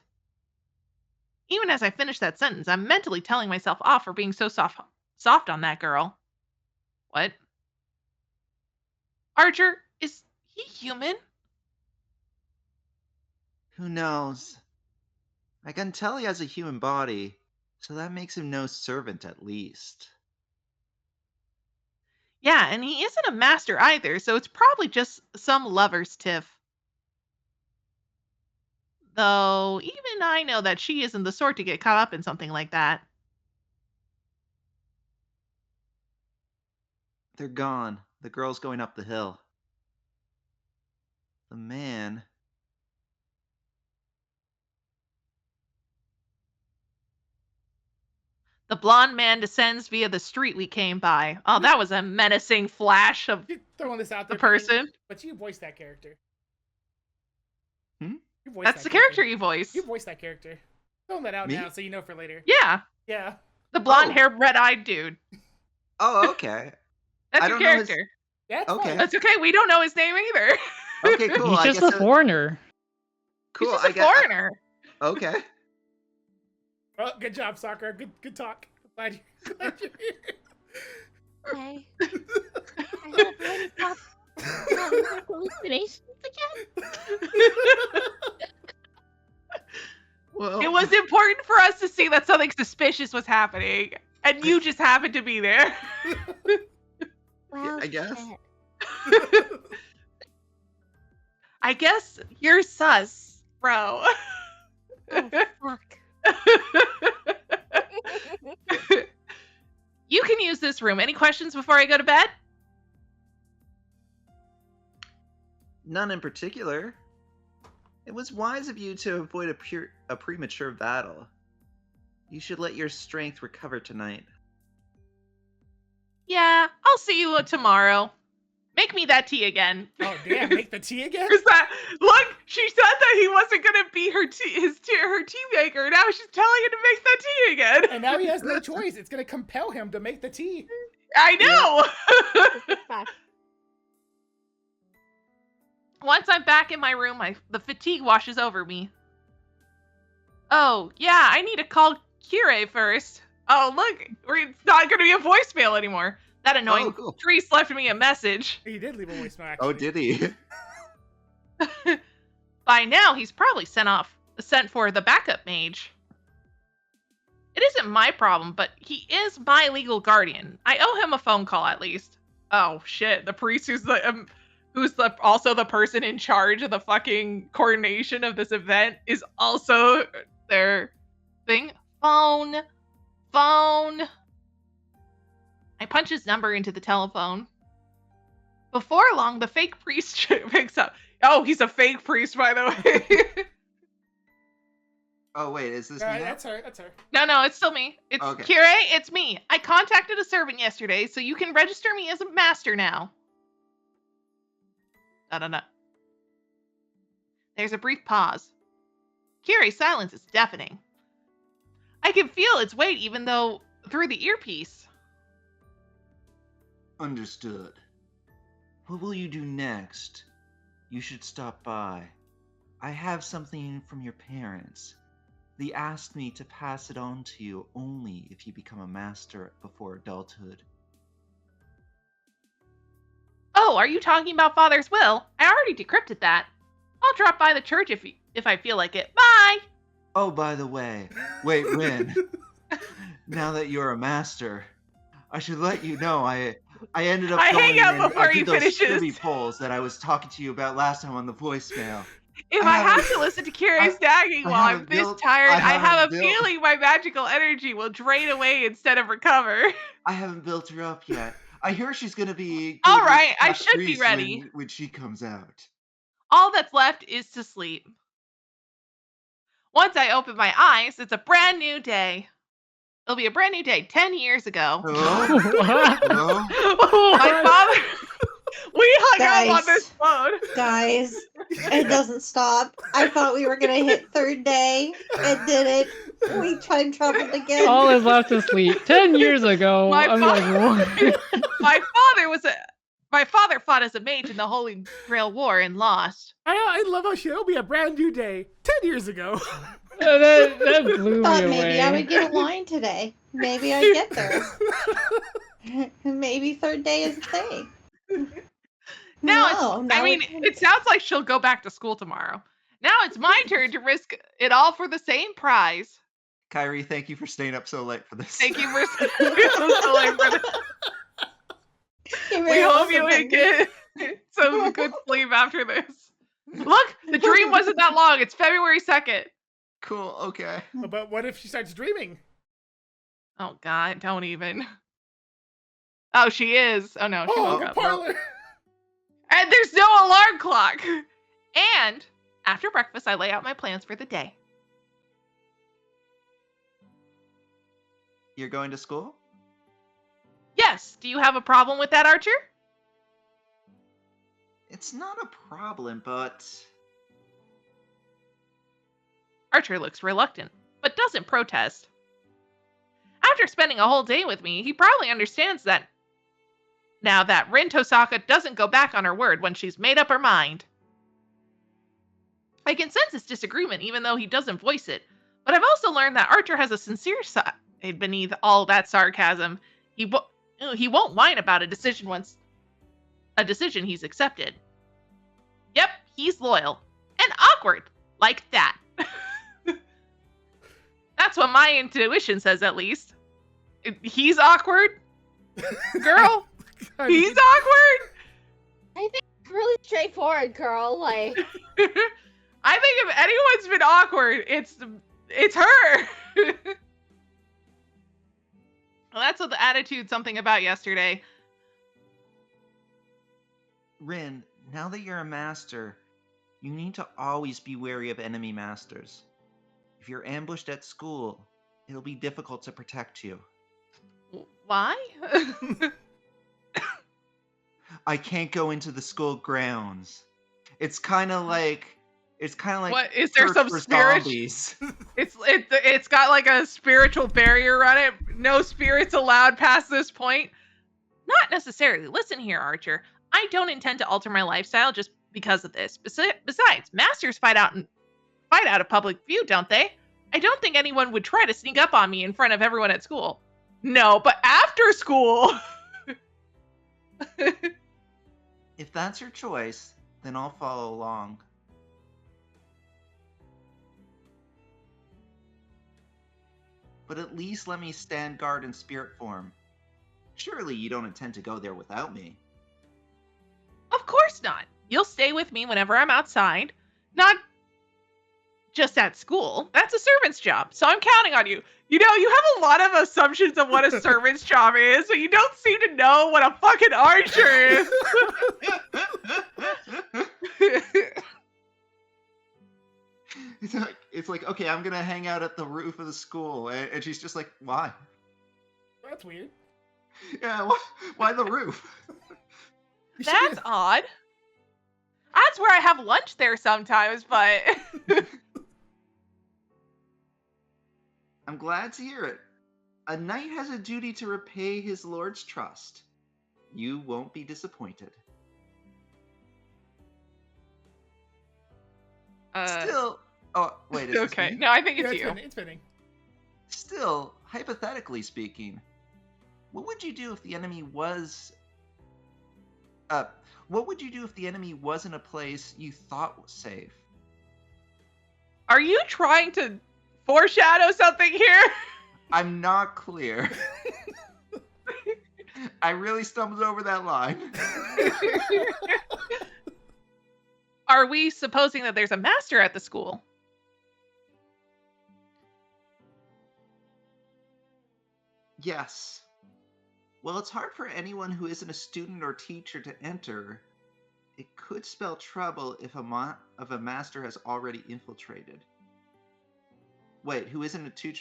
S1: Even as I finish that sentence, I'm mentally telling myself off for being so soft on that girl. What? Archer, is he human?
S7: Who knows? I can tell he has a human body, so that makes him no servant at least.
S1: Yeah, and he isn't a master either, so it's probably just some lover's tiff. Though, even I know that she isn't the sort to get caught up in something like that.
S7: They're gone. The girl's going up the hill. The man...
S1: The blonde man descends via the street we came by. Oh, that was a menacing flash of
S2: You're throwing this out there.
S1: the person.
S2: But you voiced that character.
S7: Hmm?
S2: You voiced
S1: That's
S2: that
S1: the character you voice.
S2: You voiced that character. Throwing that out
S7: Me?
S2: now so you know for later.
S1: Yeah,
S2: Yeah.
S1: the blonde-haired, red-eyed dude.
S7: Oh, okay.
S1: That's
S7: I
S1: your
S7: don't know his-
S1: character.
S2: That's
S7: Okay.
S2: fine.
S1: That's okay. We don't know his name either.
S7: Okay, cool.
S5: He's
S7: I
S5: just
S7: guess
S5: a foreigner.
S7: Cool.
S1: He's just a
S7: I guess.
S1: foreigner.
S7: Okay.
S2: Well, good job, Sakura. Good talk. Glad you're here.
S6: Okay. I hope Rin stops having her hallucinations again.
S3: Well,
S1: It was important for us to see that something suspicious was happening, and you just happened to be there.
S6: Well,
S3: I guess.
S6: shit.
S1: I guess you're sus, bro.
S6: Oh, fuck.
S1: You can use this room. Any questions before I go to bed?
S7: None in particular. It was wise of you to avoid a premature battle. You should let your strength recover tonight.
S1: Yeah, I'll see you tomorrow. Make me that tea again.
S2: Oh damn! Make the tea again.
S1: Is that look? She said that he wasn't gonna be her tea maker. Now she's telling him to make that tea again.
S2: And now he has no choice. It's gonna compel him to make the tea.
S1: I know.
S6: Fuck.
S1: Once I'm back in my room, the fatigue washes over me. Oh yeah, I need to call Kyrie first. Oh look, it's not gonna be a voicemail anymore. That annoying
S3: cool.
S1: Treese left me a message.
S2: He did leave a voicemail. Actually.
S3: Oh, did he?
S1: By now, he's probably sent for the backup mage. It isn't my problem, but he is my legal guardian. I owe him a phone call at least. Oh shit, the priest who's also the person in charge of the fucking coordination of this event is also their thing. Phone. I punch his number into the telephone. Before long, the fake priest picks up. Oh, he's a fake priest, by the way.
S3: Oh, wait, is this me now?
S2: That's her. That's her.
S1: No, it's still me. It's
S3: Okay.
S1: Kyrie, it's me. I contacted a servant yesterday, so you can register me as a master now. No. There's a brief pause. Kyrie's silence is deafening. I can feel its weight even though through the earpiece.
S7: Understood. What will you do next? You should stop by. I have something from your parents. They asked me to pass it on to you only if you become a master before adulthood.
S1: Oh, are you talking about Father's will? I already decrypted that. I'll drop by the church if I feel like it. Bye!
S7: Oh, by the way, wait, Rin. Now that you're a master, I should let you know I ended up
S1: I
S7: going
S1: hang up
S7: and
S1: before
S7: I
S1: he
S7: did those
S1: finishes.
S7: Kirby polls that I was talking to you about last time on the voicemail.
S1: If
S7: I
S1: I have
S7: haven't-
S1: to listen to Kyrie's nagging
S7: I
S1: while I'm
S7: haven't
S1: this
S7: built-
S1: tired,
S7: I
S1: I have a
S7: haven't built-
S1: feeling my magical energy will drain away instead of recover.
S7: I haven't built her up yet. I hear she's gonna be.
S1: All
S7: good with
S1: right, I
S7: Cat
S1: should be
S7: Treese
S1: ready.
S7: when she comes out.
S1: All that's left is to sleep. Once I open my eyes, it's a brand new day. It'll be a brand new day 10 years ago.
S3: Hello? Hello?
S1: My father... We hung up on
S8: Guys.
S1: this phone.
S8: Guys, it doesn't stop. I thought we were gonna hit third day. It didn't. We time traveled again.
S5: All is left to sleep. 10 years ago.
S1: My
S5: I'm like, what?
S1: My father fought as a mage in the Holy Grail War and lost.
S2: I love how it'll be a brand new day 10 years ago.
S5: that blew me
S8: Thought
S5: away.
S8: maybe I would get a line today. Maybe I'd get there. Maybe third day is a thing.
S1: Now
S8: No,
S1: it sounds like she'll go back to school tomorrow. Now it's my turn to risk it all for the same prize.
S3: Kyrie, thank you for staying up so late for this.
S1: Thank you for staying for this. We hope you get some good sleep after this. Look, the dream wasn't that long. It's February 2nd.
S3: Cool, okay.
S2: But what if she starts dreaming?
S1: Oh, God, don't even. Oh, she is. Oh, no, she woke up.
S2: Parlor.
S1: And there's no alarm clock. And after breakfast, I lay out my plans for the day.
S7: You're going to school?
S1: Yes, do you have a problem with that, Archer?
S7: It's not a problem, but
S1: Archer looks reluctant, but doesn't protest. After spending a whole day with me, he probably understands that now that Rin Tosaka doesn't go back on her word when she's made up her mind. I can sense his disagreement even though he doesn't voice it, but I've also learned that Archer has a sincere side beneath all that sarcasm. He won't whine about a decision he's accepted. Yep, he's loyal. And awkward. Like that. That's what my intuition says, at least. He's awkward. Girl, he's awkward.
S6: I think it's really straightforward, girl. Like,
S1: I think if anyone's been awkward, it's her. Well, that's what the attitude something about yesterday.
S7: Rin, now that you're a master, you need to always be wary of enemy masters. If you're ambushed at school, it'll be difficult to protect you.
S1: Why?
S7: I can't go into the school grounds. It's kind of like
S1: What is there
S7: Church
S1: some
S7: for
S1: spirit?
S7: zombies.
S1: It's got like a spiritual barrier on it. No spirits allowed past this point. Not necessarily. Listen here, Archer. I don't intend to alter my lifestyle just because of this. Besides, masters fight out of public view, don't they? I don't think anyone would try to sneak up on me in front of everyone at school. No, but after school.
S7: If that's your choice, then I'll follow along. But at least let me stand guard in spirit form. Surely you don't intend to go there without me.
S1: Of course not. You'll stay with me whenever I'm outside. Not just at school. That's a servant's job, so I'm counting on you. You know, you have a lot of assumptions of what a servant's job is, but you don't seem to know what a fucking archer is.
S3: It's like, okay, I'm gonna hang out at the roof of the school, and she's just like, why?
S2: That's weird.
S3: Yeah, why the roof?
S1: That's odd. That's where I have lunch there sometimes, but...
S3: I'm glad to hear it. A knight has a duty to repay his lord's trust. You won't be disappointed. Still... Oh, wait, is
S1: okay.
S3: this me?
S1: No, I think it's
S2: Yeah,
S1: you.
S2: it's fitting.
S3: Still, hypothetically speaking, what would you do if the enemy was... what would you do if the enemy was in a place you thought was safe?
S1: Are you trying to foreshadow something here?
S3: I'm not clear. I really stumbled over that line.
S1: Are we supposing that there's a master at the school?
S3: Yes. Well, it's hard for anyone who isn't a student or teacher to enter. It could spell trouble if a master has already infiltrated. Wait, who isn't a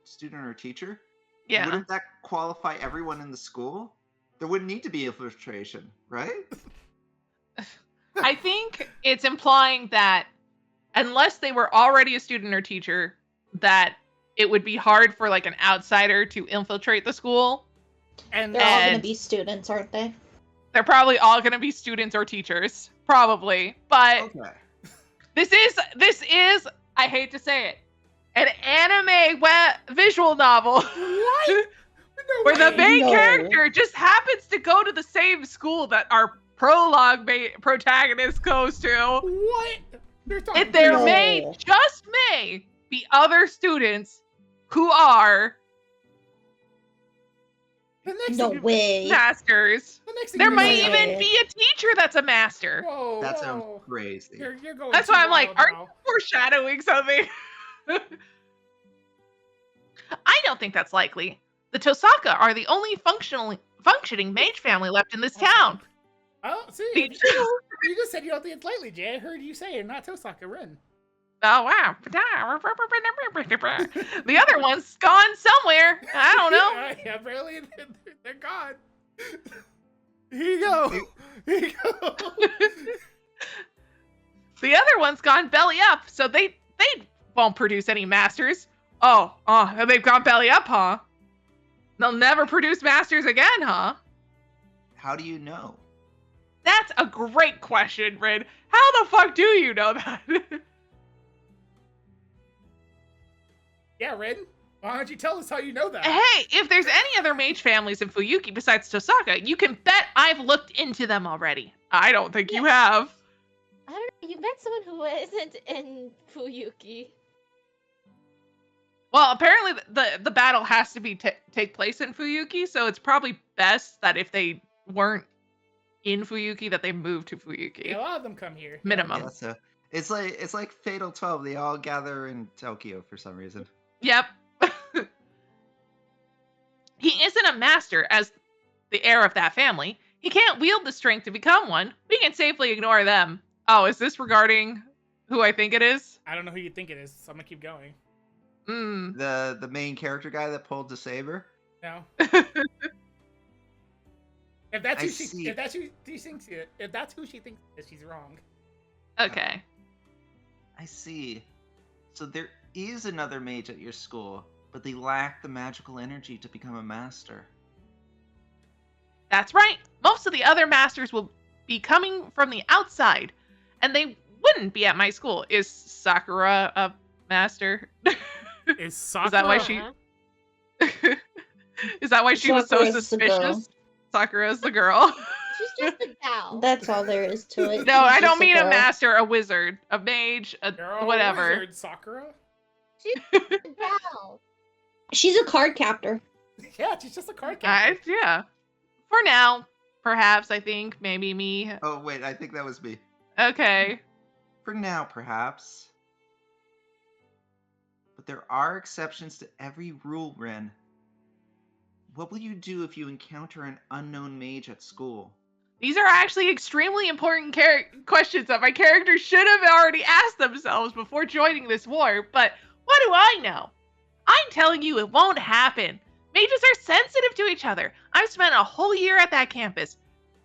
S3: student or teacher?
S1: Yeah.
S3: Wouldn't that qualify everyone in the school? There wouldn't need to be infiltration, right?
S1: I think it's implying that unless they were already a student or teacher, that it would be hard for like an outsider to infiltrate the school.
S2: And
S8: They're all gonna be students, aren't they?
S1: They're probably all going to be students or teachers, probably. But
S3: Okay.
S1: this is, I hate to say it, an anime visual novel.
S2: What?
S1: Where the main
S8: No.
S1: character just happens to go to the same school that our prologue protagonist goes to.
S2: What? They're talking
S1: And there
S8: No.
S1: may be other students who are
S2: The next
S8: No
S2: thing,
S8: way.
S1: masters.
S2: The next thing
S1: There
S2: you
S1: might
S2: know-
S1: even be a teacher that's a master.
S2: Whoa,
S3: That sounds
S2: whoa.
S3: crazy.
S2: You're going
S1: That's
S2: too
S1: why I'm like,
S2: wild
S1: are
S2: now.
S1: you foreshadowing something? I don't think that's likely. The Tosaka are the only functioning mage family left in this town.
S2: Oh, see,
S1: The-
S2: you just said you don't think it's likely, Jay. I heard you say it, not Tosaka Rin.
S1: Oh wow. The other one's gone somewhere. I don't know.
S2: Yeah, apparently they're gone. Here you go. Here you go.
S1: The other one's gone belly up, so they won't produce any masters. Oh, they've gone belly up, huh? They'll never produce masters again, huh?
S3: How do you know?
S1: That's a great question, Rin. How the fuck do you know that?
S2: Yeah, Rin. Why don't you tell us how you know that?
S1: Hey, if there's any other mage families in Fuyuki besides Tosaka, you can bet I've looked into them already. I don't think you have.
S6: I don't know. You met someone who isn't in Fuyuki.
S1: Well, apparently the battle has to be take place in Fuyuki, so it's probably best that if they weren't in Fuyuki, that they move to Fuyuki.
S2: Yeah, a lot of them come here.
S1: Minimum.
S3: Yeah, so it's like Fatal 12. They all gather in Tokyo for some reason.
S1: Yep. He isn't a master as the heir of that family. He can't wield the strength to become one. We can safely ignore them. Oh, is this regarding who I think it is?
S2: I don't know who you think it is, so I'm gonna keep going.
S3: The main character guy that pulled the saber.
S2: No. If that's who she thinks it is, she's wrong.
S1: Okay.
S3: I see. So there is another mage at your school, but they lack the magical energy to become a master.
S1: That's right. Most of the other masters will be coming from the outside, and they wouldn't be at my school. Is Sakura a master?
S2: Is Sakura?
S1: Is that why she? Is that why she was so
S8: Sakura's the girl.
S1: suspicious? Sakura's the girl.
S6: She's just a gal.
S8: That's all there is to it.
S1: No,
S8: She's
S1: I don't
S8: just
S1: mean a
S8: girl.
S1: master, a wizard, a mage,
S2: Girl,
S1: whatever.
S2: Wizard, Sakura?
S6: She's just a gal.
S8: She's a card captor.
S2: Yeah, she's just a card captor.
S1: Yeah. For now, perhaps, I think, maybe me.
S3: Oh wait, I think that was me.
S1: Okay.
S3: For now, perhaps. But there are exceptions to every rule, Ren. What will you do if you encounter an unknown mage at school?
S1: These are actually extremely important questions that my characters should have already asked themselves before joining this war, but what do I know? I'm telling you it won't happen. Mages are sensitive to each other. I've spent a whole year at that campus.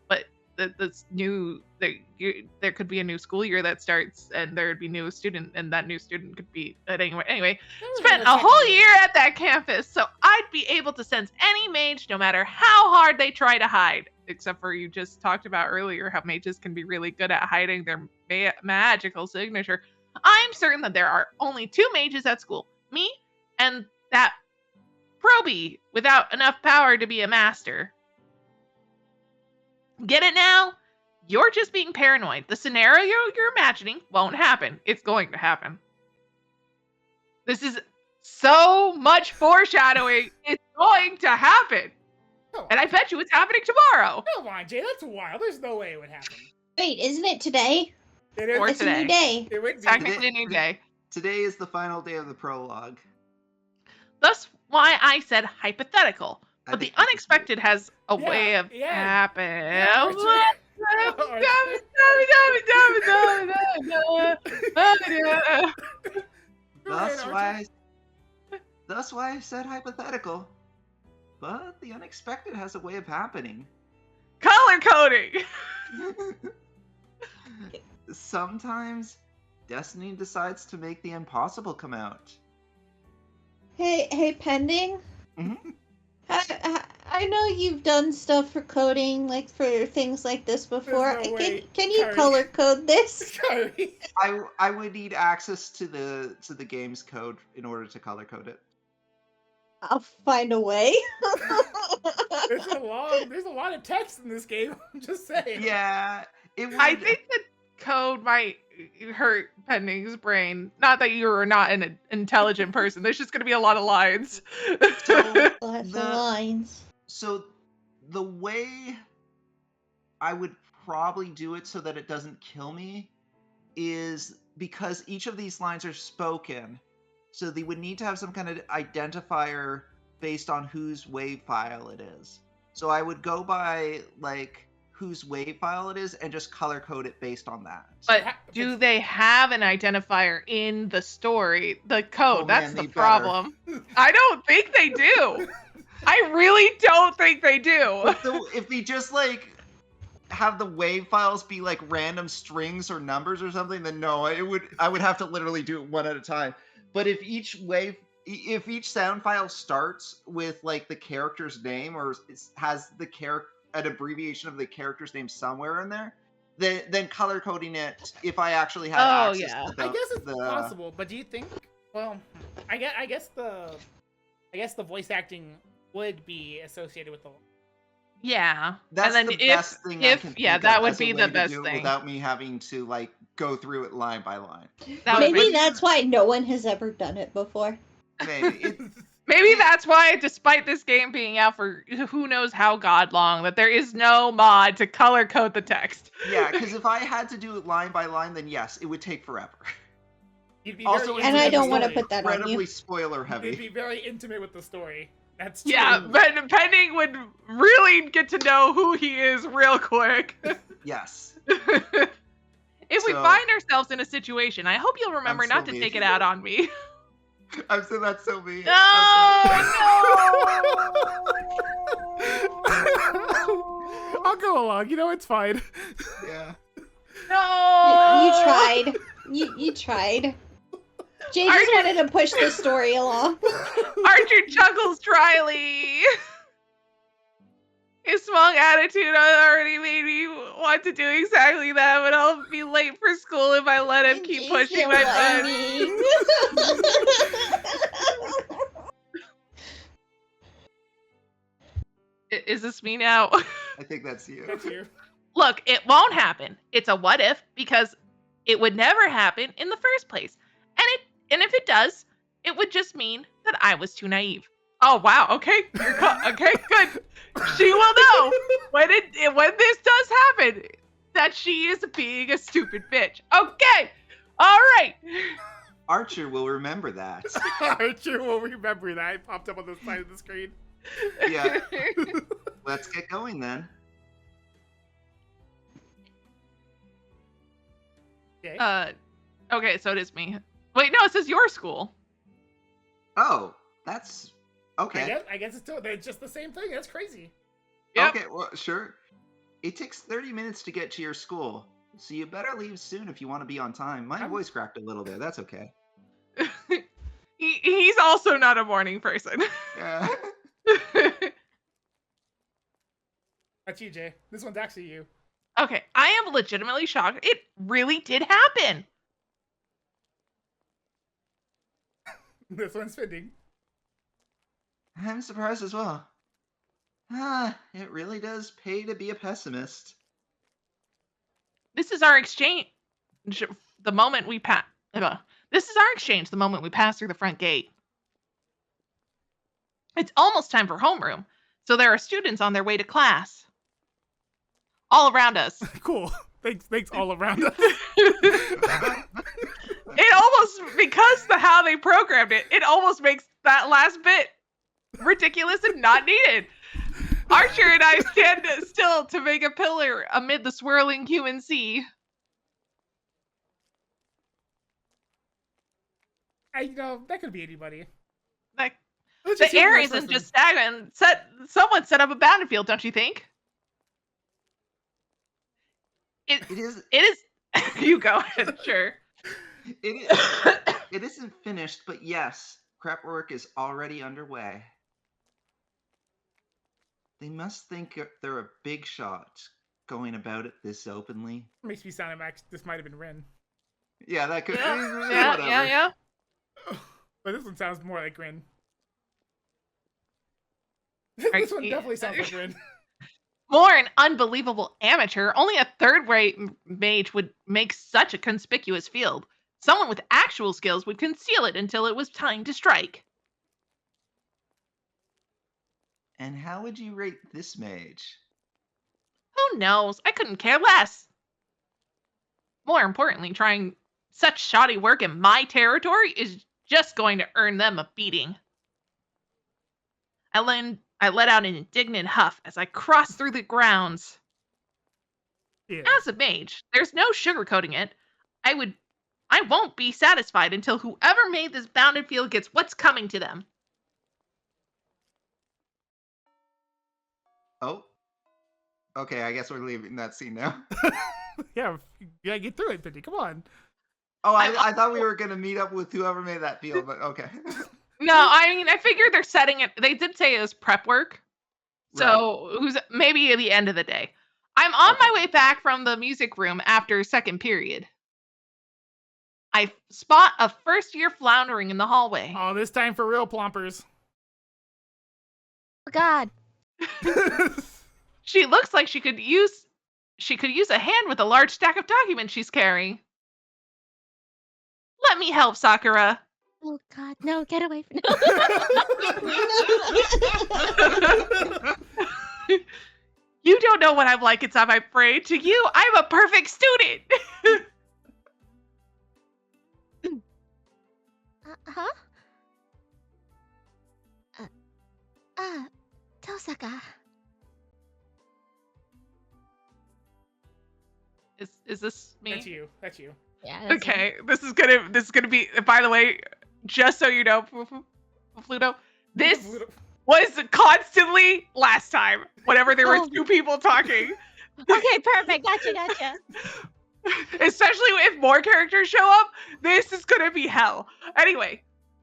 S1: But there could be a new school year that starts, and there'd be new student, and that new student could be anyway. Spent a whole year at that campus, so I'd be able to sense any mage, no matter how hard they try to hide. Except for you just talked about earlier how mages can be really good at hiding their magical signature. I'm certain that there are only 2 mages at school, me and that Proby without enough power to be a master. Get it now? You're just being paranoid. The scenario you're imagining won't happen. It's going to happen. This is so much foreshadowing. It's going to happen.
S2: Oh.
S1: And I bet you it's happening tomorrow.
S2: Come on, Jay, that's wild. There's no way it would happen.
S8: Wait, isn't it today?
S2: It is.
S1: Or
S8: It's a new day.
S2: It would be.
S1: Technically a new day.
S3: Today is the final day of the prologue.
S1: Thus why I said hypothetical.
S3: I
S1: But the
S3: think this is
S1: unexpected has a
S2: Yeah,
S1: way of
S2: yeah.
S1: happening.
S3: Thus why I said hypothetical. But the unexpected has a way of happening.
S1: Color coding.
S3: Sometimes destiny decides to make the impossible come out.
S8: Hey, Pending.
S3: Mhm.
S8: I know you've done stuff for coding, like for things like this before.
S2: no way,
S8: Can you
S2: Kyrie.
S8: color code this?
S2: Kyrie.
S3: I would need access to the game's code in order to color code it.
S8: I'll find a way.
S2: There's a lot of text in this game. I'm just saying.
S3: Yeah, it would.
S1: I think the code might hurt Pending's brain. Not that you're not an intelligent person. There's just going to be a lot of lines.
S3: So,
S8: Lots of
S3: The-
S8: lines.
S3: So the way I would probably do it so that it doesn't kill me is because each of these lines are spoken, so they would need to have some kind of identifier based on whose wave file it is. So I would go by like whose wave file it is and just color code it based on that.
S1: But do they have an identifier in the story? The code,
S3: Oh,
S1: that's
S3: man,
S1: the
S3: they better.
S1: problem. I don't think they do. I really don't think they do.
S3: So if they just like have the wave files be like random strings or numbers or something, then no, I would have to literally do it one at a time. But if each sound file starts with like the character's name or has an abbreviation of the character's name somewhere in there, then color coding it if I actually have access
S1: yeah.
S3: to the,
S2: I guess it's
S3: the
S2: possible, but do you think? Well, I guess the voice acting would be associated with the.
S1: Yeah.
S3: That's
S1: and then
S3: the best thing I can think
S1: that
S3: of
S1: would
S3: as a
S1: be
S3: way
S1: the
S3: to
S1: best
S3: do it
S1: thing.
S3: without me having to like go through it line by line.
S1: That would
S8: Maybe
S1: be-
S8: that's why no one has ever done it before.
S1: Maybe that's why, despite this game being out for who knows how god long, that there is no mod to color code the text.
S3: Yeah, because if I had to do it line by line, then yes, it would take forever.
S2: You'd be
S3: Also,
S2: very
S8: And
S2: intimate
S8: I
S2: with the
S8: don't want to
S2: story.
S8: put that on
S3: Incredibly
S8: you.
S3: spoiler
S2: You'd
S3: heavy.
S2: be very intimate with the story. That's true.
S1: Yeah, but Pending would really get to know who he is real quick.
S3: Yes.
S1: If we
S3: So-
S1: find ourselves in a situation, I hope you'll remember
S3: I'm so
S1: not to
S3: mean.
S1: take it out on me.
S3: I'm saying that's so mean.
S1: No,
S2: I'll go along. You know, it's fine.
S3: Yeah.
S1: no.
S8: You tried. You tried. Jay just wanted to push the story along.
S1: Archer chuckles dryly. His smug attitude already made me want to do exactly that, but I'll be late for school if I let him keep pushing my buttons. Is this me now?
S3: I think that's you.
S2: That's you.
S1: Look, it won't happen. It's a what if because it would never happen in the first place. And if it does, it would just mean that I was too naive. Oh wow, okay. Okay, good. She will know when this does happen that she is being a stupid bitch. Okay. All right.
S3: Archer will remember that.
S2: Archer will remember that. It popped up on the side of the screen.
S3: Yeah. Let's get going then.
S2: Okay.
S1: Okay, so it is me. Wait, no, it says your school.
S3: Oh, that's okay.
S2: I guess they're just the same thing. That's crazy.
S1: Yep.
S3: Okay, well, sure. It takes 30 minutes to get to your school, so you better leave soon if you want to be on time. My voice cracked a little bit. That's okay.
S1: He's also not a morning person.
S3: Yeah.
S2: That's you, Jay. This one's actually you.
S1: Okay, I am legitimately shocked. It really did happen.
S2: This one's Pending.
S3: I'm surprised as well. It really does pay to be a pessimist.
S1: This is our exchange. The moment we pass. This is our exchange. The moment we pass through the front gate. It's almost time for homeroom, so there are students on their way to class. All around us.
S2: Cool. Thanks all around us.
S1: It almost, because of how they programmed it, it almost makes that last bit ridiculous and not needed. Archer and I stand still to make a pillar amid the swirling human sea.
S2: That could be anybody.
S1: Like,
S2: Let's
S1: the
S2: just use
S1: air
S2: one
S1: isn't
S2: person.
S1: just stagnant. Someone set up a battlefield, don't you think?
S3: It is.
S1: It is. You go ahead, sure.
S3: It isn't finished, but yes, prep work is already underway. They must think they're a big shot going about it this openly.
S2: Makes me sound like this might have been Rin.
S3: Yeah, that could.
S1: Yeah, yeah.
S2: But this one sounds more like Rin.
S1: Right,
S2: This one definitely sounds like Rin.
S1: More an unbelievable amateur. Only a third-rate mage would make such a conspicuous field. Someone with actual skills would conceal it until it was time to strike.
S3: And how would you rate this mage?
S1: Who knows? I couldn't care less. More importantly, trying such shoddy work in my territory is just going to earn them a beating. I let out an indignant huff as I crossed through the grounds.
S2: Yeah.
S1: As a mage, there's no sugarcoating it. I won't be satisfied until whoever made this bounded field gets what's coming to them.
S3: Oh. Okay, I guess we're leaving that scene now.
S2: Yeah, get through it, Pending. Come on.
S3: Oh, I thought we were gonna meet up with whoever made that field, but okay.
S1: No, I mean, I figured they're setting it. They did say it was prep work. So who's maybe at the end of the day. I'm on my way back from the music room after second period. I spot a first-year floundering in the hallway.
S2: Oh, this time for real, Plompers.
S6: Oh, God.
S1: She looks like she could use a hand with a large stack of documents she's carrying. Let me help, Sakura.
S6: Oh God, no! Get away from
S1: You don't know what I'm like inside my brain. To you, I'm a perfect student.
S6: Huh? Tosaka.
S1: Is this me?
S2: That's you. That's you.
S6: Yeah. That's
S1: Okay, this is gonna be. By the way, just so you know, Pluto, this was constantly last time. Whenever there were
S6: Oh.
S1: two people talking,
S6: Okay, perfect. Gotcha.
S1: especially if more characters show up, this is gonna be hell. Anyway,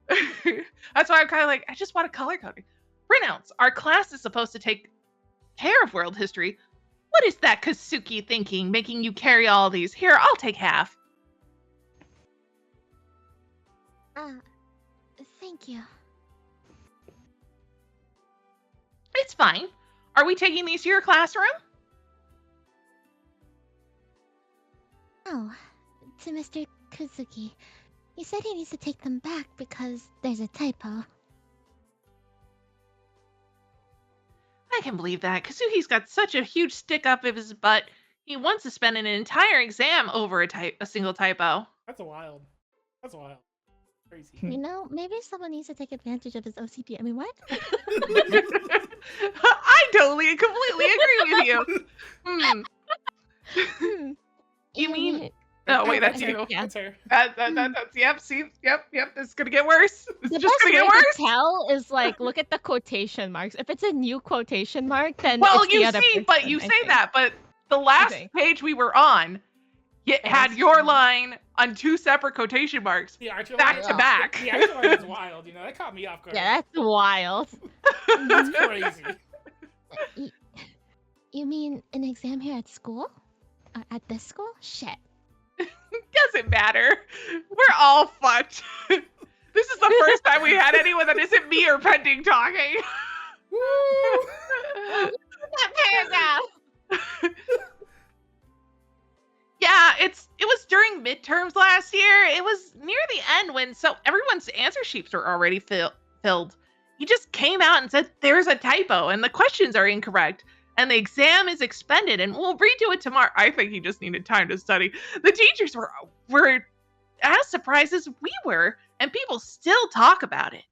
S1: that's why I'm kind of like, I just want a color coding. Pronouns. Our class is supposed to take care of world history. What is that Kasuki thinking, making you carry all these? Here, I'll take half.
S6: Thank you.
S1: It's fine. Are we taking these to your classroom?
S6: Oh, to Mr. Kazuki. He said he needs to take them back because there's a typo.
S1: I can believe that. Kazuki's got such a huge stick up of his butt. He wants to spend an entire exam over a single typo.
S2: That's wild. That's wild. Crazy.
S6: You know, maybe someone needs to take advantage of his OCD. I mean, what?
S1: I totally and completely agree with you. You mean? Oh wait, that's you.
S6: Yeah.
S2: That's her.
S1: That's yep. See, yep. This is gonna get worse. It's
S6: The
S1: just
S6: best
S1: gonna
S6: way
S1: get worse.
S6: to tell is like look at the quotation marks. If it's a new quotation mark, then
S1: Well,
S6: it's the
S1: you
S6: other
S1: see, but
S6: person,
S1: you
S6: I
S1: say
S6: think.
S1: that, but the last
S6: think.
S1: page we were on, it had
S6: Yes.
S1: your line on two separate quotation marks,
S2: The Archer
S1: back
S2: line-
S1: to back.
S2: The Archer line was wild. You know, that caught me off guard.
S6: Yeah, that's wild.
S2: That's crazy.
S6: You mean an exam here at school? At this school? Shit.
S1: Doesn't matter. We're all fucked. This is the first time we had anyone that isn't me or Pending talking.
S6: That paragraph.
S1: Yeah, it was during midterms last year. It was near the end when everyone's answer sheets were already filled. He just came out and said there's a typo and the questions are incorrect and the exam is expended and we'll redo it tomorrow. I think he just needed time to study. The teachers were as surprised as we were, and people still talk about it.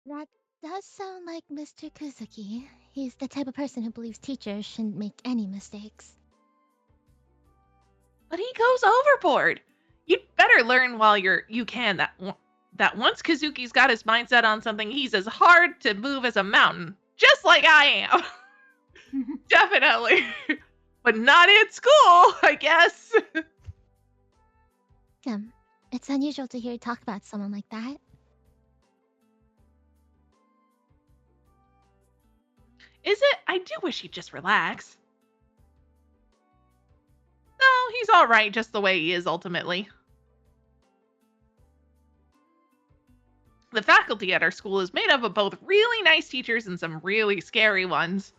S6: That does sound like Mr. Kazuki. He's the type of person who believes teachers shouldn't make any mistakes.
S1: But he goes overboard. You'd better learn while you can that once Kazuki's got his mindset on something, he's as hard to move as a mountain, just like I am. Definitely. But not at school, I guess.
S6: It's unusual to hear you talk about someone like that.
S1: Is it? I do wish he'd just relax. No, he's all right just the way he is ultimately. The faculty at our school is made up of both really nice teachers and some really scary ones.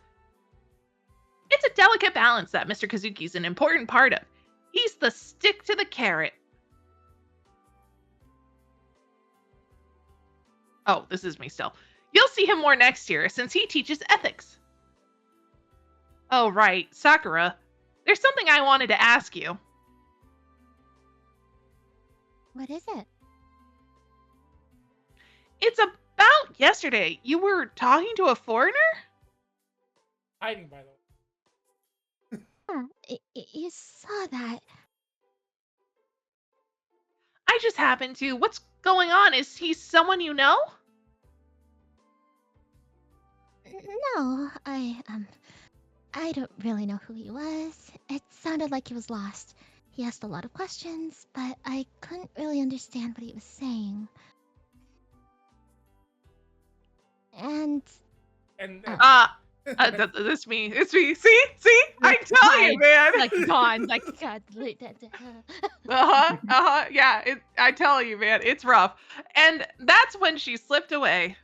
S1: It's a delicate balance that Mr. Kazuki's an important part of. He's the stick to the carrot. Oh, this is me still. You'll see him more next year since he teaches ethics. Oh, right. Sakura, there's something I wanted to ask you.
S6: What is it?
S1: It's about yesterday. You were talking to a foreigner?
S2: Hiding, by the way.
S6: You saw that.
S1: I just happened to. What's going on? Is he someone you know?
S6: No, I don't really know who he was. It sounded like he was lost. He asked a lot of questions, but I couldn't really understand what he was saying. And
S1: It's me. It's me. See? I tell you, man.
S6: like gone, like God.
S1: Yeah, I tell you, man, it's rough. And that's when she slipped away.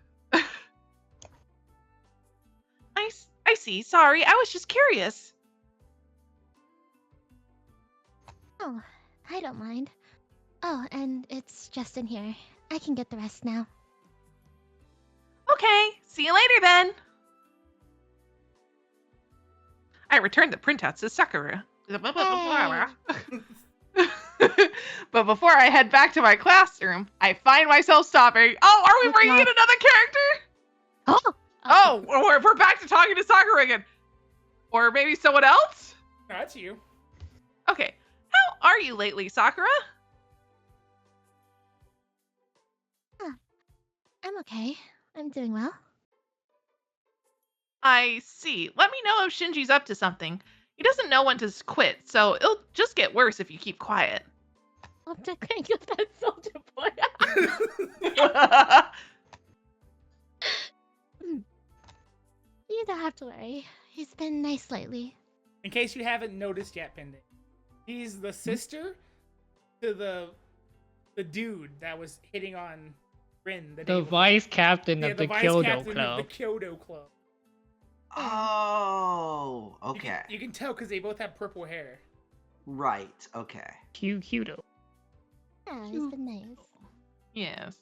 S1: I see. Sorry, I was just curious.
S6: Oh, I don't mind. Oh, and it's just in here. I can get the rest now.
S1: Okay, see you later then. I returned the printouts to Sakura. But before I head back to my classroom, I find myself stopping. Oh, are we bringing in another character? Oh, we're back to talking to Sakura again. Or maybe someone else?
S2: No, that's you.
S1: Okay. How are you lately, Sakura?
S6: I'm okay. I'm doing well.
S1: I see. Let me know if Shinji's up to something. He doesn't know when to quit, so it'll just get worse if you keep quiet.
S6: I'm taking up that soldier boy. You don't have to worry. He's been nice lately.
S2: In case you haven't noticed yet, Pending, he's the sister to the dude that was hitting on Rin.
S5: The vice captain of the Kyoto Club.
S2: Of the Kyoto Club.
S3: Oh, okay.
S2: You can tell because they both have purple hair.
S3: Right, okay.
S5: Kyoto.
S6: Yeah, he's been nice.
S1: Yes.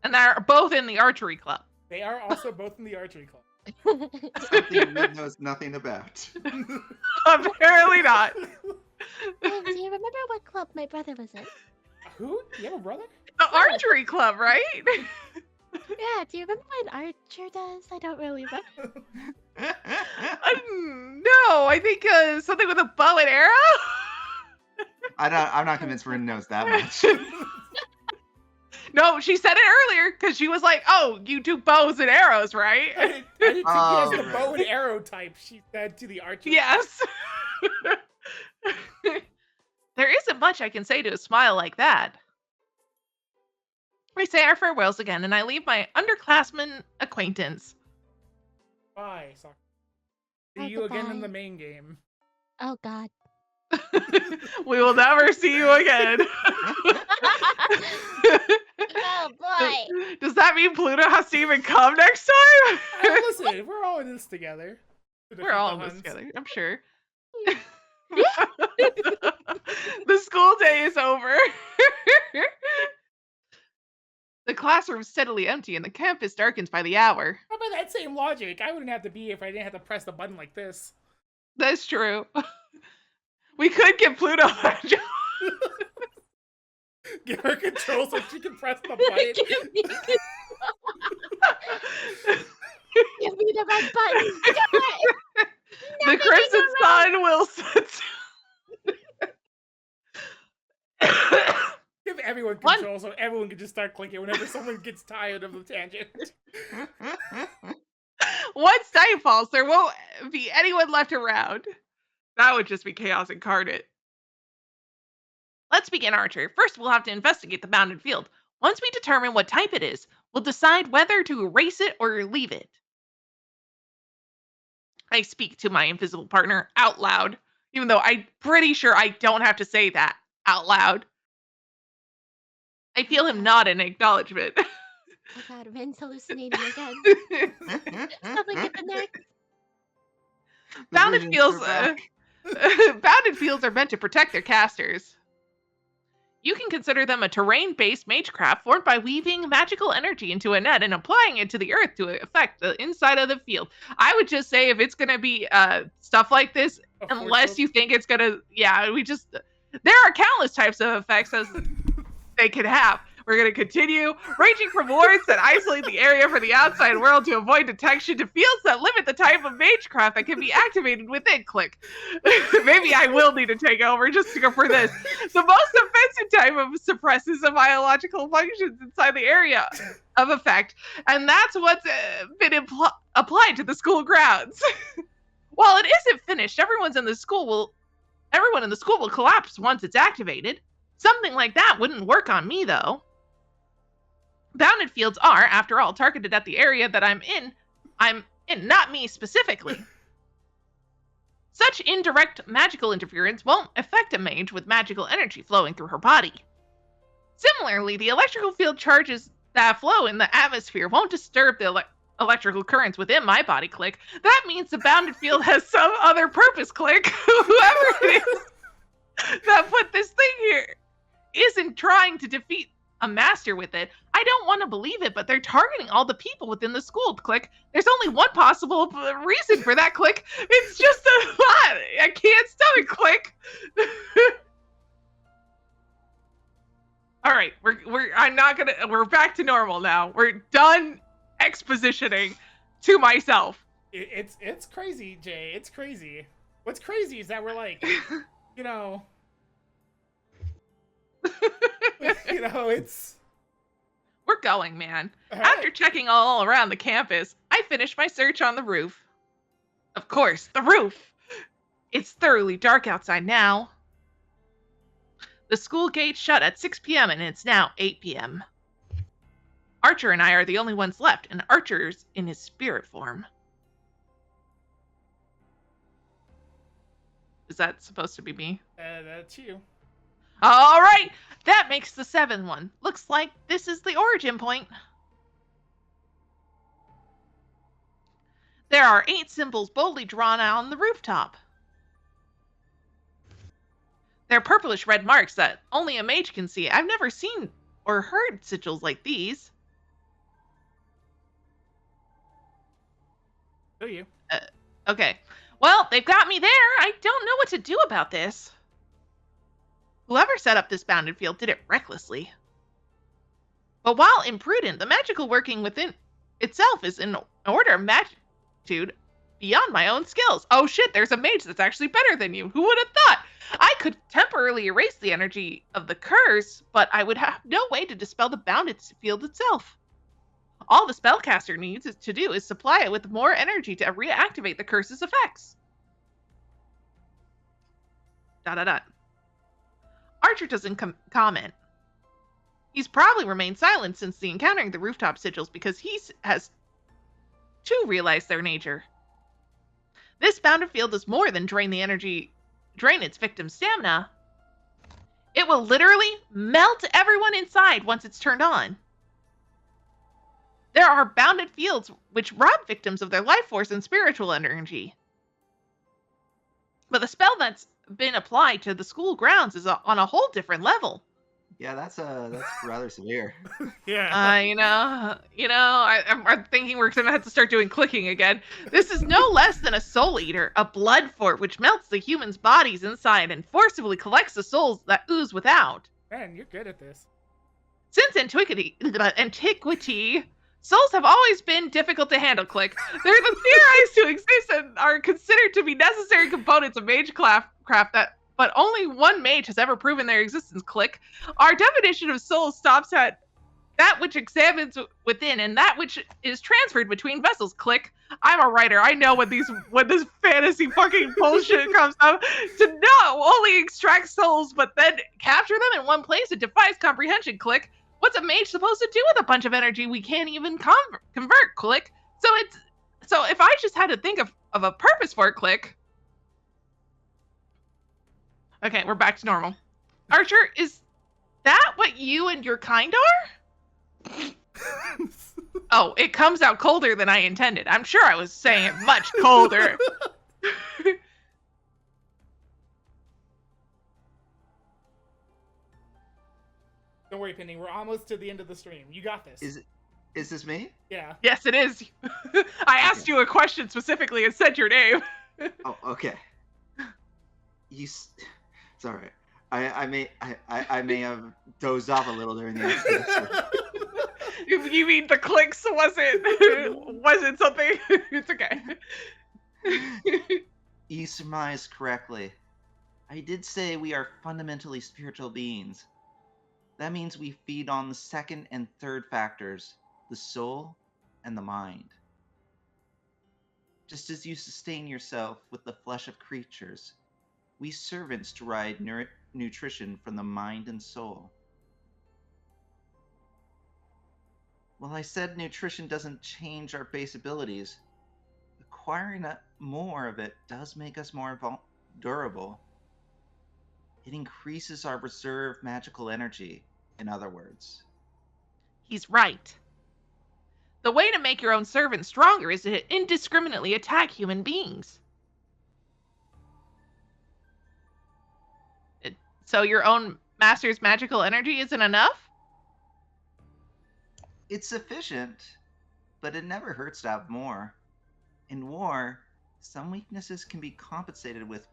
S1: And they're both in the archery club.
S2: They are also both in the archery club.
S3: Something Rin knows nothing about.
S1: Apparently not.
S6: Do you remember what club my brother was in?
S2: Who? You have a brother?
S1: The archery club, right?
S6: Yeah, do you remember what an archer does? I don't really remember.
S1: No, I think something with a bow and arrow?
S3: I'm not convinced Rin knows that much.
S1: No, she said it earlier because she was like, "Oh, you do bows and arrows, right?"
S2: I didn't think he has the bow and arrow type. She said to the archer.
S1: Yes. There isn't much I can say to a smile like that. We say our farewells again, and I leave my underclassman acquaintance.
S2: Bye, Sakura. See
S6: Oh,
S2: you again in
S6: goodbye.
S2: the main game.
S6: Oh God.
S1: We will never see you again.
S6: Oh boy.
S1: Does that mean Pluto has to even come next time?
S2: Listen, we're all in this together.
S1: We're all in this together, I'm sure. The school day is over. The classroom's steadily empty and the campus darkens by the hour.
S2: How about that same logic? I wouldn't have to be here if I didn't have to press the button like this.
S1: That's true. We could give Pluto a job.
S2: Give her control so she can press the button.
S6: Give me the red button.
S1: The Crimson Sun will set.
S2: Give everyone control so everyone can just start clicking whenever someone gets tired of the tangent.
S1: Once night falls, there won't be anyone left around. That would just be chaos incarnate. Let's begin archery. First, we'll have to investigate the bounded field. Once we determine what type it is, we'll decide whether to erase it or leave it. I speak to my invisible partner out loud, even though I'm pretty sure I don't have to say that out loud. I feel him nod in acknowledgement.
S6: Oh God, Rin's hallucinating again. Something get the neck.
S1: Bounded fields are meant to protect their casters. You can consider them a terrain-based magecraft formed by weaving magical energy into a net and applying it to the earth to affect the inside of the field. I would just say if it's going to be stuff like this, unless you think it's going to, there are countless types of effects as they could have. We're going to continue ranging from wards that isolate the area from the outside world to avoid detection to fields that limit the type of magecraft that can be activated within. Click. Maybe I will need to take over just to go for this. The most offensive type of suppresses the biological functions inside the area of effect, and that's what's been applied to the school grounds. While it isn't finished, everyone in the school will collapse once it's activated. Something like that wouldn't work on me, though. Bounded fields are, after all, targeted at the area that I'm in, not me specifically. Such indirect magical interference won't affect a mage with magical energy flowing through her body. Similarly, the electrical field charges that flow in the atmosphere won't disturb the electrical currents within my body. Click. That means the bounded field has some other purpose. Click. Whoever it is. that put this thing here isn't trying to defeat a master with it. I don't want to believe it, but they're targeting all the people within the school, Click. There's only one possible reason for that, Click. It's just a lot. I can't stomach, Click. All right, we're back to normal now. We're done expositioning to myself.
S2: It's crazy, Jay. It's crazy. What's crazy is that we're like, it's...
S1: We're going, man.
S2: All
S1: After
S2: right.
S1: checking all around the campus, I finished my search on the roof. Of course, the roof! It's thoroughly dark outside now. The school gate shut at 6 p.m. and it's now 8 p.m. Archer and I are the only ones left, and Archer's in his spirit form. Is that supposed to be me?
S2: That's you.
S1: All right, that makes the 7th one. Looks like this is the origin point. There are 8 symbols boldly drawn on the rooftop. They're purplish red marks that only a mage can see. I've never seen or heard sigils like these.
S2: Who are you?
S1: Okay. Well, they've got me there. I don't know what to do about this. Whoever set up this bounded field did it recklessly. But while imprudent, the magical working within itself is in order of magnitude beyond my own skills. Oh shit, there's a mage that's actually better than you. Who would have thought? I could temporarily erase the energy of the curse, but I would have no way to dispel the bounded field itself. All the spellcaster needs to do is supply it with more energy to reactivate the curse's effects. ... Archer doesn't comment. He's probably remained silent since the encountering the rooftop sigils because he has too realized their nature. This bounded field does more than drain its victim's stamina. It will literally melt everyone inside once it's turned on. There are bounded fields which rob victims of their life force and spiritual energy. But the spell that's been applied to the school grounds is on a whole different level.
S3: Yeah, that's rather severe.
S2: Yeah.
S1: I'm thinking we're gonna have to start doing clicking again. This is no less than a soul eater, a blood fort which melts the humans' bodies inside and forcibly collects the souls that ooze without.
S2: Man, you're good at this.
S1: Since antiquity, souls have always been difficult to handle, Click. They're theorized to exist and are considered to be necessary components of magecraft but only one mage has ever proven their existence, Click. Our definition of soul stops at that which examines within and that which is transferred between vessels, Click. I'm a writer. I know when this fantasy fucking bullshit comes up. To know only extract souls, but then capture them in one place, it defies comprehension, Click. What's a mage supposed to do with a bunch of energy we can't even convert, Click? So if I just had to think of a purpose for it, Click. Okay, we're back to normal. Archer, is that what you and your kind are? Oh, it comes out colder than I intended. I'm sure I was saying it much colder.
S2: Don't worry, Pending. We're almost to the end of the stream. You got this.
S3: Is this me?
S2: Yeah.
S1: Yes, it is. I asked you a question specifically and said your name.
S3: Oh, okay. It's all right. I may have dozed off a little during the explanation.
S1: You mean the clicks wasn't something? It's okay.
S7: You surmised correctly. I did say we are fundamentally spiritual beings. That means we feed on the second and third factors, the soul and the mind. Just as you sustain yourself with the flesh of creatures, we servants derive nutrition from the mind and soul. While I said nutrition doesn't change our base abilities, acquiring more of it does make us more durable. It increases our reserve magical energy, in other words.
S1: He's right. The way to make your own servant stronger is to indiscriminately attack human beings. So your own master's magical energy isn't enough?
S3: It's sufficient, but it never hurts to have more. In war, some weaknesses can be compensated with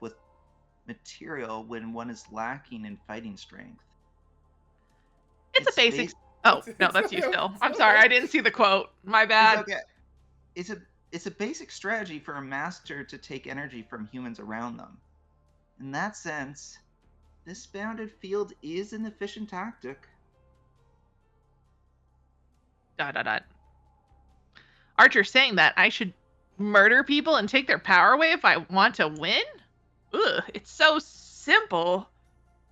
S3: material when one is lacking in fighting strength.
S1: It's a basic. Oh no, that's you still. I'm sorry, I didn't see the quote. My bad.
S3: It's okay. It's a basic strategy for a master to take energy from humans around them. In that sense, this bounded field is an efficient tactic. ...
S1: Archer saying that I should murder people and take their power away if I want to win? Ugh, it's so simple.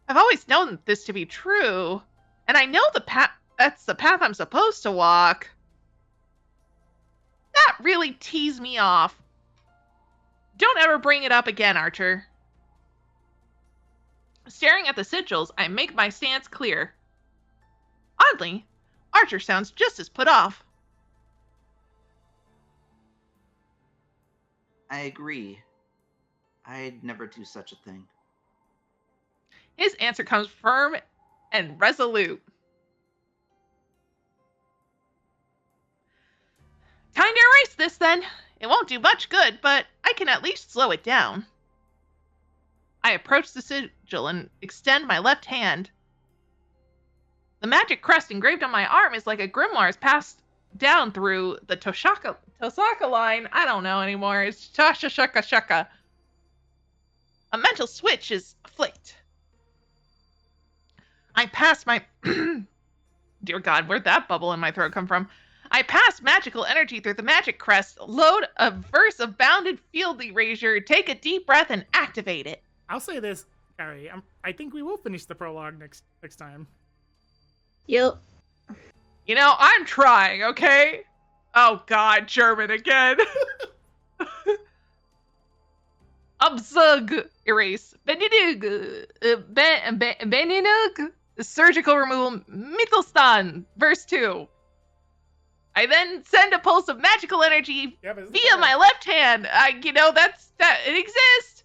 S1: I've always known this to be true, and I know that's the path I'm supposed to walk. That really teased me off. Don't ever bring it up again, Archer. Staring at the sigils, I make my stance clear. Oddly, Archer sounds just as put off.
S3: I agree. I'd never do such a thing.
S1: His answer comes firm and resolute. Time to erase this, then. It won't do much good, but I can at least slow it down. I approach the sigil and extend my left hand. The magic crest engraved on my arm is like a grimoire passed down through the Tosaka line. I don't know anymore. It's Shaka. A mental switch is flicked. I pass my... Dear God, where'd that bubble in my throat come from? I pass magical energy through the magic crest, load a verse of bounded field erasure, take a deep breath, and activate it.
S2: I'll say this, Kyrie. I think we will finish the prologue next time.
S4: Yep.
S1: You know, I'm trying, okay? Oh God, German again. Abzug erase. Beninug surgical removal. Mittelstan verse 2. I then send a pulse of magical energy via my left hand. That it exists.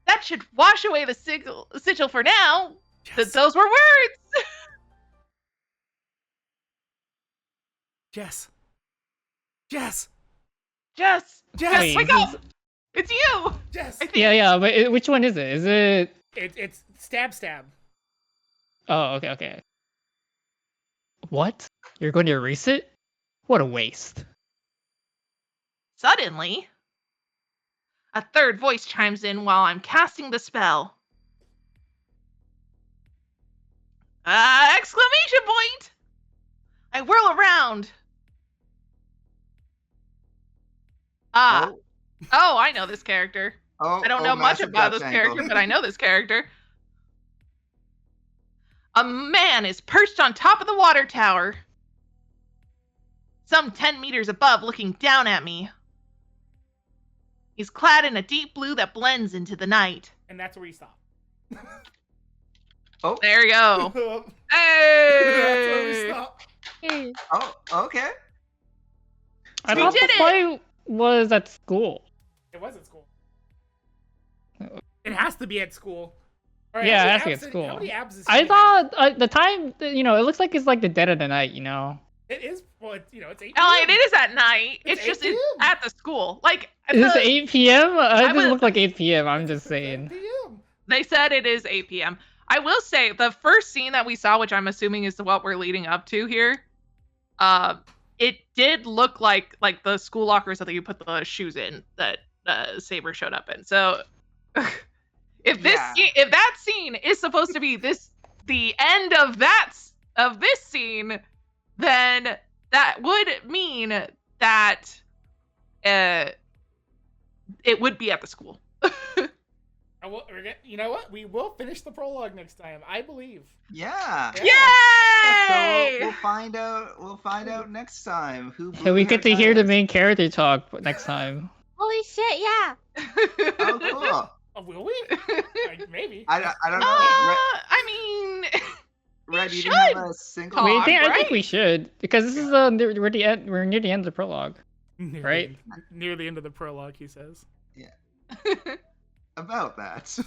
S1: That should wash away the sigil for now.
S2: Yes.
S1: Those were words.
S2: Jess.
S5: Wait,
S1: Wake up! It's you.
S2: Jess.
S1: I think.
S5: Yeah, but which one is it? Is it?
S2: It's stab.
S5: Oh, okay. What? You're going to erase it? What a waste.
S1: Suddenly, a third voice chimes in while I'm casting the spell. Exclamation point! I whirl around. Oh, I know this character. I don't know much about this character, but I know this character. A man is perched on top of the water tower, some 10 meters above, looking down at me. He's clad in a deep blue that blends into the night.
S2: And that's where you stop.
S3: Oh,
S1: There you go.
S2: That's where we
S1: Hey!
S2: stop.
S3: oh, okay.
S5: I
S1: We
S5: thought
S1: did
S5: the fight was at school.
S2: It was at school. It has to be at school. All
S5: Yeah,
S2: how
S5: it
S2: many
S5: has to be at
S2: abs
S5: school.
S2: How many abs is
S5: I
S2: she
S5: thought the time, it looks like it's like the dead of the night,
S2: have? It is. Well, it's 8
S1: Oh,
S2: p.m.
S1: it is at night.
S2: It's
S1: It's just
S2: 8 p.m.
S1: at the school. Like
S5: Is it 8 p.m.? It doesn't
S1: would-
S5: look like 8 p.m. I'm just
S2: It's 8
S5: saying.
S2: p.m.
S1: they said it is 8 p.m. I will say the first scene that we saw, which I'm assuming is what we're leading up to here, it did look like the school lockers that you put the shoes in that Saber showed up in. So if that scene is supposed to be the end of this scene, then that would mean that it would be at the school.
S2: You know what? We will finish the prologue next time. I believe.
S3: Yeah.
S1: Yay!
S3: So we'll find out. We'll find out next time who.
S5: So we get to hear the main character talk next time.
S6: Holy shit, yeah.
S3: Oh, cool.
S2: Oh, will we? Maybe.
S3: I don't know.
S1: I mean,
S3: Red, you
S1: should
S3: didn't have a single.
S1: talk.
S5: I think
S1: right?
S5: we should, because this is we're near the end of the prologue. Right?
S2: Near the end of the prologue, he says.
S3: About that.